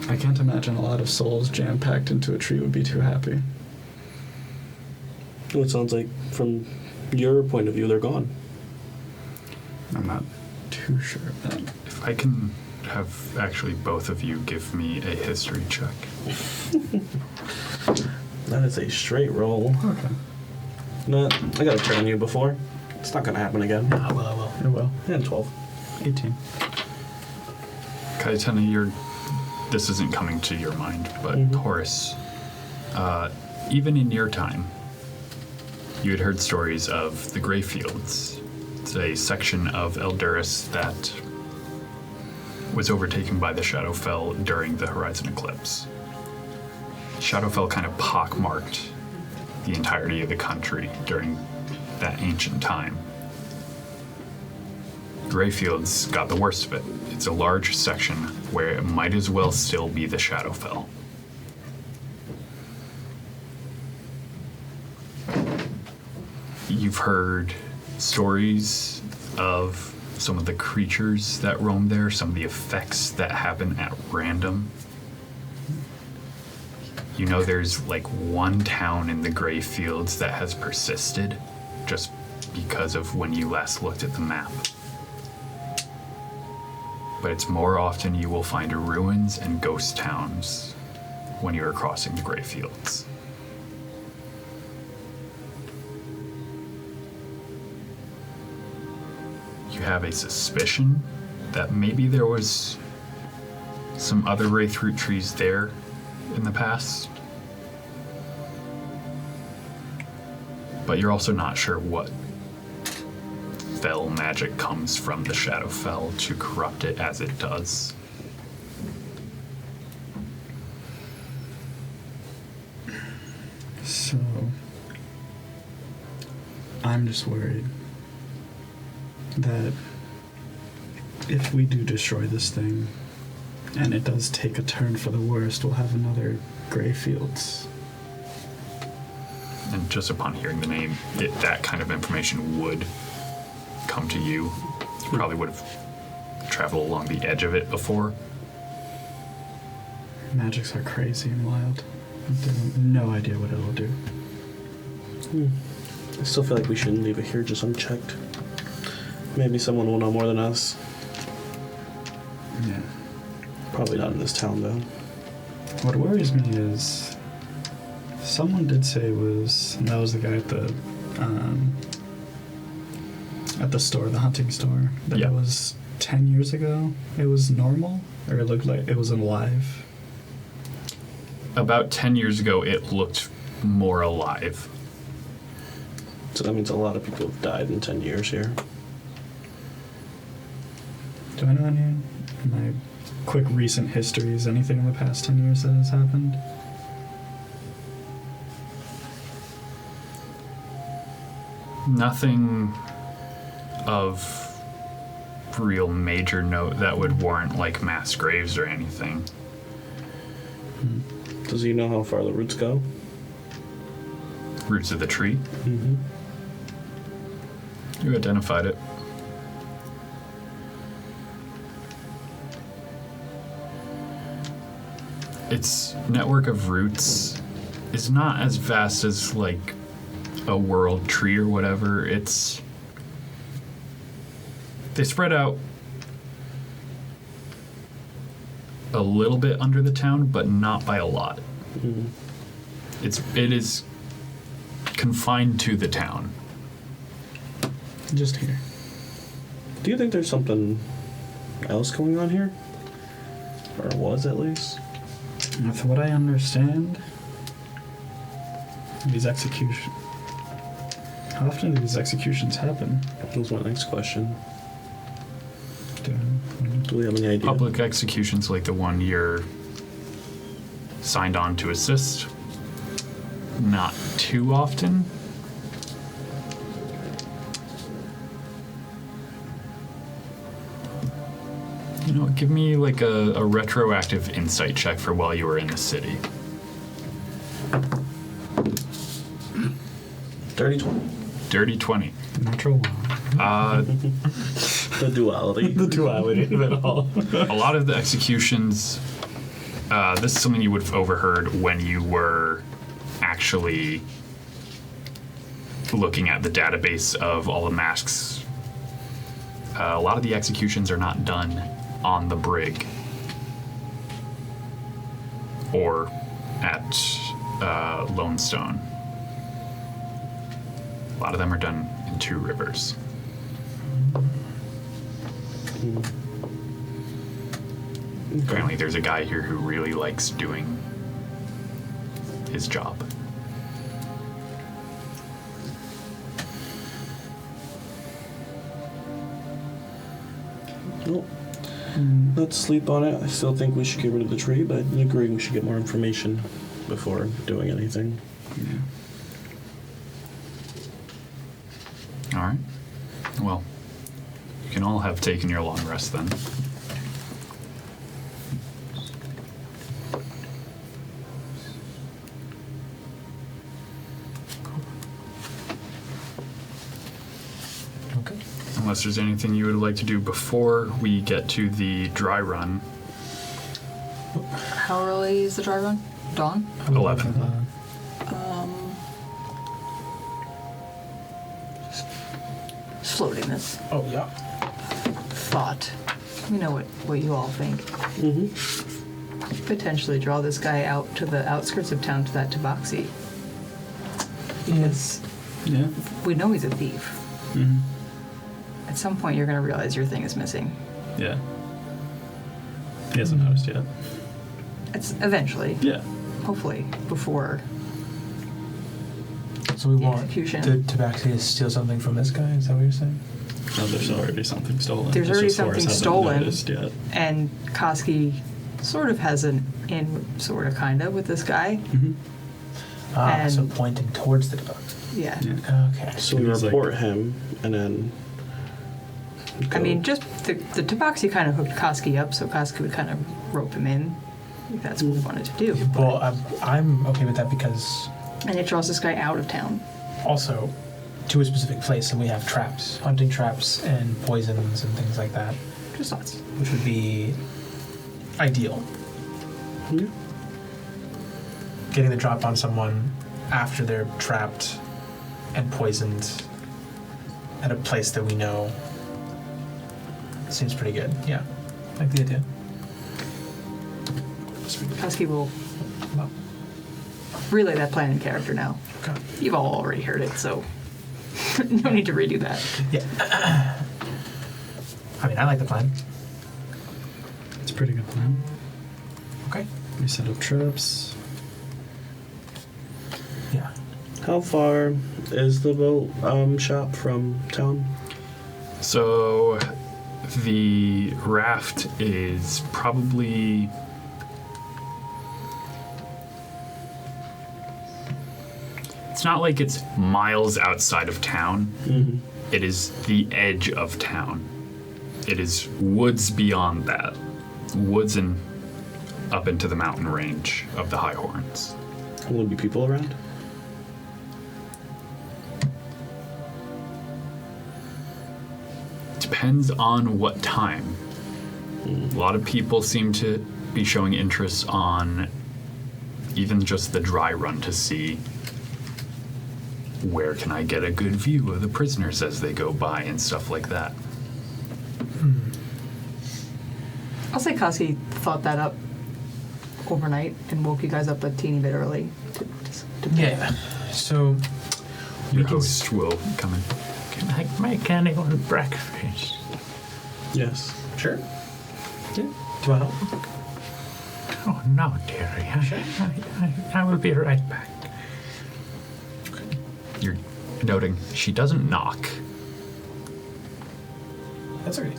S7: I can't imagine a lot of souls jam-packed into a tree would be too happy.
S4: Well, it sounds like, from your point of view, they're gone.
S7: I'm not too sure of that.
S8: If I can have actually both of you give me a history check.
S4: That is a straight roll.
S7: Okay.
S4: No, I got a turn on you before. It's not gonna happen again.
S5: I will.
S7: It will.
S4: And 12.
S7: 18.
S8: Kaitana, this isn't coming to your mind, but Horace, even in your time, you had heard stories of the Greyfields. It's a section of Elduris that was overtaken by the Shadowfell during the Horizon Eclipse. Shadowfell kind of pockmarked the entirety of the country during that ancient time. Greyfields got the worst of it. It's a large section where it might as well still be the Shadowfell. You've heard stories of some of the creatures that roam there, some of the effects that happen at random. You know there's like one town in the Greyfields that has persisted just because of when you last looked at the map. But it's more often you will find ruins and ghost towns when you are crossing the Greyfields. You have a suspicion that maybe there was some other wraithroot trees there in the past. But you're also not sure what fell magic comes from the Shadowfell to corrupt it as it does.
S7: So, I'm just worried that if we do destroy this thing, and it does take a turn for the worst, we'll have another Greyfields.
S8: And just upon hearing the name, that kind of information would come to you. You probably would have traveled along the edge of it before.
S7: Magics are crazy and wild. I have no idea what it'll do.
S4: I still feel like we shouldn't leave it here just unchecked. Maybe someone will know more than us.
S7: Yeah.
S4: Probably not in this town, though.
S7: What worries me is someone did say that was the guy at the store, the hunting store, that
S8: Yeah.
S7: it was 10 years ago. It was normal, or it looked like it was alive.
S8: About 10 years ago, it looked more alive.
S4: So that means a lot of people have died in 10 years here.
S7: Do I know any my quick recent histories? Anything in the past 10 years that has happened?
S8: Nothing of real major note that would warrant like mass graves or anything.
S4: Does he know how far the roots go?
S8: Roots of the tree?
S4: Mm-hmm.
S8: You identified it. Its network of roots is not as vast as like a world tree or whatever. They spread out a little bit under the town, but not by a lot.
S4: Mm-hmm.
S8: It is confined to the town.
S7: Just here.
S4: Do you think there's something else going on here? Or was, at least?
S7: With what I understand, these executions. How often do these executions happen?
S4: That was my next question.
S7: Do
S4: Do we have any idea?
S8: Public executions like the one you're signed on to assist, not too often. You know, give me like a retroactive insight check for while you were in the city.
S4: 30-20.
S8: Dirty 20.
S7: Natural one.
S4: The duality.
S7: The duality of it all.
S8: A lot of the executions, this is something you would have overheard when you were actually looking at the database of all the masks. A lot of the executions are not done on the brig or at Lone Stone. A lot of them are done in 2 rivers. Apparently there's a guy here who really likes doing his job.
S4: Well, let's sleep on it. I still think we should get rid of the tree, but I agree we should get more information before doing anything.
S8: All right. Well, you can all have taken your long rest then.
S5: Okay.
S8: Unless there's anything you would like to do before we get to the dry run.
S6: How early is the dry run? Dawn?
S8: 11.
S6: Just floating this
S5: Oh, yeah.
S6: thought. Let me know what you all think. Potentially draw this guy out to the outskirts of town to that tabaxi. Because
S7: Yeah.
S6: we know he's a thief. At some point, you're going to realize your thing is missing.
S7: Yeah. He hasn't noticed yet.
S6: It's eventually,
S7: Yeah.
S6: hopefully, before.
S5: So we
S6: The
S5: want
S6: execution.
S5: the tabaxi to steal something from this guy? Is that what you're saying?
S7: No, there's already something stolen.
S6: There's
S7: It's
S6: already
S7: just Horace
S6: something
S7: hasn't
S6: stolen.
S7: noticed yet.
S6: And Koski sort of has an in, sort of, kind of, with this guy.
S5: Ah, so
S6: And-
S5: pointing towards the tabaxi.
S6: Yeah.
S5: Okay.
S4: So we
S7: He was like-
S4: report him, and then.
S6: I mean, just the tabaxi kind of hooked Koski up, so Koski would kind of rope him in. If that's what we wanted to do.
S5: Well, I'm okay with that because
S6: And it draws this guy out of town.
S5: also to a specific place, and we have traps, hunting traps, and poisons and things like that,
S6: Just thoughts.
S5: which would be ideal. Getting the drop on someone after they're trapped and poisoned at a place that we know seems pretty good. Yeah, I like the idea.
S6: Koski will relay that plan in character now.
S5: Okay.
S6: You've all already heard it, so no need to redo that.
S5: Yeah. I mean, I like the plan.
S7: It's a pretty good plan.
S5: Okay.
S7: We set up traps.
S5: Yeah.
S4: How far is the boat shop from town?
S8: So the raft is probably it's not like it's miles outside of town. It is the edge of town. It is woods beyond that. Woods and up into the mountain range of the High Horns.
S4: Will there be people around?
S8: Depends on what time. A lot of people seem to be showing interest on even just the dry run to see where can I get a good view of the prisoners as they go by and stuff like that.
S6: I'll say Koski thought that up overnight and woke you guys up a teeny bit early. To
S5: Yeah. So
S8: Your host will come in.
S9: Can I make anyone breakfast?
S4: Yes.
S5: sure. Yeah. Do you want help?
S9: Oh, no, dearie. I will be right back.
S8: You're noting she doesn't knock.
S5: That's okay.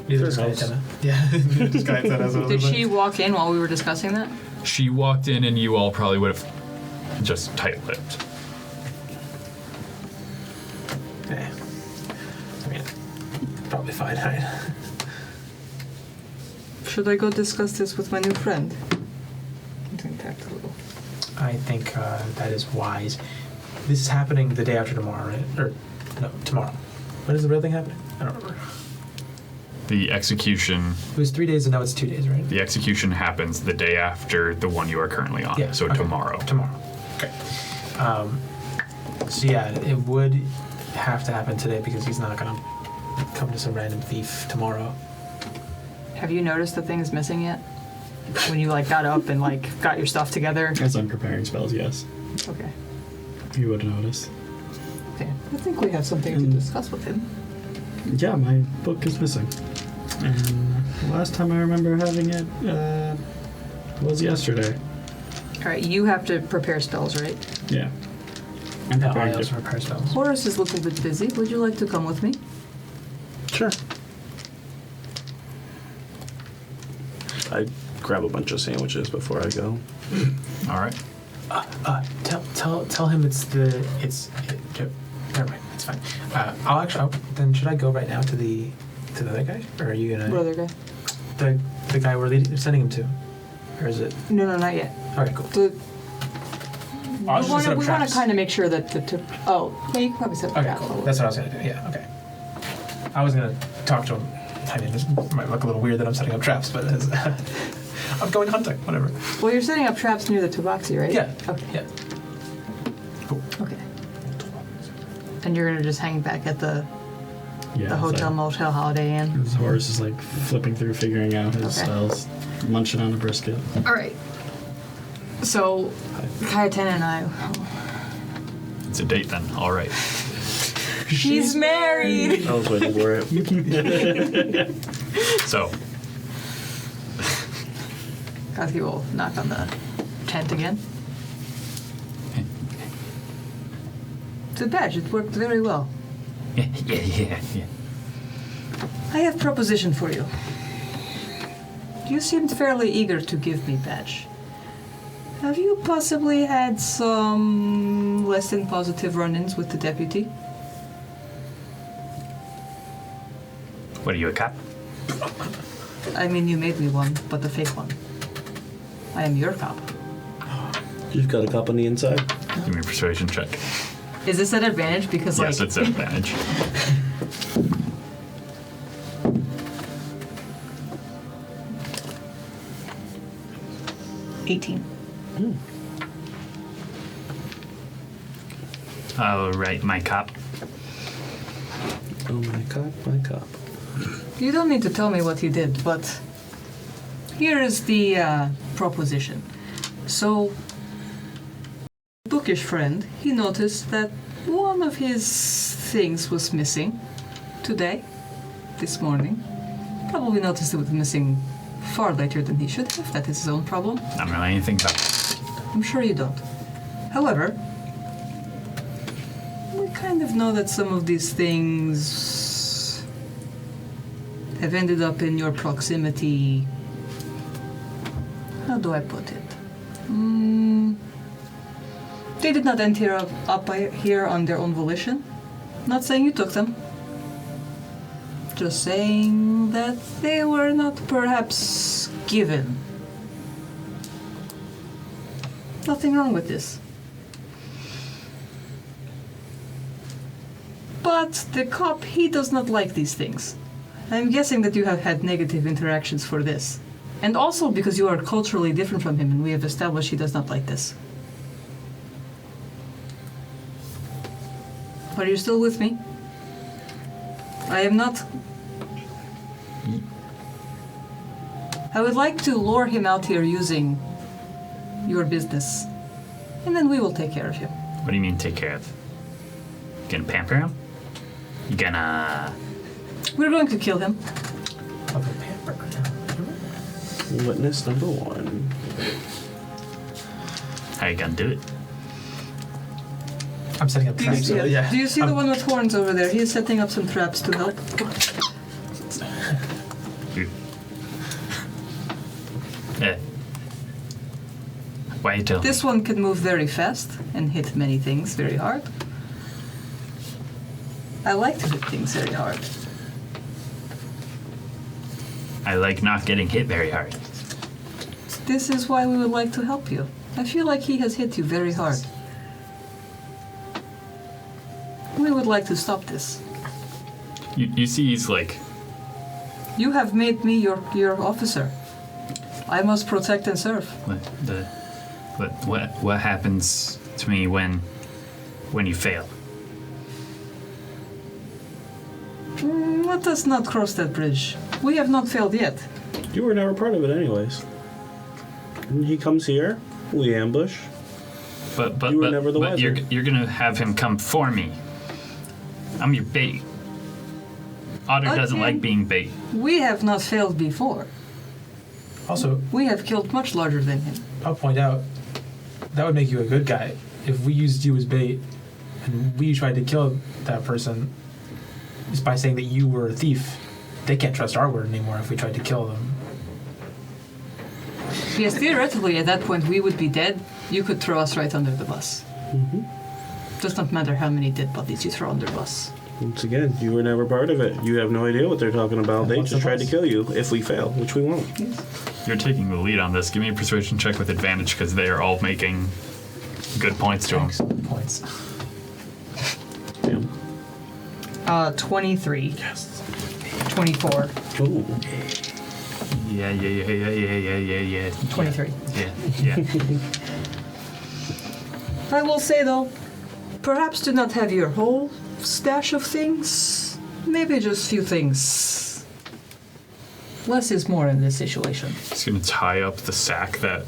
S5: Neither does
S4: Fair house.
S5: Gaetana. Yeah. Neither does Gaetana, as well.
S6: Did she walk in while we were discussing that?
S8: She walked in and you all probably would have just tight-lipped.
S5: Yeah. I mean, probably fine, right?
S6: Should I go discuss this with my new friend? I think that's a little.
S5: I think that is wise. This is happening the day after tomorrow, right? Or, no, tomorrow. When is the real thing happening? I don't remember.
S8: The execution
S5: It was 3 days and now it's 2 days, right?
S8: The execution happens the day after the one you are currently on,
S5: Yeah,
S8: so
S5: okay.
S8: tomorrow.
S5: Tomorrow. Okay. So yeah, it would have to happen today because he's not gonna come to some random thief tomorrow.
S6: Have you noticed the thing's missing yet? When you got up and got your stuff together?
S7: As I'm preparing spells, yes.
S6: Okay.
S7: you would notice.
S6: Okay. I think we have something to discuss with him.
S7: Yeah, my book is missing. And the last time I remember having it was yesterday.
S6: All right, you have to prepare spells, right?
S7: Yeah. I'm
S5: No, I
S7: preparing
S5: also
S7: to.
S5: repair spells.
S6: Horace is a little bit busy. Would you like to come with me?
S4: Sure. I grab a bunch of sandwiches before I go.
S8: All right.
S5: Tell him never mind, it's fine. Then should I go right now to the other guy, or are you gonna
S6: Brother guy.
S5: the guy we're sending him to, or is it?
S6: No, not yet.
S5: Okay, cool.
S6: We
S5: I was just set up
S6: want to
S5: traps.
S6: kind of make sure that yeah, you can probably set up
S5: Okay,
S6: traps.
S5: cool. That's what I was gonna do. Yeah, okay. I was gonna talk to him. I mean, this might look a little weird that I'm setting up traps, but I'm going hunting. Whatever.
S6: Well, you're setting up traps near the Tabaxi, right?
S5: Yeah.
S6: Okay.
S5: Yeah.
S6: Okay. And you're gonna just hang back at the
S7: Yeah, it's
S6: hotel,
S7: like-
S6: motel, Holiday Inn.
S7: His horse is like flipping through, figuring out his
S6: Okay.
S7: spells, munching on a brisket.
S6: All right. So, Kaiten and I.
S8: It's a date then. All right.
S6: She's married.
S4: I was waiting for it.
S8: So,
S6: Kathy will knock on the tent again. It's a badge. It worked very well.
S9: Yeah.
S6: I have a proposition for you. You seemed fairly eager to give me badge. Have you possibly had some less than positive run-ins with the deputy?
S9: What are you, a cop?
S6: I mean, you made me one, but the fake one. I am your cop.
S4: You've got a cup on the inside?
S8: give me a persuasion check.
S6: Is this an advantage? Because
S8: Yes, it's an advantage.
S6: $18.
S9: All right, my cop.
S4: Oh, my cup, my cup.
S6: You don't need to tell me what you did, but here is the proposition. So, bookish friend, he noticed that one of his things was missing today, this morning. Probably noticed it was missing far later than he should have. That is his own problem.
S9: I don't know anything about it.
S6: I'm sure you don't. However, we kind of know that some of these things have ended up in your proximity. How do I put it? They did not enter up here on their own volition. Not saying you took them. Just saying that they were not perhaps given. Nothing wrong with this. But the cop, he does not like these things. I'm guessing that you have had negative interactions for this. And also because you are culturally different from him and we have established he does not like this. Are you still with me? I am not. I would like to lure him out here using your business. And then we will take care of him.
S9: What do you mean take care of? You gonna pamper him? You gonna...
S6: We're going to kill him.
S4: Witness number one.
S9: How you gonna do it?
S5: I'm setting up traps. So, yeah.
S6: Do you see the one with horns over there? He is setting up some traps to help.
S9: Why you tell me?
S6: This one can move very fast and hit many things very hard. I like to hit things very hard.
S9: I like not getting hit very hard.
S6: This is why we would like to help you. I feel like he has hit you very hard. We would like to stop this.
S8: You see he's like,
S6: You have made me your officer. I must protect and serve.
S9: What happens to me when you fail?
S6: Let us not cross that bridge. We have not failed yet.
S4: You were never part of it anyways. And he comes here, we ambush,
S8: But
S4: You were never the
S8: but
S4: wiser.
S8: you're gonna have him come for me. I'm your bait. Otter doesn't
S6: Okay.
S8: like being bait.
S6: We have not failed before.
S5: Also,
S6: We have killed much larger than him.
S5: I'll point out that would make you a good guy. If we used you as bait and we tried to kill that person just by saying that you were a thief, they can't trust our word anymore if we tried to kill them.
S6: Yes, theoretically, at that point, we would be dead. You could throw us right under the bus. Does not matter how many dead bodies you throw under the bus.
S4: Once again, you were never part of it. You have no idea what they're talking about. They
S5: What's
S4: just
S5: the
S4: tried to
S5: bus?
S4: kill you if we fail, which we won't.
S8: You're taking the lead on this. Give me a persuasion check with advantage because they are all making good points to him.
S5: Points.
S4: Damn.
S6: 23. Yes. 24.
S4: Ooh.
S8: Yeah.
S6: 23.
S8: Yeah.
S6: I will say, though, perhaps do not have your whole stash of things. Maybe just few things. Less is more in this situation.
S8: He's gonna tie up the sack that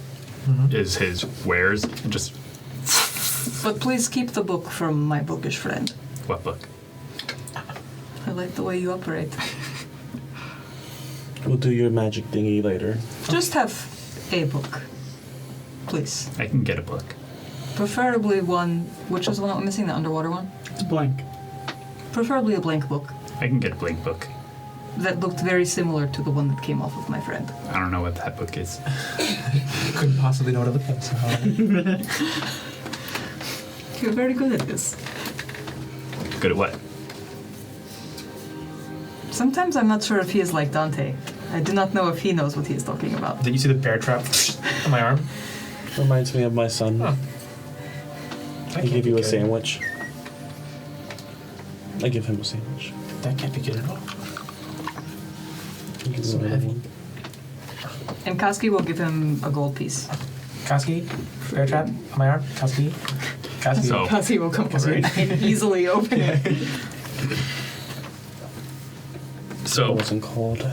S8: is his wares and just
S6: But please keep the book from my bookish friend.
S8: what book?
S6: I like the way you operate.
S4: We'll do your magic thingy later.
S6: Just have a book. Please.
S8: I can get a book.
S6: Preferably one, which was the one I'm missing, the underwater one?
S7: It's blank.
S6: Preferably a blank book
S8: I can get a blank book.
S6: that looked very similar to the one that came off of my friend.
S8: I don't know what that book is.
S5: Couldn't possibly know what other books are.
S6: You're very good at this.
S8: Good at what?
S6: Sometimes I'm not sure if he is like Dante. I do not know if he knows what he is talking about.
S5: Did you see the bear trap on my arm?
S4: Reminds me of my son.
S5: Huh.
S4: He gave you a sandwich. I give him a sandwich.
S5: That can't be good at all.
S4: He gives
S5: So
S4: him another
S5: heavy.
S4: one.
S6: And Kaski will give him a gold piece.
S5: Koski, bear trap on my arm. Koski. Koski.
S8: So-
S6: Kaski will come over and easily open it.
S4: It
S8: So,
S4: wasn't cold.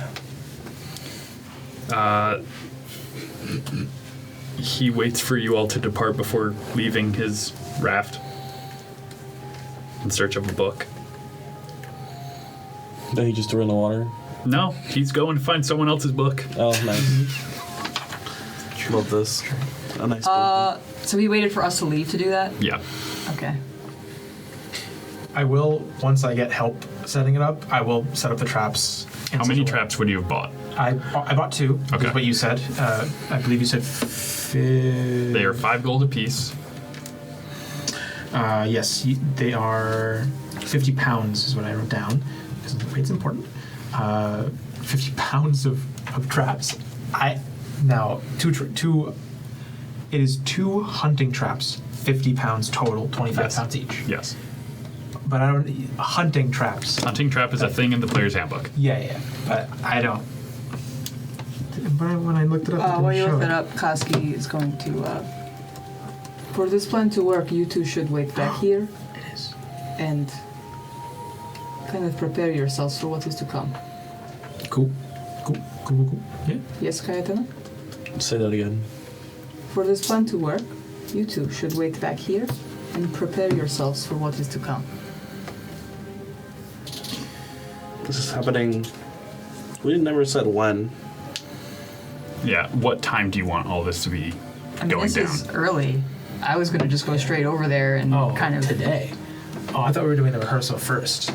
S8: he waits for you all to depart before leaving his raft in search of a book.
S4: Then he just threw in the water.
S8: No, he's going to find someone else's book.
S4: Oh, nice. Love this. A nice book.
S6: So he waited for us to leave to do that?
S8: Yeah.
S6: Okay.
S5: I will, once I get help setting it up, I will set up the traps. in
S8: How
S5: such
S8: many
S5: a way-
S8: traps would you have bought?
S5: I bought two.
S8: Okay.
S5: Is what you said. I believe you said.
S8: They are 5 gold apiece.
S5: Yes, they are 50 pounds is what I wrote down because the weight's important. 50 pounds of traps. Now two. It is 2 hunting traps, 50 pounds total, 25
S8: Yes.
S5: pounds each.
S8: Yes.
S5: But I don't hunting traps.
S8: Hunting trap is a thing in the player's handbook.
S5: Yeah, but I don't. But when I looked it up, it
S6: While
S5: didn't
S6: you
S5: show
S6: look
S5: it.
S6: that up, Kaski is going to. For this plan to work, you two should wait back here
S5: It is.
S6: and kind of prepare yourselves for what is to come.
S5: Cool. Yeah.
S6: Yes, Kayatana?
S4: Say that again.
S6: For this plan to work, you two should wait back here and prepare yourselves for what is to come.
S4: This is happening. We never said when.
S8: Yeah. What time do you want all this to be
S6: I mean,
S8: going
S6: this
S8: down?
S6: is early. I was going to just go straight over there and
S5: Oh,
S6: kind of.
S5: today. Oh, I thought we were doing the rehearsal first.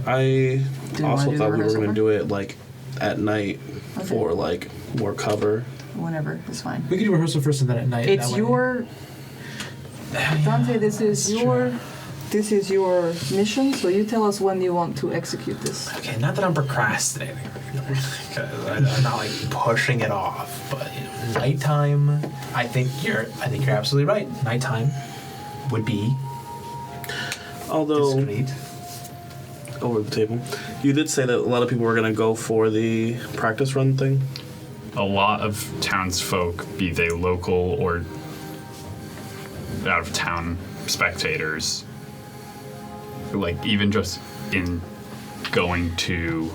S4: I
S6: Do you wanna
S4: also
S6: do the
S4: thought we were
S6: rehearsal
S4: going to
S6: first?
S4: do it like at night
S6: Okay.
S4: for like more cover.
S6: Whenever, it's fine.
S5: We could do rehearsal first and then at night.
S6: It's
S5: that way.
S6: your. Dante, this is your. This is your mission, so you tell us when you want to execute this.
S5: Okay, not that I'm procrastinating, because I'm not like pushing it off. But nighttime, I think you're absolutely right. Nighttime would be
S4: Although
S5: discreet.
S4: over the table, you did say that a lot of people were going to go for the practice run thing.
S8: A lot of townsfolk, be they local or out of town spectators, like even just in going to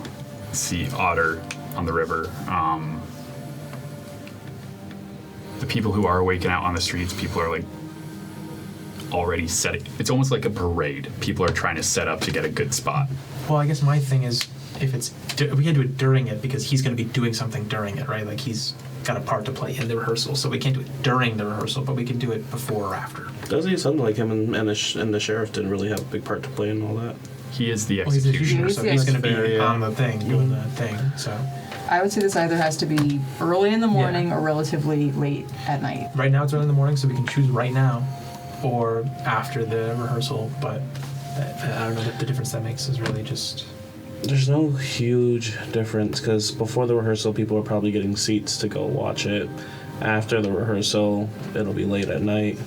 S8: see Otter on the river, the people who are waking out on the streets, people are like already setting. It's almost like a parade. People are trying to set up to get a good spot.
S5: Well, I guess my thing is, if it's we can't do it during it because he's going to be doing something during it, right? Like he's got a part to play in the rehearsal, so we can't do it during the rehearsal, but we can do it before or after.
S4: Doesn't he sound like him and the sheriff didn't really have a big part to play in all that?
S8: He is the
S5: Well, he's the
S8: executioner.
S5: executioner, so
S6: the
S5: he's going to
S4: executioner,
S5: be
S4: yeah.
S5: on the thing, doing the thing. So
S6: I would say this either has to be early in the morning or relatively late at night.
S5: right now it's early in the morning, so we can choose right now or after the rehearsal. But I don't know what the difference that makes is really just.
S4: There's no huge difference because before the rehearsal, people are probably getting seats to go watch it. After the rehearsal, it'll be late at night.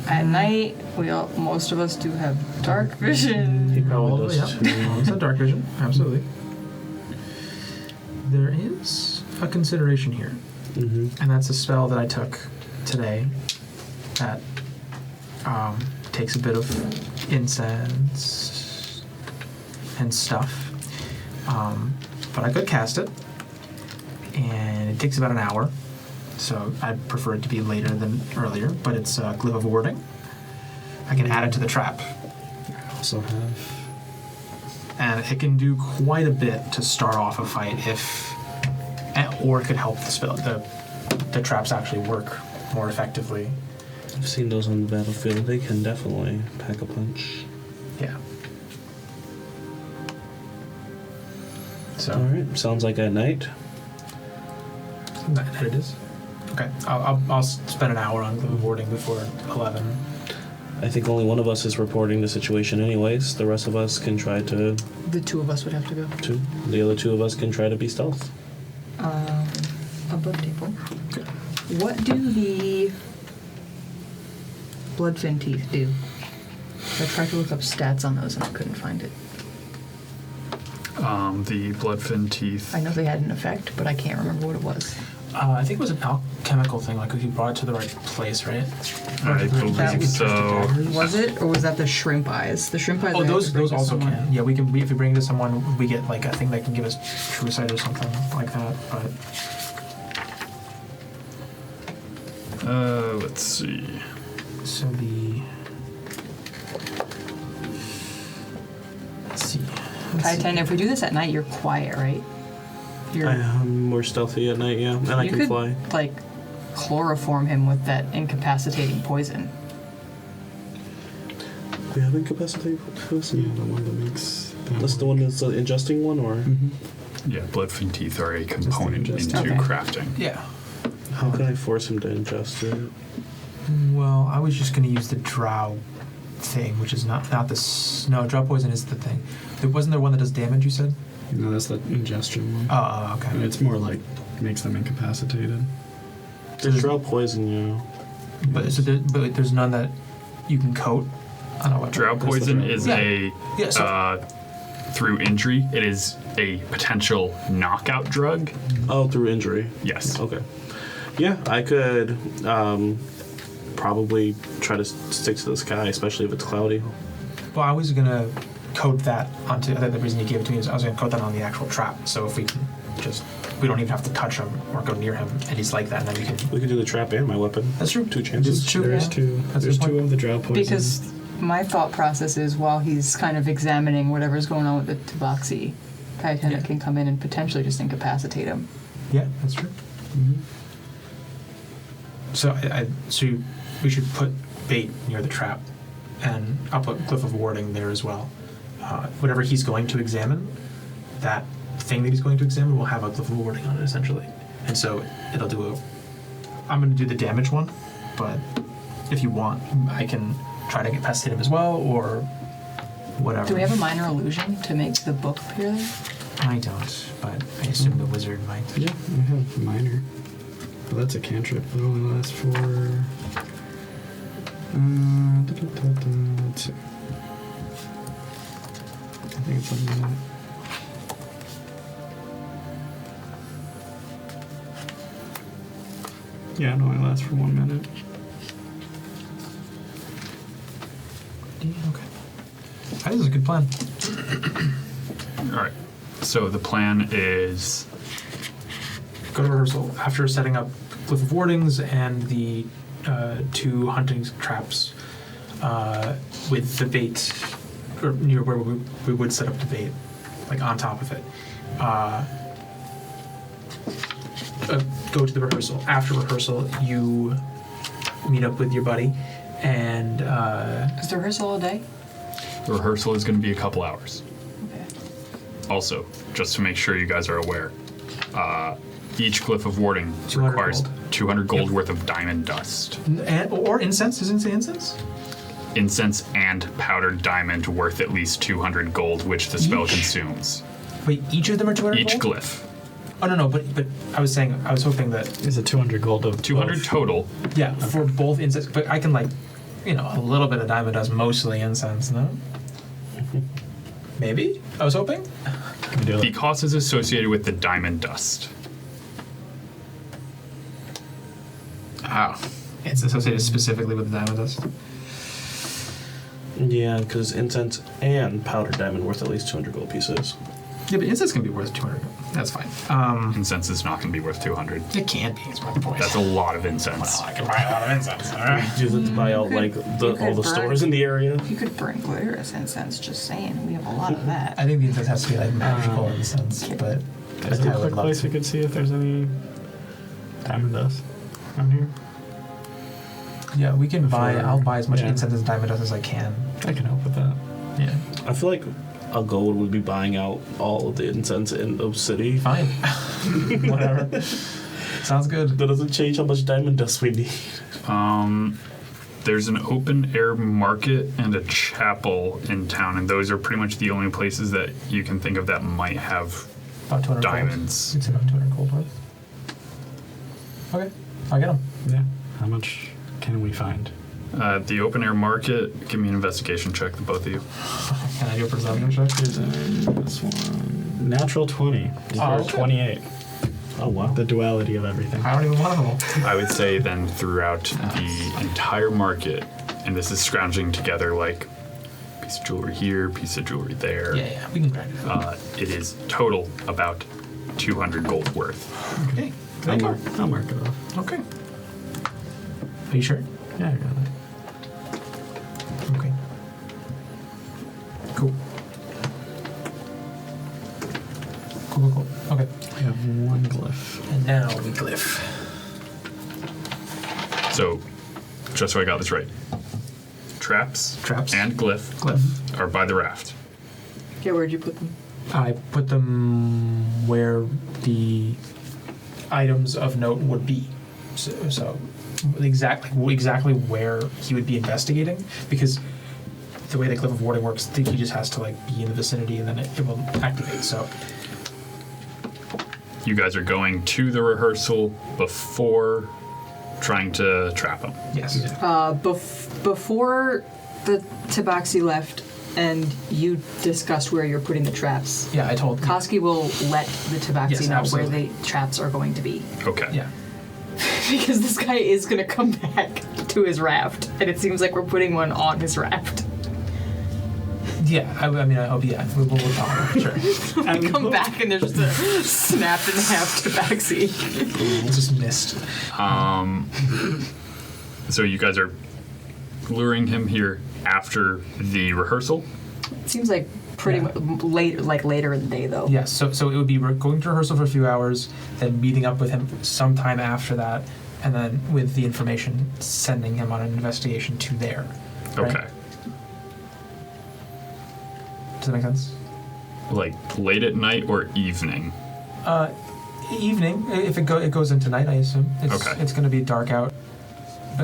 S6: At night, most of us do have dark vision.
S4: He probably
S5: Yeah,
S4: does too.
S5: it's a dark vision, absolutely. There is a consideration here,
S4: Mm-hmm.
S5: and that's a spell that I took today that takes a bit of incense and stuff. But I could cast it, and it takes about an hour, so I'd prefer it to be later than earlier, but it's a Glyph of Warding. I can add it to the trap,
S7: I also have.
S5: and it can do quite a bit to start off a fight or it could help the spell, the traps actually work more effectively.
S4: I've seen those on the battlefield. They can definitely pack a punch.
S5: Yeah. So
S4: All right. Sounds like at night.
S5: that it is. Okay, I'll spend an hour on Glyph of Warding before 11.
S4: I think only one of us is reporting the situation anyways. The rest of us can try to.
S6: The two of us would have to go.
S4: The other two of us can try to be stealth.
S6: Above table. What do the bloodfin teeth do? I tried to look up stats on those and I couldn't find it.
S8: The bloodfin teeth.
S6: I know they had an effect, but I can't remember what it was.
S5: I think it was an alchemical thing, like if you brought it to the right place, right?
S8: I
S6: That
S8: believe
S6: was
S8: so.
S6: Was it, or was that the shrimp eyes? The shrimp eyes.
S5: Oh,
S6: I had
S5: those
S6: to bring to
S5: also
S6: someone.
S5: can. Yeah, we can. If we bring it to someone, we get like a thing that can give us true sight or something like that. But
S8: Let's see.
S5: so let's see.
S6: Kaiten, if we do this at night, you're quiet, right?
S4: I am more stealthy at night, yeah, and I
S6: you
S4: can
S6: could,
S4: fly.
S6: like, chloroform him with that incapacitating poison.
S4: We have incapacitated poison.
S7: Yeah, the one that makes.
S4: That's the one that's the ingesting one, or
S8: Yeah, bloodfin teeth are a component
S7: just-
S8: into
S6: Okay.
S8: crafting.
S5: Yeah.
S4: how can I force him to ingest it?
S5: Well, I was just gonna use the drow thing, which is not this. No, drow poison is the thing. Wasn't there one that does damage? You said.
S7: No, that's the ingestion one.
S5: Oh, okay.
S7: And it's more like makes them incapacitated.
S4: There's drow poison, yeah.
S5: But but there's none that you can coat on a weapon.
S8: Drow poison is
S5: Yeah. Yeah, so-
S8: through injury. It is a potential knockout drug.
S4: Oh, through injury.
S8: Yes.
S4: Okay. Yeah, I could probably try to stick to the sky, especially if it's cloudy.
S5: Well, I was gonna coat that onto. I think the reason you gave it to me is I was gonna coat that on the actual trap. So if we can we don't even have to touch him or go near him, and he's like that, and then we can.
S4: We could do the trap and my weapon.
S5: That's true.
S4: 2 chances.
S5: It's true.
S7: There's
S5: yeah.
S7: two.
S5: That's a
S7: There's
S5: good
S7: two
S5: point.
S7: of the drow poison.
S6: Because my thought process is while he's kind of examining whatever's going on with the tabaxi, Kaiten
S5: Yeah.
S6: can come in and potentially just incapacitate him.
S5: Yeah, that's true. So we should put bait near the trap, and I'll put Glyph of Warding there as well. Whatever he's going to examine, that thing that he's going to examine will have a Glyph of Warding on it essentially, and so it'll do I'm going to do the damage one, but if you want, I can try to incapacitate him as well, or whatever.
S6: Do we have a minor illusion to make the book appear there?
S5: I don't, but I assume the wizard might.
S7: Yeah, I have minor. Well, that's a cantrip. It only lasts for. Let's see. I think it's a minute. Yeah, it only lasts for 1 minute.
S5: Okay. This is a good plan.
S8: All right. So the plan is
S5: Go to rehearsal. After setting up glyph of wardings and the 2 hunting traps with the bait, or near where we would set up the bait, like on top of it. Go to the rehearsal. After rehearsal, you meet up with your buddy, and
S6: Is the rehearsal all day?
S8: The rehearsal is going to be a couple hours.
S6: Okay.
S8: Also, just to make sure you guys are aware, each glyph of warding
S5: 200
S8: requires
S5: gold.
S8: 200 gold
S5: Yep.
S8: worth of diamond dust.
S5: Or incense. Doesn't it say incense?
S8: Incense and powdered diamond worth at least 200 gold, which the spell
S5: Each?
S8: consumes.
S5: Wait, each of them are 200
S8: Each
S5: gold?
S8: glyph.
S5: Oh, no, but I was hoping that,
S7: Is it 200 gold of
S8: 200
S7: both?
S8: total.
S5: yeah, for both incense, but I can, a little bit of diamond dust, mostly incense, no? Maybe? I was hoping?
S7: Can we do
S8: The
S7: it?
S8: cost is associated with the diamond dust.
S5: Oh. It's associated specifically with the diamond dust?
S4: Yeah, because incense and powdered diamond worth at least 200 gold pieces.
S5: Yeah, but incense can be worth 200 gold. That's fine.
S8: Incense is not going to be worth 200.
S5: It can be, is my point.
S8: That's a lot of incense.
S5: I can buy a lot of incense, alright?
S4: Do you have to buy out
S10: You could
S4: all the
S10: burn-
S4: stores in the area?
S10: You could burn glitter as incense, just saying. We have a lot of that.
S5: I think the incense has to be magical incense, but
S7: Is there
S5: I
S7: a
S5: would
S7: quick
S5: love
S7: place
S5: to.
S7: we could see if there's any diamond dust around here?
S5: Yeah, we can buy.
S7: For-
S5: I'll buy as much
S7: yeah.
S5: incense and diamond dust as I can.
S7: I can help with that.
S5: Yeah,
S4: I feel like a gold would be buying out all of the incense in the city.
S5: fine. Whatever. Sounds good.
S4: That doesn't change how much diamond dust we need.
S8: There's an open air market and a chapel in town, and those are pretty much the only places that you can think of that might have
S5: About 200
S8: diamonds.
S5: Gold. It's about 200 gold worth. Okay, I'll get them.
S7: Yeah. How much can we find?
S8: The open air market, give me an investigation check, the both of you.
S5: Can I do a perception check?
S7: This one. Natural 20.
S5: Oh,
S7: Or
S5: okay.
S7: 28.
S4: Oh, wow.
S7: The duality of everything.
S5: I don't even want them all.
S8: I would say then throughout the entire market, and this is scrounging together like piece of jewelry here, piece of jewelry there.
S5: Yeah, we can grind it.
S8: It is total about 200 gold worth.
S5: Okay.
S7: I'll mark it off.
S5: Okay. Are you sure?
S7: Yeah, I got it.
S5: Okay. Cool. Cool. Okay.
S7: We have one glyph.
S5: And now we glyph.
S8: So, just so I got this right, traps,
S5: Traps.
S8: and glyph
S5: Glyph.
S8: are by the raft.
S6: Okay, where'd you put them?
S5: I put them where the items of note would be. So exactly where he would be investigating, because the way the Glyph of Warding works, I think he just has to be in the vicinity and then it will activate. So
S8: You guys are going to the rehearsal before trying to trap him.
S5: yes.
S6: Before the tabaxi left and you discussed where you're putting the traps,
S5: Yeah, I told.
S6: Koski will let the tabaxi
S5: Yes,
S6: know
S5: absolutely.
S6: where the traps are going to be.
S8: Okay.
S5: Yeah.
S6: Because this guy is going to come back to his raft, and it seems like we're putting one on his raft.
S5: Yeah. I hope. Yeah. We'll talk. Sure.
S6: Come back and there's just a snapped in half tabaxi.
S5: Just missed.
S8: So you guys are luring him here after the rehearsal.
S6: It seems like pretty much later in the day, though.
S5: Yes. So it would be going to rehearsal for a few hours, then meeting up with him sometime after that, and then with the information, sending him on an investigation to there. Right?
S8: Okay.
S5: Does that make sense?
S8: Like late at night or evening?
S5: Evening. If it goes into night, I assume.
S8: Okay.
S5: It's going to be dark out.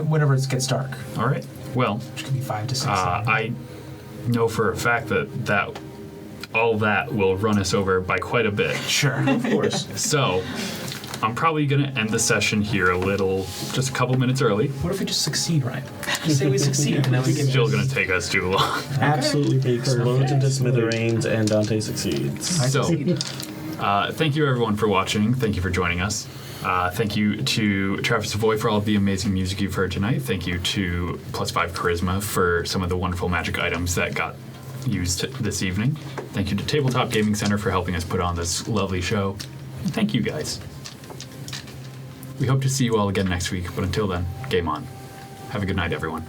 S5: Whenever it gets dark,
S8: All right. Well,
S5: which could be 5 to 6.
S8: I know for a fact that all that will run us over by quite a bit.
S5: Sure.
S4: Of course.
S8: So I'm probably going to end the session here just a couple minutes early.
S5: What if we just succeed, Ryan? Just say we succeed, and then we
S8: It's
S5: can
S8: still going to take us too long.
S4: Absolutely explodes into smithereens and Dante succeeds.
S8: So, thank you everyone for watching. Thank you for joining us. Thank you to Travis Savoy for all of the amazing music you've heard tonight. Thank you to +5 Charisma for some of the wonderful magic items that got used this evening. Thank you to Tabletop Gaming Center for helping us put on this lovely show. And thank you guys. We hope to see you all again next week, but until then, game on. Have a good night, everyone.